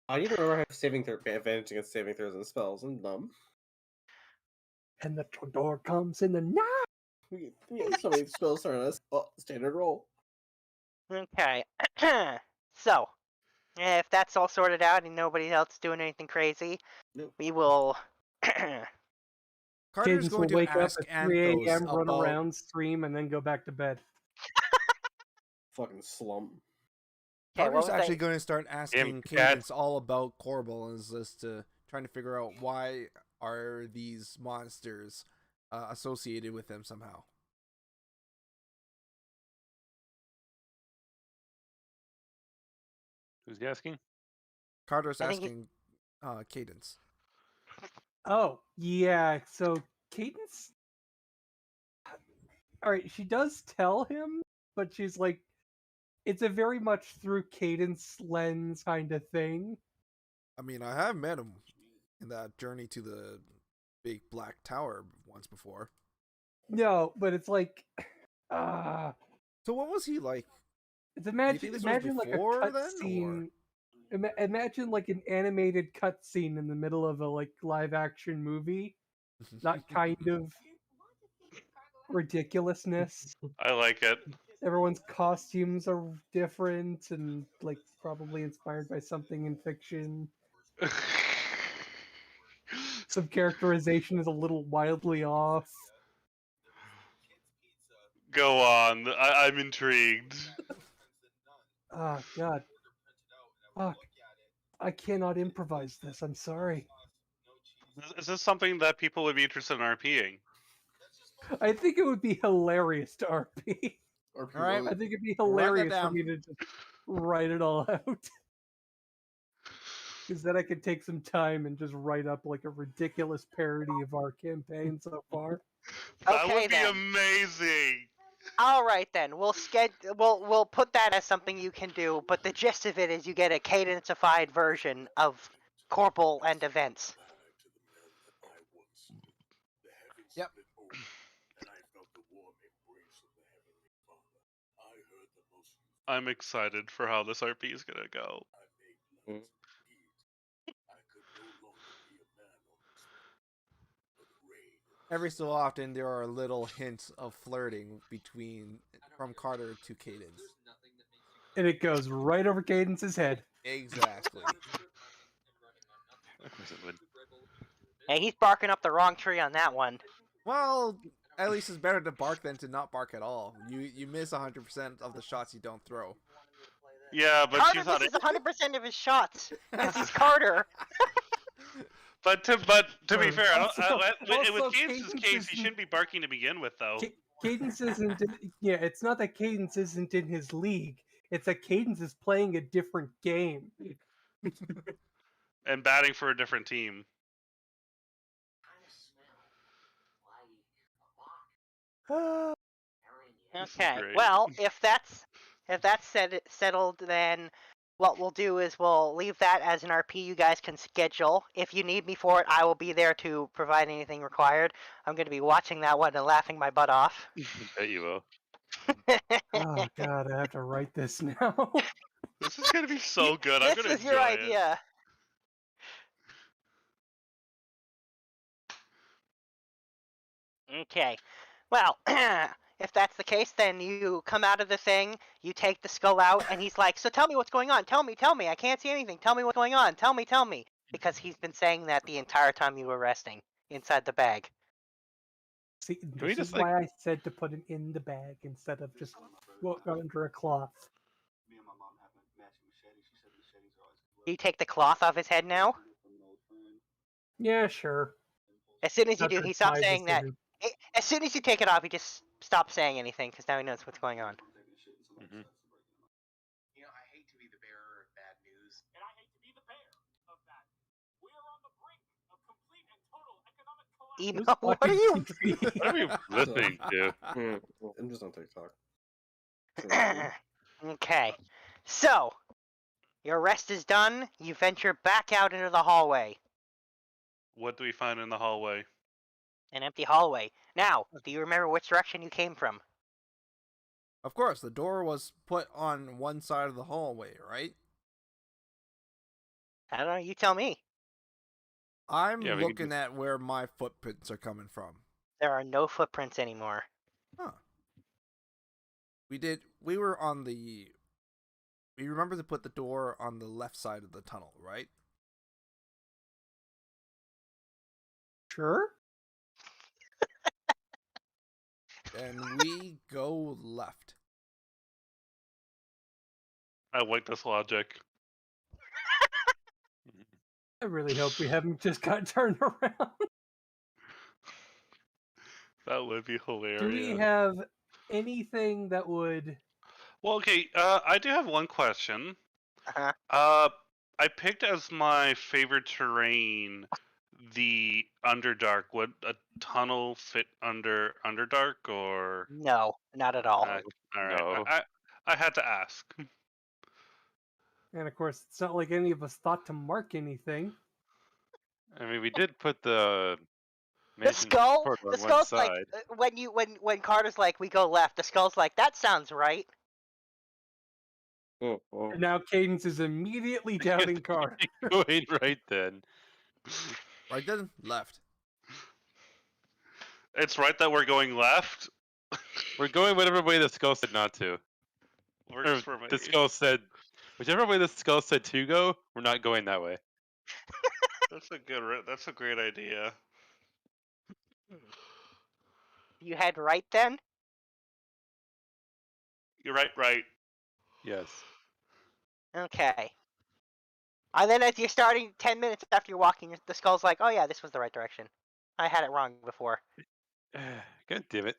I need to remember how saving throw advantage against saving throws and spells. I'm dumb. And the Trogdor comes in the night. We have so many spells on us. Oh, standard roll. Okay. So, if that's all sorted out and nobody else is doing anything crazy, Nope. we will. Carter's Cadence going will to wake up ask at 3 Anthos a.m., run about... around, stream, and then go back to bed. Fucking slump. Okay, Carter's actually going to start asking cat. Cadence all about Corbel and just trying to figure out why are these monsters associated with them somehow. Who's asking? Carter's I think asking Cadence. Oh, yeah. So Cadence. All right, she does tell him, but she's like, it's a very much through Cadence lens kind of thing. I mean, I have met him in that journey to the big black tower once before. No, but it's like, So what was he like It's Do you think this was imagine like a before then, cutscene. Imagine like an animated cutscene in the middle of a like live action movie. That kind of ridiculousness. I like it. Everyone's costumes are different and like probably inspired by something in fiction. Some characterization is a little wildly off. Go on. I'm intrigued. Ah, God. Fuck. I cannot improvise this. I'm sorry. Is this something that people would be interested in RPing? I think it would be hilarious to RP. Or All right. I think it'd be Write that hilarious for down. me to just write it all out. Because then I could take some time and just write up like a ridiculous parody of our campaign so far. That Okay, would be then. amazing. All right then, we'll put that as something you can do. But the gist of it is you get a cadencified version of Corporal and events. Yep. I'm excited for how this RP is gonna go. Every so often, there are little hints of flirting from Carter to Cadence. And it goes right over Cadence's head. Exactly. Of course it would. Hey, he's barking up the wrong tree on that one. Well, at least it's better to bark than to not bark at all. You miss 100% of the shots you don't throw. Yeah, but Carter you thought misses it. 100% of his shots because he's Carter. But to be fair, Also- with Cadence's Cadence case, he isn't- shouldn't be barking to begin with, though. Cadence isn't. Yeah, it's not that Cadence isn't in his league. It's that Cadence is playing a different game. And batting for a different team. Okay. Great. Well, if that's settled, then what we'll do is we'll leave that as an RP you guys can schedule. If you need me for it, I will be there to provide anything required. I'm going to be watching that one and laughing my butt off. I bet you will. Oh God, I have to write this now. This is gonna be so good. I'm This gonna was your enjoy it. idea. Okay. Well, if that's the case, then you come out of the thing, you take the skull out, and he's like, so tell me what's going on. Tell me. I can't see anything. Tell me what's going on. Tell me. Because he's been saying that the entire time you were resting inside the bag. See, we this just, is like- why I said to put him in the bag instead of just under a cloth. You take the cloth off his head now? Yeah, sure. As soon as you do, That's he stops my saying that. decision. As soon as you take it off, he just stops saying anything, because now he knows what's going on. Mhm. I hate to be the bearer of bad news. And I hate to be the bearer of bad news. We are on the brink of complete and total economic collapse. Emo, what are you? What are we listening to? I'm just on TikTok. Okay. So, your rest is done. You venture back out into the hallway. What do we find in the hallway? An empty hallway. Now, do you remember which direction you came from? Of course, the door was put on one side of the hallway, right? I don't know. You tell me. I'm Yeah, we can looking at where my footprints are coming from. There are no footprints anymore. Huh. We were on the... We remember to put the door on the left side of the tunnel, right? Sure. And we go left. I like this logic. I really hope we haven't just got turned around. That would be hilarious. Do we have anything that would... Well, okay. I do have one question. Uh-huh. I picked as my favorite terrain the Underdark. Would a tunnel fit under Underdark, or? No, not at all. All right. No. I had to ask. And of course, it's not like any of us thought to mark anything. I mean, we did put the The skull. on The one skull's like side. when Carter's like, we go left. The skull's like, that sounds right. And now Cadence is immediately doubting Carter. Going right then. Right then, left. It's right that we're going left. We're going whatever way the skull said not to. Works for me. The skull said, whichever way the skull said to go, we're not going that way. That's a great idea. You head right then? You're right. Yes. Okay. And then as you're starting 10 minutes after you're walking, the skull's like, oh yeah, this was the right direction. I had it wrong before. God damn it.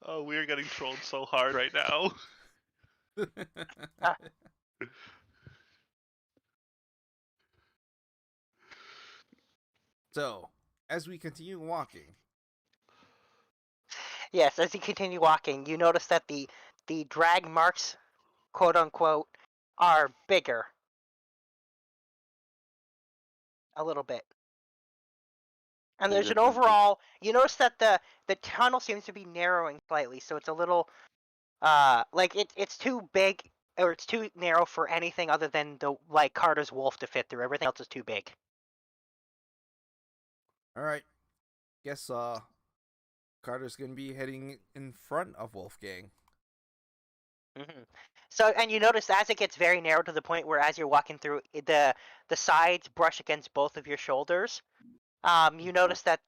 Oh, we are getting trolled so hard right now. So, as we continue walking. Yes, as you continue walking, you notice that the drag marks, quote unquote, are bigger. A little bit. And there's an overall, you notice that the tunnel seems to be narrowing slightly, so it's a little, like it's too big, or it's too narrow for anything other than like Carter's wolf to fit through. Everything else is too big. Alright. Guess Carter's gonna be heading in front of Wolfgang. Mm-hmm. So, and you notice as it gets very narrow to the point where as you're walking through, the sides brush against both of your shoulders. You notice that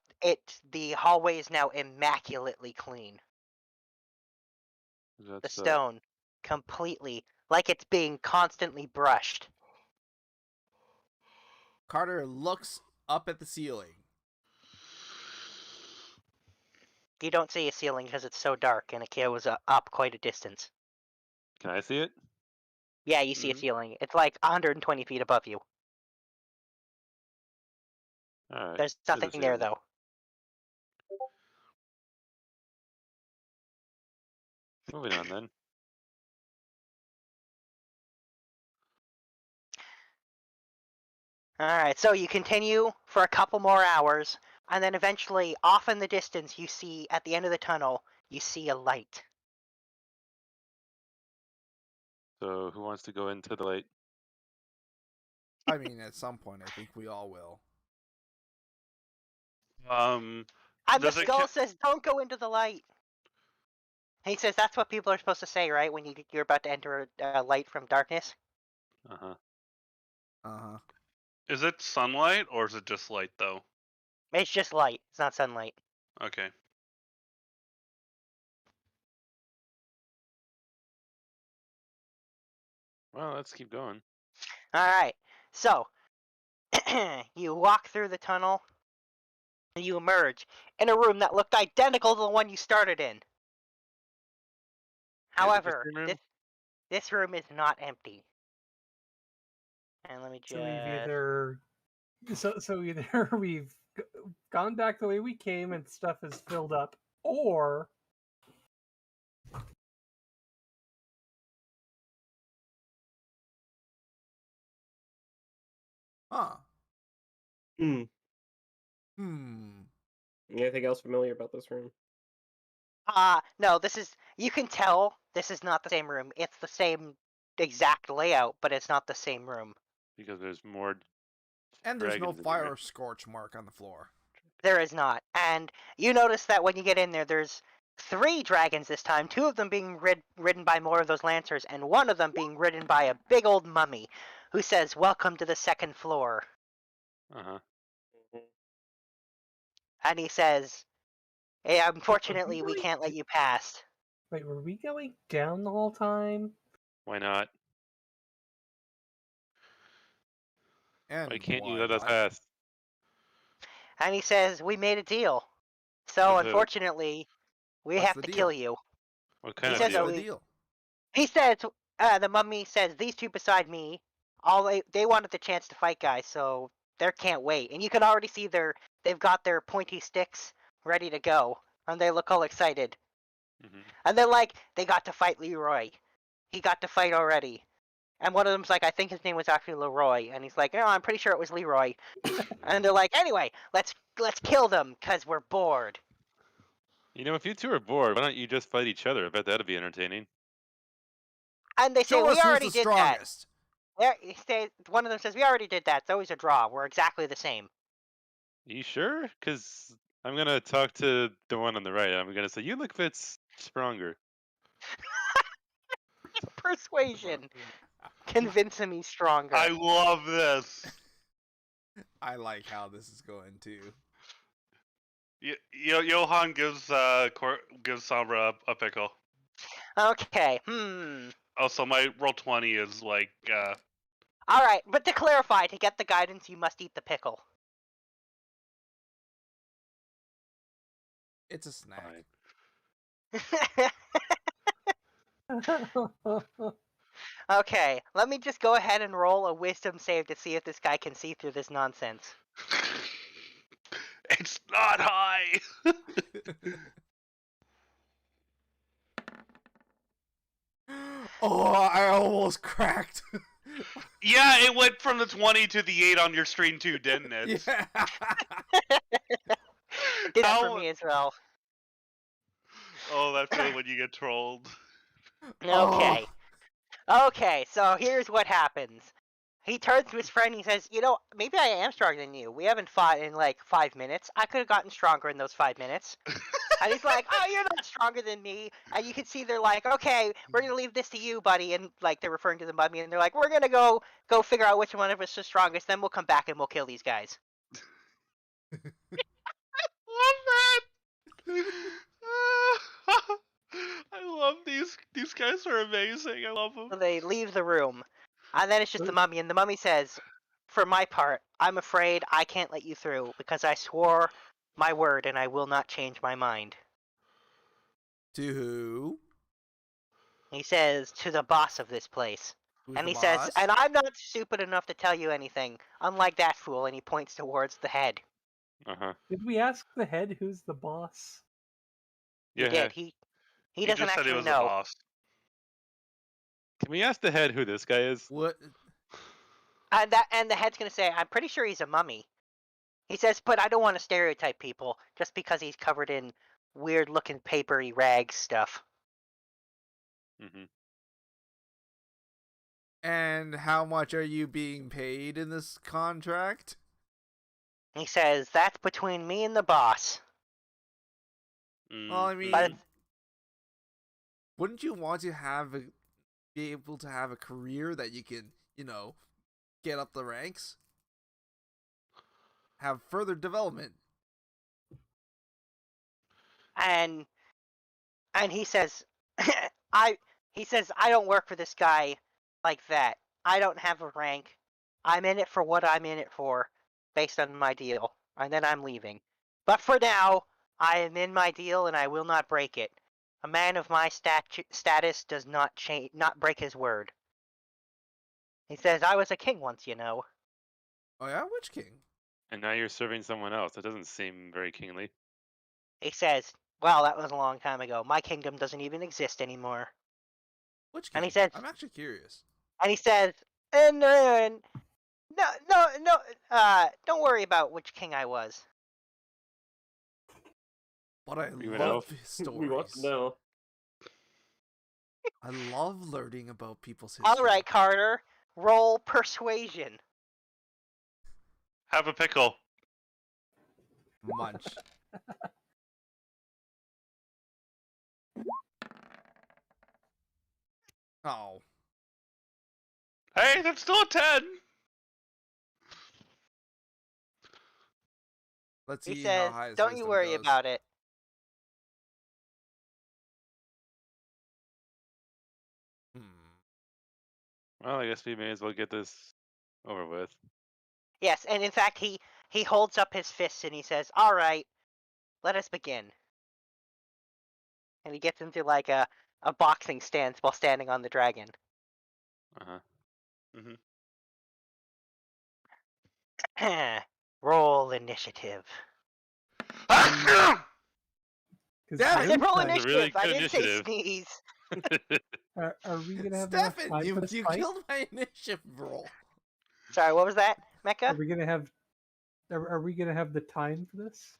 the hallway is now immaculately clean. The stone, completely, like it's being constantly brushed. Carter looks up at the ceiling. You don't see a ceiling because it's so dark and it was up quite a distance. Can I see it? Yeah, you see a ceiling. It's like 120 feet above you. Alright. There's nothing there, though. Moving on, then. Alright, so you continue for a couple more hours, and then eventually, off in the distance, you see, at the end of the tunnel, you see a light. So, who wants to go into the light? I mean, at some point, I think we all will. And the skull says, don't go into the light. He says that's what people are supposed to say, right? When you're about to enter a light from darkness? Uh-huh. Uh-huh. Is it sunlight, or is it just light, though? It's just light. It's not sunlight. Okay. Well, let's keep going. Alright, so, you walk through the tunnel, and you emerge in a room that looked identical to the one you started in. However, this room is not empty. And let me just... So either we've gone back the way we came and stuff is filled up, or... Huh. Anything else familiar about this room? No, you can tell this is not the same room. It's the same exact layout, but it's not the same room. Because there's more. And there's no fire scorch mark on the floor. There is not. And you notice that when you get in there, there's 3 dragons this time, 2 of them being ridden by more of those lancers, and 1 of them being ridden by a big old mummy, who says, "Welcome to the 2nd floor." Uh-huh. And he says, "Hey, unfortunately, we can't let you pass." Wait, were we going down the whole time? Why not? And why can't you let us pass? And he says, "We made a deal. So, unfortunately, we have to kill you." What kind of deal? He says, the mummy says, "These 2 beside me, they wanted the chance to fight, guys, so they can't wait." And you can already see they've got their pointy sticks ready to go, and they look all excited. And they're like, they got to fight Leroy. He got to fight already. And one of them's like, I think his name was actually Leroy. And he's like, no, I'm pretty sure it was Leroy. And they're like, anyway, let's kill them, because we're bored. You know, if you two are bored, why don't you just fight each other? I bet that'd be entertaining. And they say, Show we us who's already the did strongest. that. One of them says, we already did that. It's always a draw. We're exactly the same. You sure? Because I'm gonna talk to the one on the right. I'm gonna say, you look Fitz stronger. Persuasion. Convince him he's stronger. I love this. I like how this is going too. Johan gives Sombra a pickle. Okay. Oh, so my roll 20 is like. All right, but to clarify, to get the guidance, you must eat the pickle. It's a snack. Okay, let me just go ahead and roll a wisdom save to see if this guy can see through this nonsense. It's not high. Oh, I almost cracked. Yeah, it went from the 20 to the 8 on your screen too, didn't it? Yeah. It did that for me as well. Oh, that feeling when you get trolled. Okay. Okay, so here's what happens. He turns to his friend and he says, maybe I am stronger than you. We haven't fought in like 5 minutes. I could have gotten stronger in those 5 minutes. And he's like, oh, you're not stronger than me. And you can see they're like, okay, we're going to leave this to you, buddy. And like they're referring to the mummy and they're like, we're going to go figure out which one of us is the strongest. Then we'll come back and we'll kill these guys. Love that. I love these. These guys are amazing. I love them. So they leave the room. And then it's just the mummy. And the mummy says, for my part, I'm afraid I can't let you through because I swore my word and I will not change my mind. To who? He says, to the boss of this place. Who's And the he says, boss? and I'm not stupid enough to tell you anything, unlike that fool, and he points towards the head. Uh-huh. Did we ask the head who's the boss? He did. He doesn't just said he actually was a know. boss. Can we ask the head who this guy is? What? And the head's gonna say, I'm pretty sure he's a mummy. He says, but I don't want to stereotype people just because he's covered in weird looking papery rags stuff. Mm-hmm. And how much are you being paid in this contract? He says, that's between me and the boss. Well, I mean, But wouldn't you want to be able to have a career that you can, get up the ranks? Have further development. And he says, I don't work for this guy like that. I don't have a rank. I'm in it for what I'm in it for, based on my deal. And then I'm leaving. But for now, I am in my deal and I will not break it. A man of my status does not break his word. He says, I was a king once, Oh yeah? Which king? And now you're serving someone else. That doesn't seem very kingly. He says, well, that was a long time ago. My kingdom doesn't even exist anymore. Which king? And he says, I'm actually curious. And he says, no, don't worry about which king I was. But I We love his stories. We want to know. I love learning about people's history. All right, Carter, roll persuasion. Have a pickle. Munch. Oh. Hey, that's still a 10. Let's He see says, how high his don't you wisdom worry goes. about it. Well, I guess we may as well get this over with. Yes, and in fact, he holds up his fists and he says, all right, let us begin. And he gets into like a boxing stance while standing on the dragon. Uh-huh. Roll initiative. Because I said roll That's a really initiative. I good didn't say initiative. sneeze. Are we gonna have enough Stefan, time you for this you fight? killed my initiative roll. Sorry, what was that, Are Mecca? we gonna have? Are we gonna have the time for this?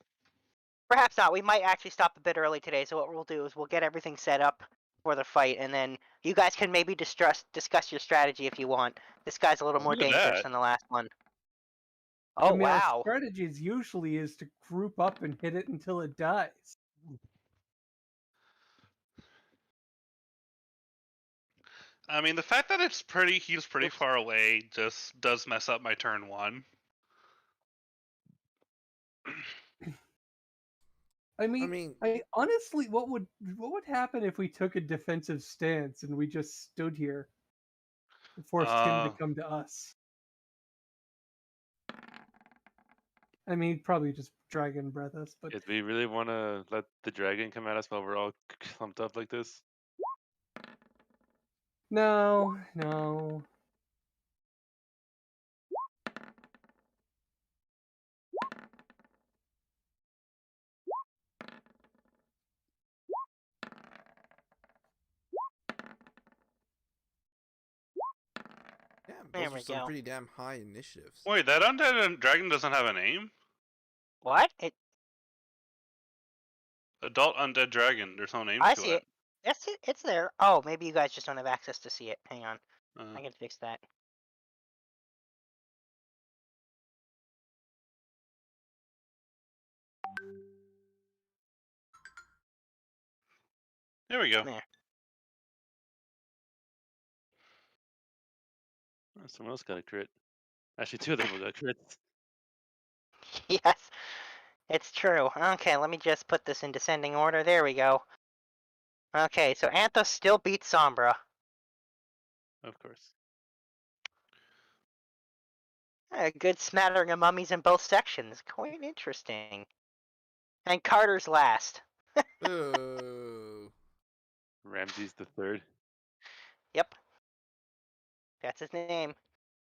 Perhaps not. We might actually stop a bit early today. So what we'll do is we'll get everything set up for the fight, and then you guys can maybe discuss your strategy if you want. This guy's a little more Look at dangerous that. than the last one. I Oh mean, our wow! strategies usually is to group up and hit it until it dies. I mean, the fact that he's pretty far away just does mess up my turn 1. I mean, honestly, what would happen if we took a defensive stance and we just stood here and forced him to come to us? I mean, probably just dragon breath us, but Do we really want to let the dragon come at us while we're all clumped up like this? no. Damn, There those we are some go. pretty damn high initiatives. Wait, that undead dragon doesn't have a name? What? Adult undead dragon. There's no name I to see it. it. It's there. Oh, maybe you guys just don't have access to see it. Hang on. I can fix that. There we go. There. Oh, someone else got a crit. Actually, 2 of them got crits. Yes, it's true. Okay, let me just put this in descending order. There we go. Okay, so Anthos still beats Sombra. Of course. A good smattering of mummies in both sections. Quite interesting. And Carter's last. Ooh. Ramses the Third. Yep. That's his name.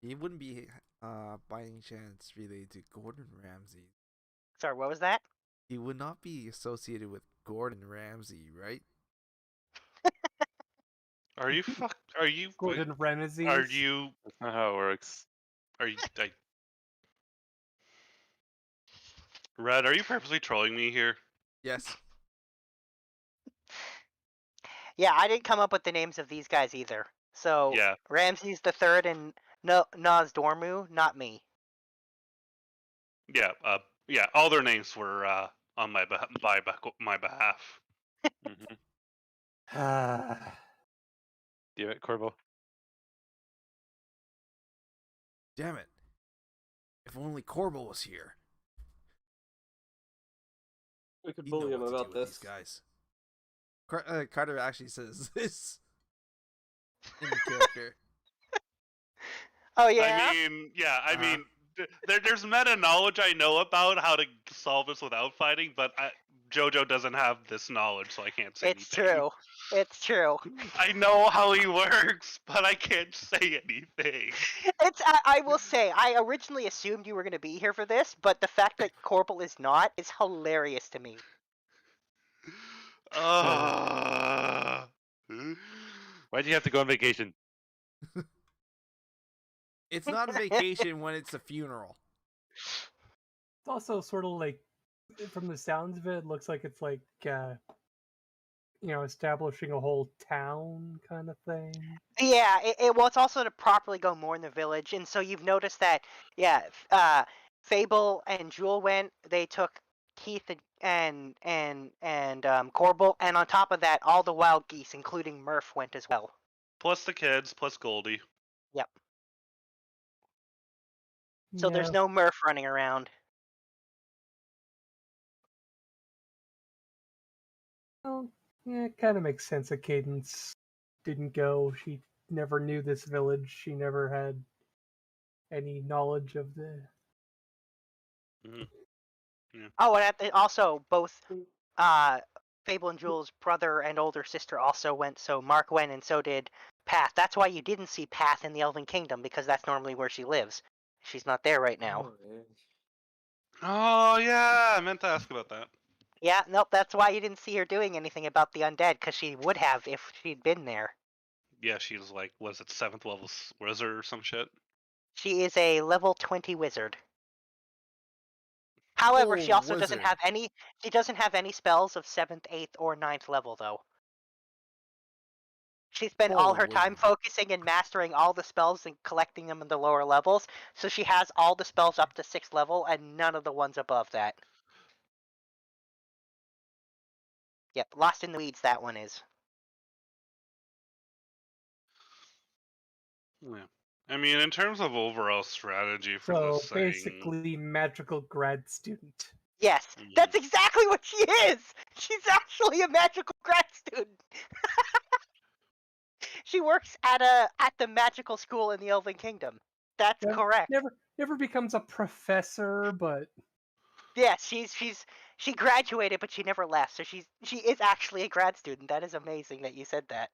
He wouldn't be, by any chance, related to Gordon Ramsay. Sorry, what was that? He would not be associated with Gordon Ramsay, right? Are you Gordon Ramsay. Are you? That's not how it works. Are you? Red, are you purposely trolling me here? Yes. Yeah, I didn't come up with the names of these guys either. So Yeah. Ramses the Third and Naz Dormu, not me. Yeah. Yeah. All their names were on my behalf. Mm-hmm. Do it, Corvo. Damn it. If only Corbo was here. We could He'd bully know him what to about do with this. these guys. Carter actually says this in the character. Oh yeah. I mean, there's meta knowledge I know about how to solve this without fighting, but JoJo doesn't have this knowledge, so I can't say It's anything. true. It's true. I know how he works, but I can't say anything. I will say, I originally assumed you were going to be here for this, but the fact that Corporal is not is hilarious to me. Why'd you have to go on vacation? It's not a vacation when it's a funeral. It's also sort of like, from the sounds of it, looks like it's like, establishing a whole town kind of thing. Yeah, well, it's also to properly go more in the village, and so you've noticed that, Fable and Jewel went. They took Keith and Corbel, and on top of that, all the wild geese, including Murph, went as well. Plus the kids, plus Goldie. Yep. So there's no Murph running around. Well, yeah, it kind of makes sense that Cadence didn't go. She never knew this village. She never had any knowledge of the... Mm-hmm. Yeah. Oh, and also both Fable and Jewel's brother and older sister also went, so Mark went, and so did Path. That's why you didn't see Path in the Elven Kingdom, because that's normally where she lives. She's not there right now. Oh yeah, I meant to ask about that. Yeah, nope, that's why you didn't see her doing anything about the undead, because she would have if she'd been there. Yeah, she's like, was it 7th level wizard or some shit? She is a level 20 wizard. However, she full also doesn't wizard. have any. She doesn't have any spells of 7th, 8th, or 9th level though. She spent all Full her time wizard. focusing and mastering all the spells and collecting them in the lower levels. So she has all the spells up to 6th level and none of the ones above that. Yep, lost in the weeds. That one is. Yeah. I mean, in terms of overall strategy for So this thing, basically, magical grad student. Yes, that's exactly what she is. She's actually a magical grad student. She works at the magical school in the Elven Kingdom. That's correct. Never becomes a professor, but yeah, she graduated, but she never left. So she is actually a grad student. That is amazing that you said that.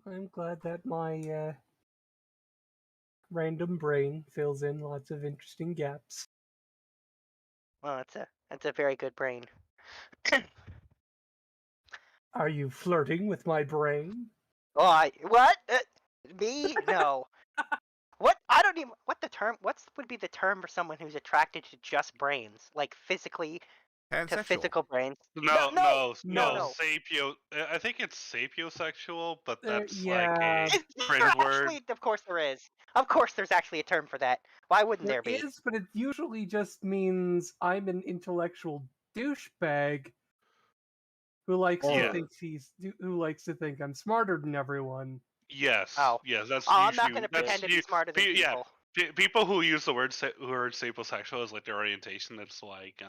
I'm glad that my random brain fills in lots of interesting gaps. Well, that's a very good brain. Are you flirting with my brain? Oh, what? Me? No. What? I don't even. What the term? Would be the term for someone who's attracted to just brains, like physically to Pansexual. physical brains? No, no. sapio. I think it's sapiosexual, but that's yeah. like a cringe word. Actually, of course there is. Of course, there's actually a term for that. Why wouldn't there be? There is, but it usually just means I'm an intellectual douchebag who likes to think I'm smarter than everyone. Yes. Oh. Yes, that's I'm usually, not going to pretend to be smarter than people. Yeah, people who use the word sapiosexual as like their orientation, it's like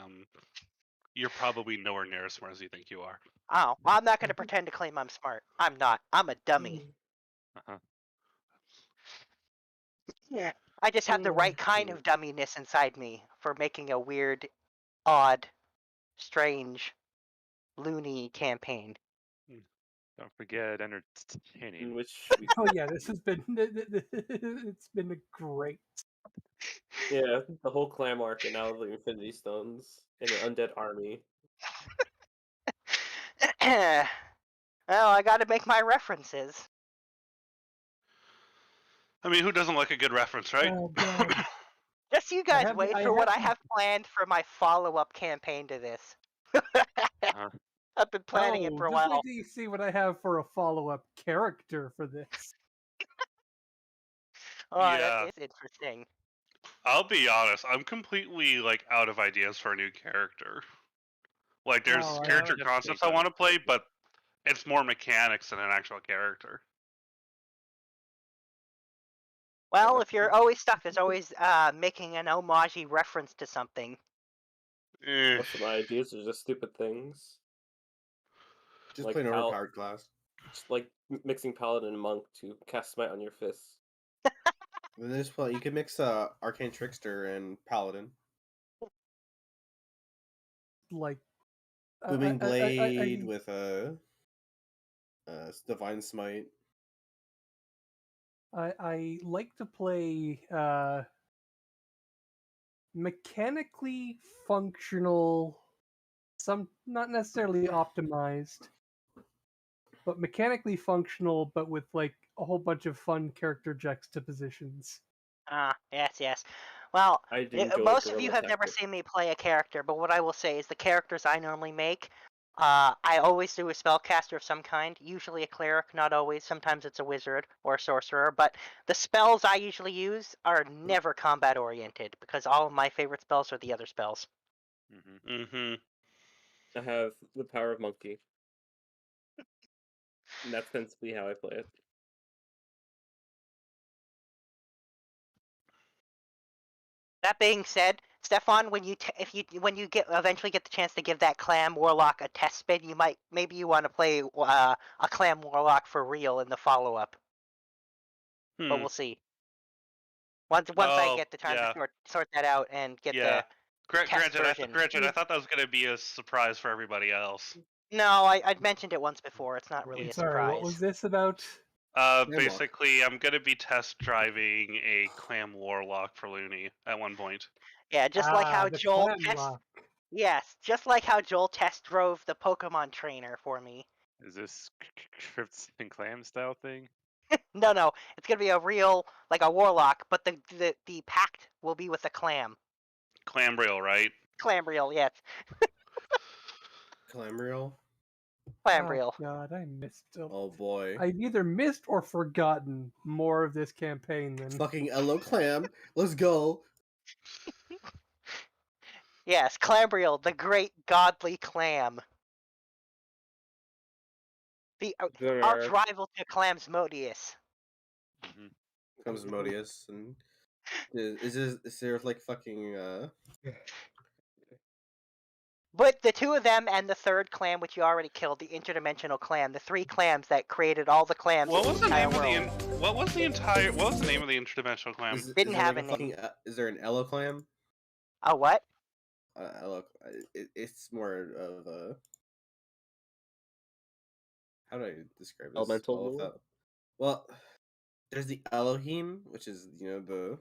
you're probably nowhere near as smart as you think you are. Oh, I'm not going to pretend to claim I'm smart. I'm not. I'm a dummy. Yeah. I just have the right kind of dumminess inside me for making a weird, odd, strange, loony campaign. Don't forget entertaining. Oh yeah, this has been it's been great. Yeah, the whole clam arc and now the Infinity Stones and an undead army. Well, I got to make my references. I mean, who doesn't like a good reference, right? Oh god. Just you guys wait for what I have planned for my follow-up campaign to this. I've been planning it for a while. Just wait till you see what I have for a follow-up character for this. Oh, yeah. That is interesting. I'll be honest, I'm completely like out of ideas for a new character. Like there's character concepts I want to play, but it's more mechanics than an actual character. Well, if you're always stuck, there's always making an homage reference to something. Most of my ideas are just stupid things. Just like play an overpowered class. Just like mixing paladin and monk to cast smite on your fists. Then there's you can mix arcane trickster and paladin. Like booming blade with a divine smite. I like to play mechanically functional, some not necessarily optimized, but mechanically functional, but with like a whole bunch of fun character juxtapositions. Yes. Well, most of you have tactic. never seen me play a character, but what I will say is the characters I normally make, I always do a spellcaster of some kind, usually a cleric, not always. Sometimes it's a wizard or a sorcerer, but the spells I usually use are never combat oriented because all of my favorite spells are the other spells. I have the power of monkey. And that's principally how I play it. That being said, Stefan, when you eventually get the chance to give that Clam Warlock a test spin, maybe you want to play a Clam Warlock for real in the follow up. But we'll see. Once I get the time to sort that out and get the test version. Granted, I thought that was going to be a surprise for everybody else. No, I'd mentioned it once before. It's not really a surprise. Sorry, what was this about? Basically, I'm going to be test driving a Clam Warlock for Looney at one point. Yeah, just like how Joel just like how Joel test drove the Pokemon trainer for me. Is this Crypts and Clam style thing? No, it's gonna be a real, like a warlock, but the pact will be with the clam. Clambriel, right? Clambriel, yes. Clamriel? Clambriel. Oh god, I missed it. Oh boy. I've either missed or forgotten more of this campaign than Fucking Elo Clam. Let's go. Yes, Clambriel, the great godly clam. The arch rival to Clamsmodius. Comes Modius and is there like fucking But the two of them and the third clam, which you already killed, the interdimensional clam, the three clams that created all the clams What in was the the entire name world. of the what was the name of the interdimensional clam? Didn't have like a name. is there an Elo Clam? A what? Elo, it's more of a how do I describe this? Elemental. Well, there's the Elohim, which is the.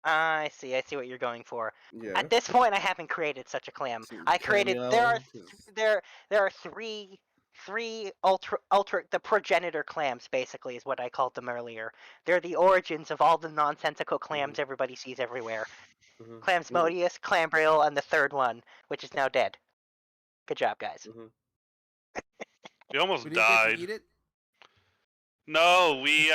I see what you're going for. Yeah. At this point, I haven't created such a clam. I created. There are three ultra the progenitor clams, basically, is what I called them earlier. They're the origins of all the nonsensical clams everybody sees everywhere. Clamsmodius, Clambriel, and the third one, which is now dead. Good job, guys. We almost We didn't died. get to eat it? No, we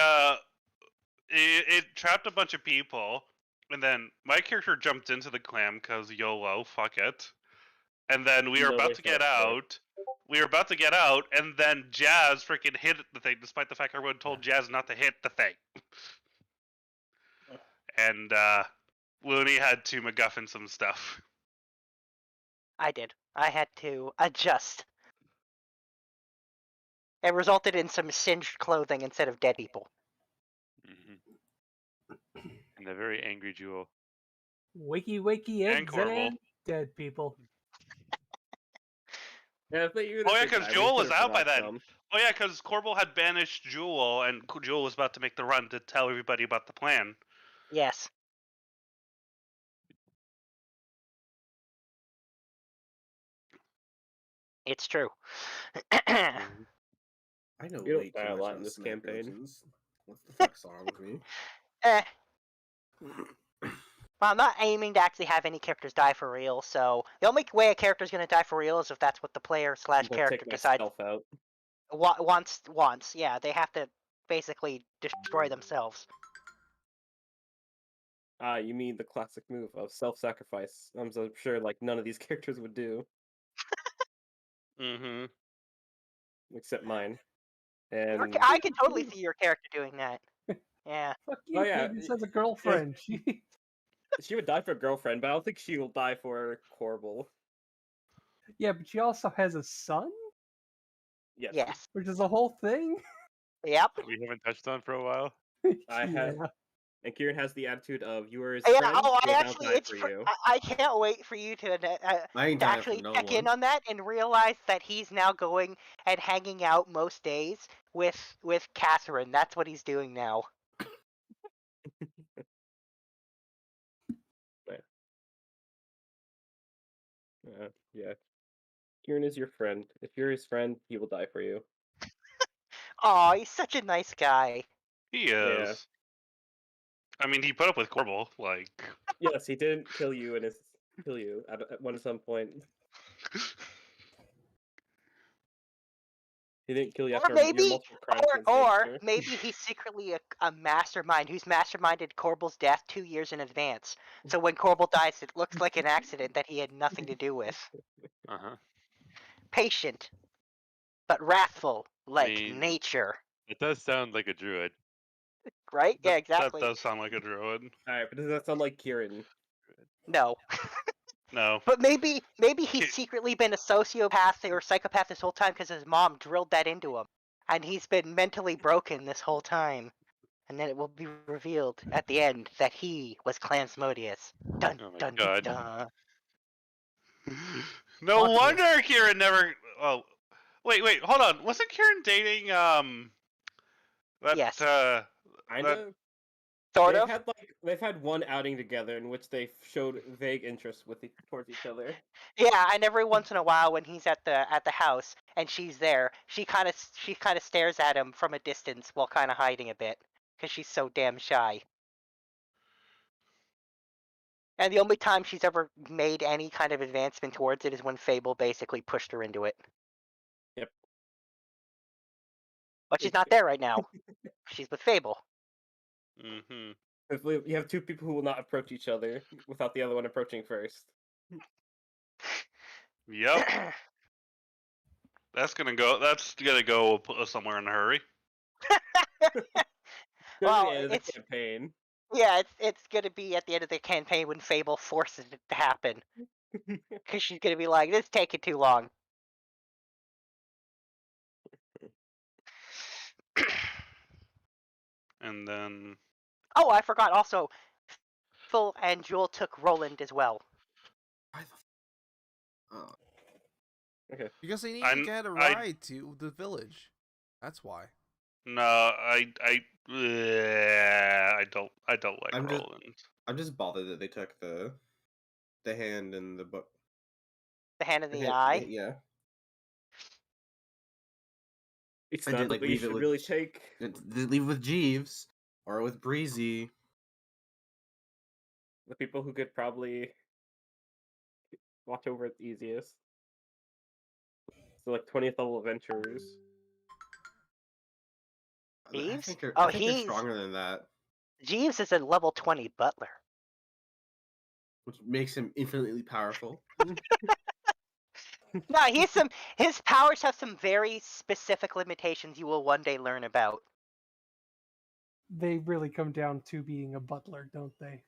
it trapped a bunch of people, and then my character jumped into the clam because YOLO, fuck it. And then we were about to get out. We were about to get out, and then Jazz freaking hit the thing, despite the fact everyone told Jazz not to hit the thing. And Looney had to MacGuffin some stuff. I did. I had to adjust. It resulted in some singed clothing instead of dead people. And a very angry Jewel. wakey eggs and dead people. Yeah, but because Jewel was out by then. Oh yeah, because Corbel had banished Jewel, and Jewel was about to make the run to tell everybody about the plan. Yes. It's true. I know way too much about this campaign. What the fuck's wrong with me? Well, I'm not aiming to actually have any characters die for real, so the only way a character's going to die for real is if that's what the player / character decides. Out. Wants. Yeah, they have to basically destroy themselves. You mean the classic move of self-sacrifice? I'm so sure like none of these characters would do. Except mine. And I can totally see your character doing that. Yeah. Fuck you, Cadence has a girlfriend. She would die for a girlfriend, but I don't think she will die for Corbel. Yeah, but she also has a son? Yes. Which is the whole thing? Yep. We haven't touched on for a while. I have. And Kieran has the attitude of you are his friend. I can't wait for you to actually check in on that and realize that he's now going and hanging out most days with Catherine. That's what he's doing now. Yeah. Kieran is your friend. If you're his friend, he will die for you. Aw, he's such a nice guy. He is. Yeah. I mean, he put up with Corbel, like. Yes, he didn't kill you at some point. He didn't kill you after multiple crimes. Or maybe he's secretly a mastermind who's masterminded Corbel's death 2 years in advance. So when Corbel dies, it looks like an accident that he had nothing to do with. Patient, but wrathful, like nature. It does sound like a druid. Right? Yeah, exactly. That does sound like a druid. Alright, but does that sound like Kieran? No. No. But maybe he's secretly been a sociopath or psychopath this whole time because his mom drilled that into him. And he's been mentally broken this whole time. And then it will be revealed at the end that he was Clamsmodius. Dun, dun, dun, dun. No wonder Kieran never... Oh, wait, hold on. Wasn't Kieran dating, yes. Kinda? Sort of. They've had one outing together in which they showed vague interest towards each other. Yeah, and every once in a while when he's at the house and she's there, she kind of stares at him from a distance while kind of hiding a bit because she's so damn shy. And the only time she's ever made any kind of advancement towards it is when Fable basically pushed her into it. Yep. But she's not there right now. She's with Fable. Mm-hmm. You have two people who will not approach each other without the other one approaching first. Yep. That's gonna go somewhere in a hurry. Well, the end of the campaign. Yeah, it's gonna be at the end of the campaign when Fable forces it to happen. Because she's gonna be like, this is taking too long. And then... Oh, I forgot also, Phil and Jewel took Roland as well. Okay. Because they need to get a ride to the village. That's why. No, I don't like Roland. I'm just bothered that they took the hand in the book. The hand in the eye? Yeah. It's not like we should really take. Leave it with Jeeves or with Breezy. The people who could probably watch over it the easiest. So like 20th level adventurers. Jeeves? I think they're stronger than that. Jeeves is a level 20 butler. Which makes him infinitely powerful. No, his powers have some very specific limitations you will one day learn about. They really come down to being a butler, don't they?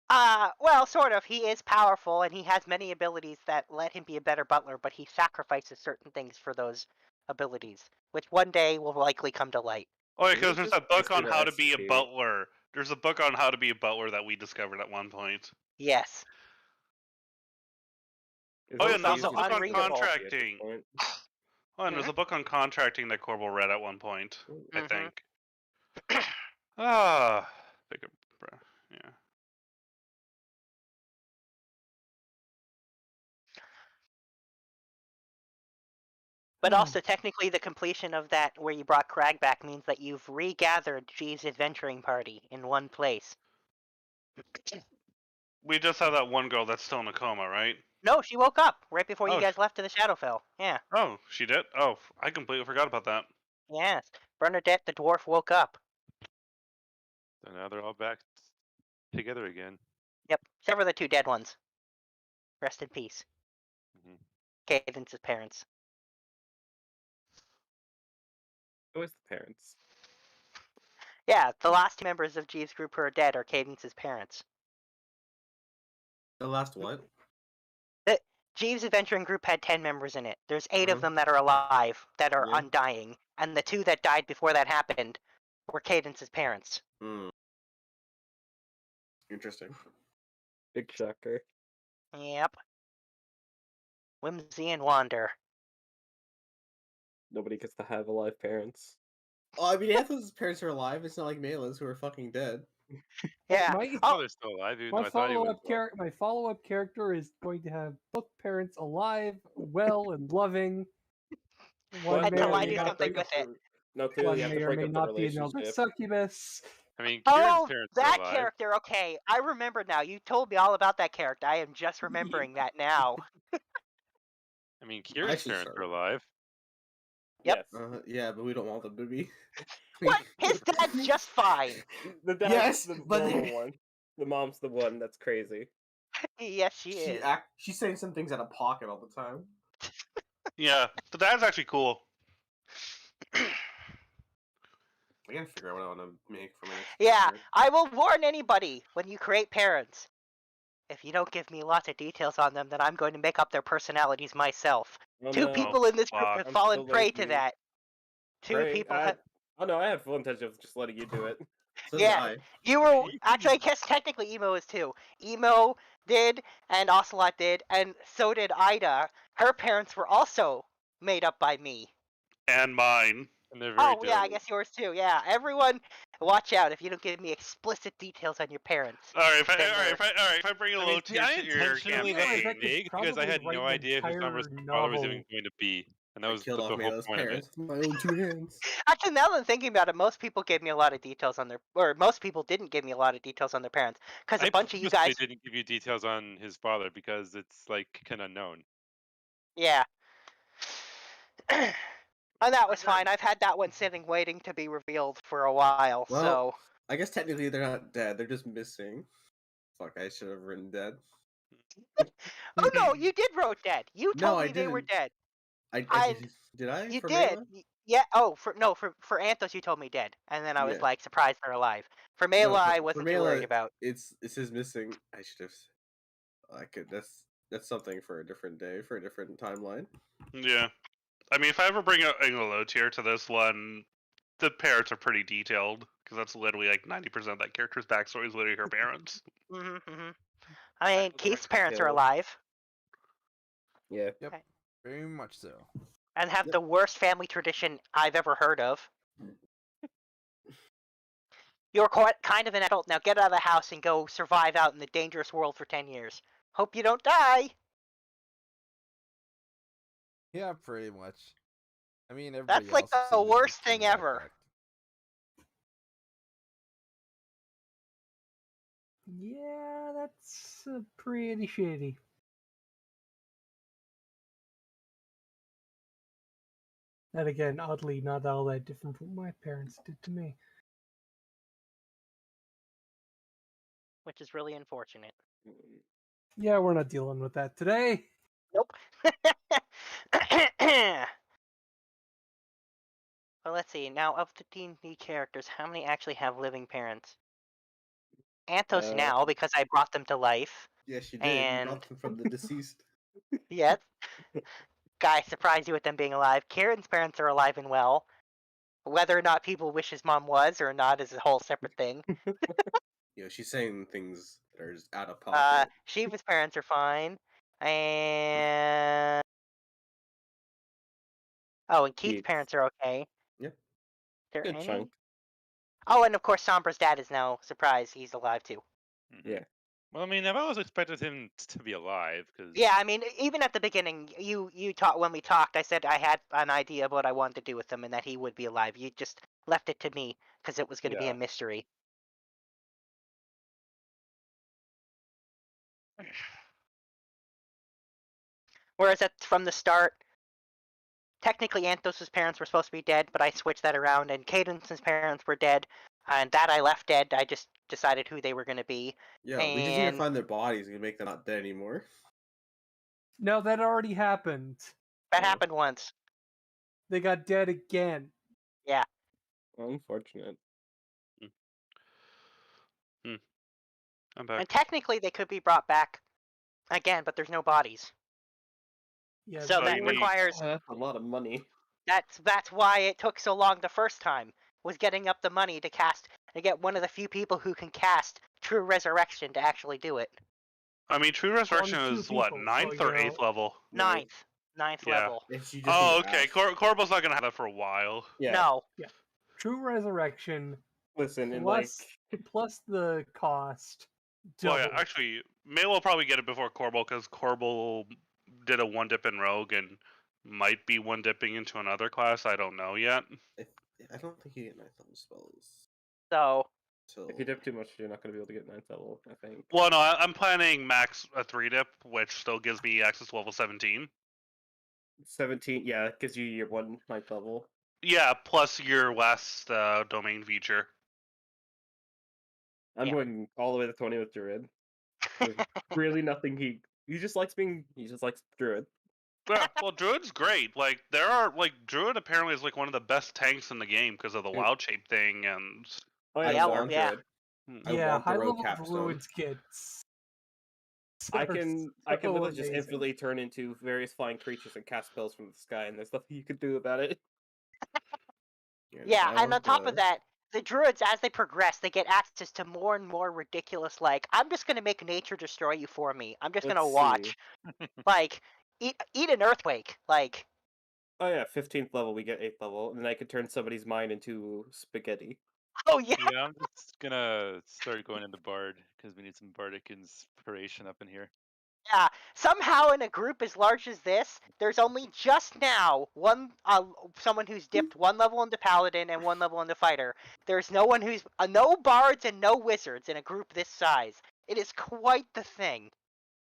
Well, sort of. He is powerful, and he has many abilities that let him be a better butler, but he sacrifices certain things for those abilities, which one day will likely come to light. Oh, because there's a book on how to be a butler. There's a book on how to be a butler that we discovered at one point. Yes. Oh, yeah, and there's also a book on unreadable. contracting. Oh, and there's a book on contracting that Corbel read at one point, I think. Yeah. But also, technically, the completion of that where you brought Crag back means that you've regathered Jeeves' adventuring party in one place. We just have that one girl that's still in a coma, right? No, she woke up right before you guys left to the Shadowfell. Yeah. Oh, she did? Oh, I completely forgot about that. Yes. Bernadette the dwarf woke up. So now they're all back together again. Yep, except for the two dead ones. Rest in peace. Cadence's parents. Who is the parents? Yeah, the last two members of Jeeves' group who are dead are Cadence's parents. The last what? The Jeeves' adventuring group had 10 members in it. There's 8 of them that are alive, that are undying, and the 2 that died before that happened were Cadence's parents. Interesting. Big shocker. Yep. Whimsy and Wander. Nobody gets to have alive parents. Well, I mean, Anthos' parents are alive. It's not like Mala's who are fucking dead. Yeah. They're still alive. My follow-up character is going to have both parents alive, well, and loving. One and may so or I may do not something with it. No, one may or may not be an elder succubus. I mean, Kieran's parents are that alive. character, okay. I remember now. You told me all about that character. I am just remembering that now. I mean, Kieran's parents are alive. Yep. Yes. Yeah, but we don't want them to be. What? His dad's just fine. The dad's the normal one. The mom's the one that's crazy. Yes, she is. She's saying some things out of pocket all the time. Yeah, the dad's actually cool. I gotta figure out what I want to make for my next Yeah, character. I will warn anybody when you create parents. If you don't give me lots of details on them, then I'm going to make up their personalities myself. Oh, 2 no. people in this group have I'm fallen still prey to lazy. that. 2 people have... Oh no, I had full intention of just letting you do it. So Yeah, you were... Actually, I guess technically Emo is too. Emo did, and Ocelot did, and so did Ida. Her parents were also made up by me. And mine. And they're very Oh yeah, I dirty. guess yours too. Yeah, everyone, watch out if you don't give me explicit details on your parents. All right, Then they're- if I bring a I low mean, tier I to your intentionally left campaign. it I could vague because I probably had no write an idea who entire Summer's father was even novel. going to be, and that I was killed off the whole Malo's point of it. parents with my own 2 hands. Actually, now that I'm thinking about it, most people gave me a lot of details on their, or most people didn't give me a lot of details on their parents, because a I bunch of you purposely guys, didn't give you details on his father because it's like kind of unknown. yeah. And that was fine. I've had that one sitting waiting to be revealed for a while, Well, so. I guess technically they're not dead. They're just missing. Fuck, I should have written dead. Oh no, you did wrote dead. You No, told I me they were didn't. dead. I did I? You For did. Mela? Yeah. Oh, for Anthos, you told me dead, and then I was Yeah. like surprised they're alive. For No, Mela, I for wasn't too worried Mela, about. it says missing. I should have. I could. That's something for a different day, for a different timeline. Yeah. I mean, if I ever bring a low tier to this one, the parents are pretty detailed because that's literally like 90% of that character's backstory is literally her parents. I mean, Keith's parents are alive. Yeah. Yep. Okay. Very much so. And have the worst family tradition I've ever heard of. You're kind of an adult now. Get out of the house and go survive out in the dangerous world for 10 years. Hope you don't die. Yeah, pretty much. I mean, everybody That's like else the seems worst to be thing ever. backpacked. Yeah, that's pretty shitty. And again, oddly, not all that different from what my parents did to me. Which is really unfortunate. Yeah, we're not dealing with that today. Nope. Well, let's see. Now, of the D&D characters, how many actually have living parents? Anthos now, because I brought them to life. Yes, you did. And... You brought them from the deceased. Yes. Guy surprised you with them being alive. Kieran's parents are alive and well. Whether or not people wish his mom was or not is a whole separate thing. You know, she's saying things that are just out of pocket. Shiva's parents are fine. And... Oh, and Keith's parents are okay. Yep. There Good any? chunk. Oh, and of course, Sombra's dad is now surprised he's alive too. Yeah. Well, I mean, I've always expected him to be alive because. Yeah, I mean, even at the beginning, you talked when we talked. I said I had an idea of what I wanted to do with him, and that he would be alive. You just left it to me because it was going to be a mystery. Whereas from the start, technically Anthos' parents were supposed to be dead, but I switched that around, and Cadence's parents were dead, and that I left dead. I just decided who they were going to be. Yeah, we just need to find their bodies and make them not dead anymore. No, that already happened. That happened once. They got dead again. Yeah. Unfortunate. I'm back. And technically they could be brought back again, but there's no bodies. Yeah, so that requires... that's a lot of money. That's why it took so long the first time, was getting up the money to cast, to get one of the few people who can cast True Resurrection to actually do it. I mean, True Resurrection is what, 9th or 8th level? 9th level. Oh, okay. Corbo's not gonna have that for a while. Yeah. No. Yeah. True Resurrection. Listen, and plus the cost. Well, yeah, actually, May will probably get it before Corbo because Corbo did a one dip in Rogue and might be one dipping into another class. I don't know yet. I don't think you get 9th level spells. So if you dip too much, you're not going to be able to get 9th level, I think. Well, no, I'm planning max a 3 dip, which still gives me access to level 17. 17, yeah, it gives you your 1 9th level. Yeah, plus your last domain feature. I'm going all the way to 20 with Druid. There's really nothing he just likes Druid. Yeah, well, Druid's great. Like, Druid apparently is like one of the best tanks in the game because of the wild shape thing and. Oh yeah, Druid. Yeah, high level Druids get. I can literally just infinitely turn into various flying creatures and cast spells from the sky, and there's nothing you can do about it. Yeah, and on top of that, the Druids, as they progress, they get access to more and more ridiculous, like, I'm just going to make nature destroy you for me. I'm just going to watch. Like, eat an earthquake. Like, Oh yeah, 15th level we get 8th level, and then I could turn somebody's mind into spaghetti. Oh yeah. Yeah, I'm just gonna start going into Bard because we need some Bardic inspiration up in here. Yeah. Somehow in a group as large as this, there's only just now someone who's dipped 1 level into Paladin and 1 level into Fighter. There's no one who's no bards and no wizards in a group this size. It is quite the thing.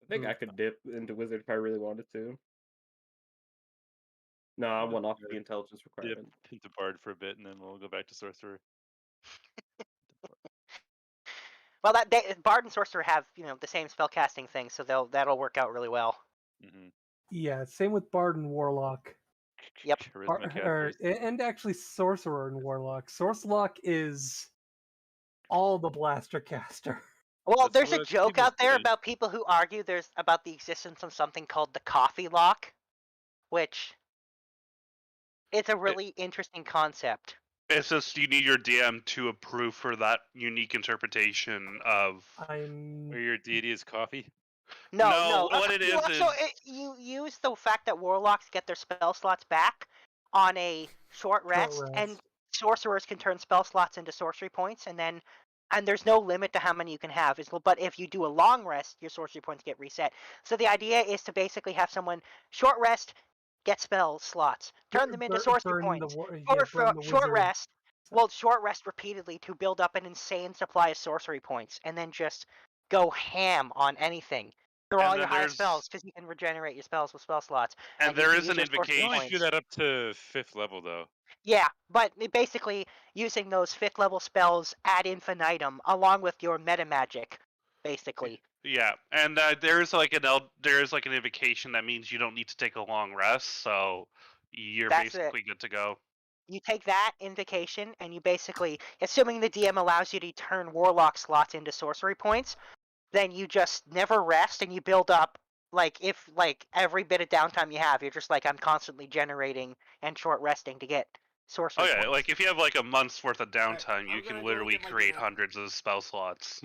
I think I could dip into wizard if I really wanted to. No, I want off the intelligence requirement. Dip into Bard for a bit, and then we'll go back to Sorcerer. Well, Bard and Sorcerer have the same spellcasting thing, so that'll work out really well. Mm-hmm. Yeah, same with Bard and Warlock. Yep. And actually Sorcerer and Warlock. Sorcelock is all the blaster caster. Well, there's a joke out there about people who argue there's about the existence of something called the coffee lock, which it's a really interesting concept. It's just you need your DM to approve for that unique interpretation of where your deity is coffee. No. What it is you use the fact that warlocks get their spell slots back on a short rest, and sorcerers can turn spell slots into sorcery points, and there's no limit to how many you can have. But if you do a long rest, your sorcery points get reset. So the idea is to basically have someone short rest, get spell slots, turn them into sorcery points. Short rest. Well, short rest repeatedly to build up an insane supply of sorcery points, and then just go ham on anything. Throw all your high spells because you can regenerate your spells with spell slots. And there is an invocation. You only do that up to 5th level, though. Yeah, but basically using those 5th level spells ad infinitum along with your meta magic, basically. Yeah, and there's like an invocation that means you don't need to take a long rest, so you're basically good to go. You take that invocation and you basically, assuming the DM allows you to turn warlock slots into sorcery points, then you just never rest and you build up, if every bit of downtime you have, you're just I'm constantly generating and short resting to get sorcery points. If you have a month's worth of downtime, you can literally create hundreds of spell slots.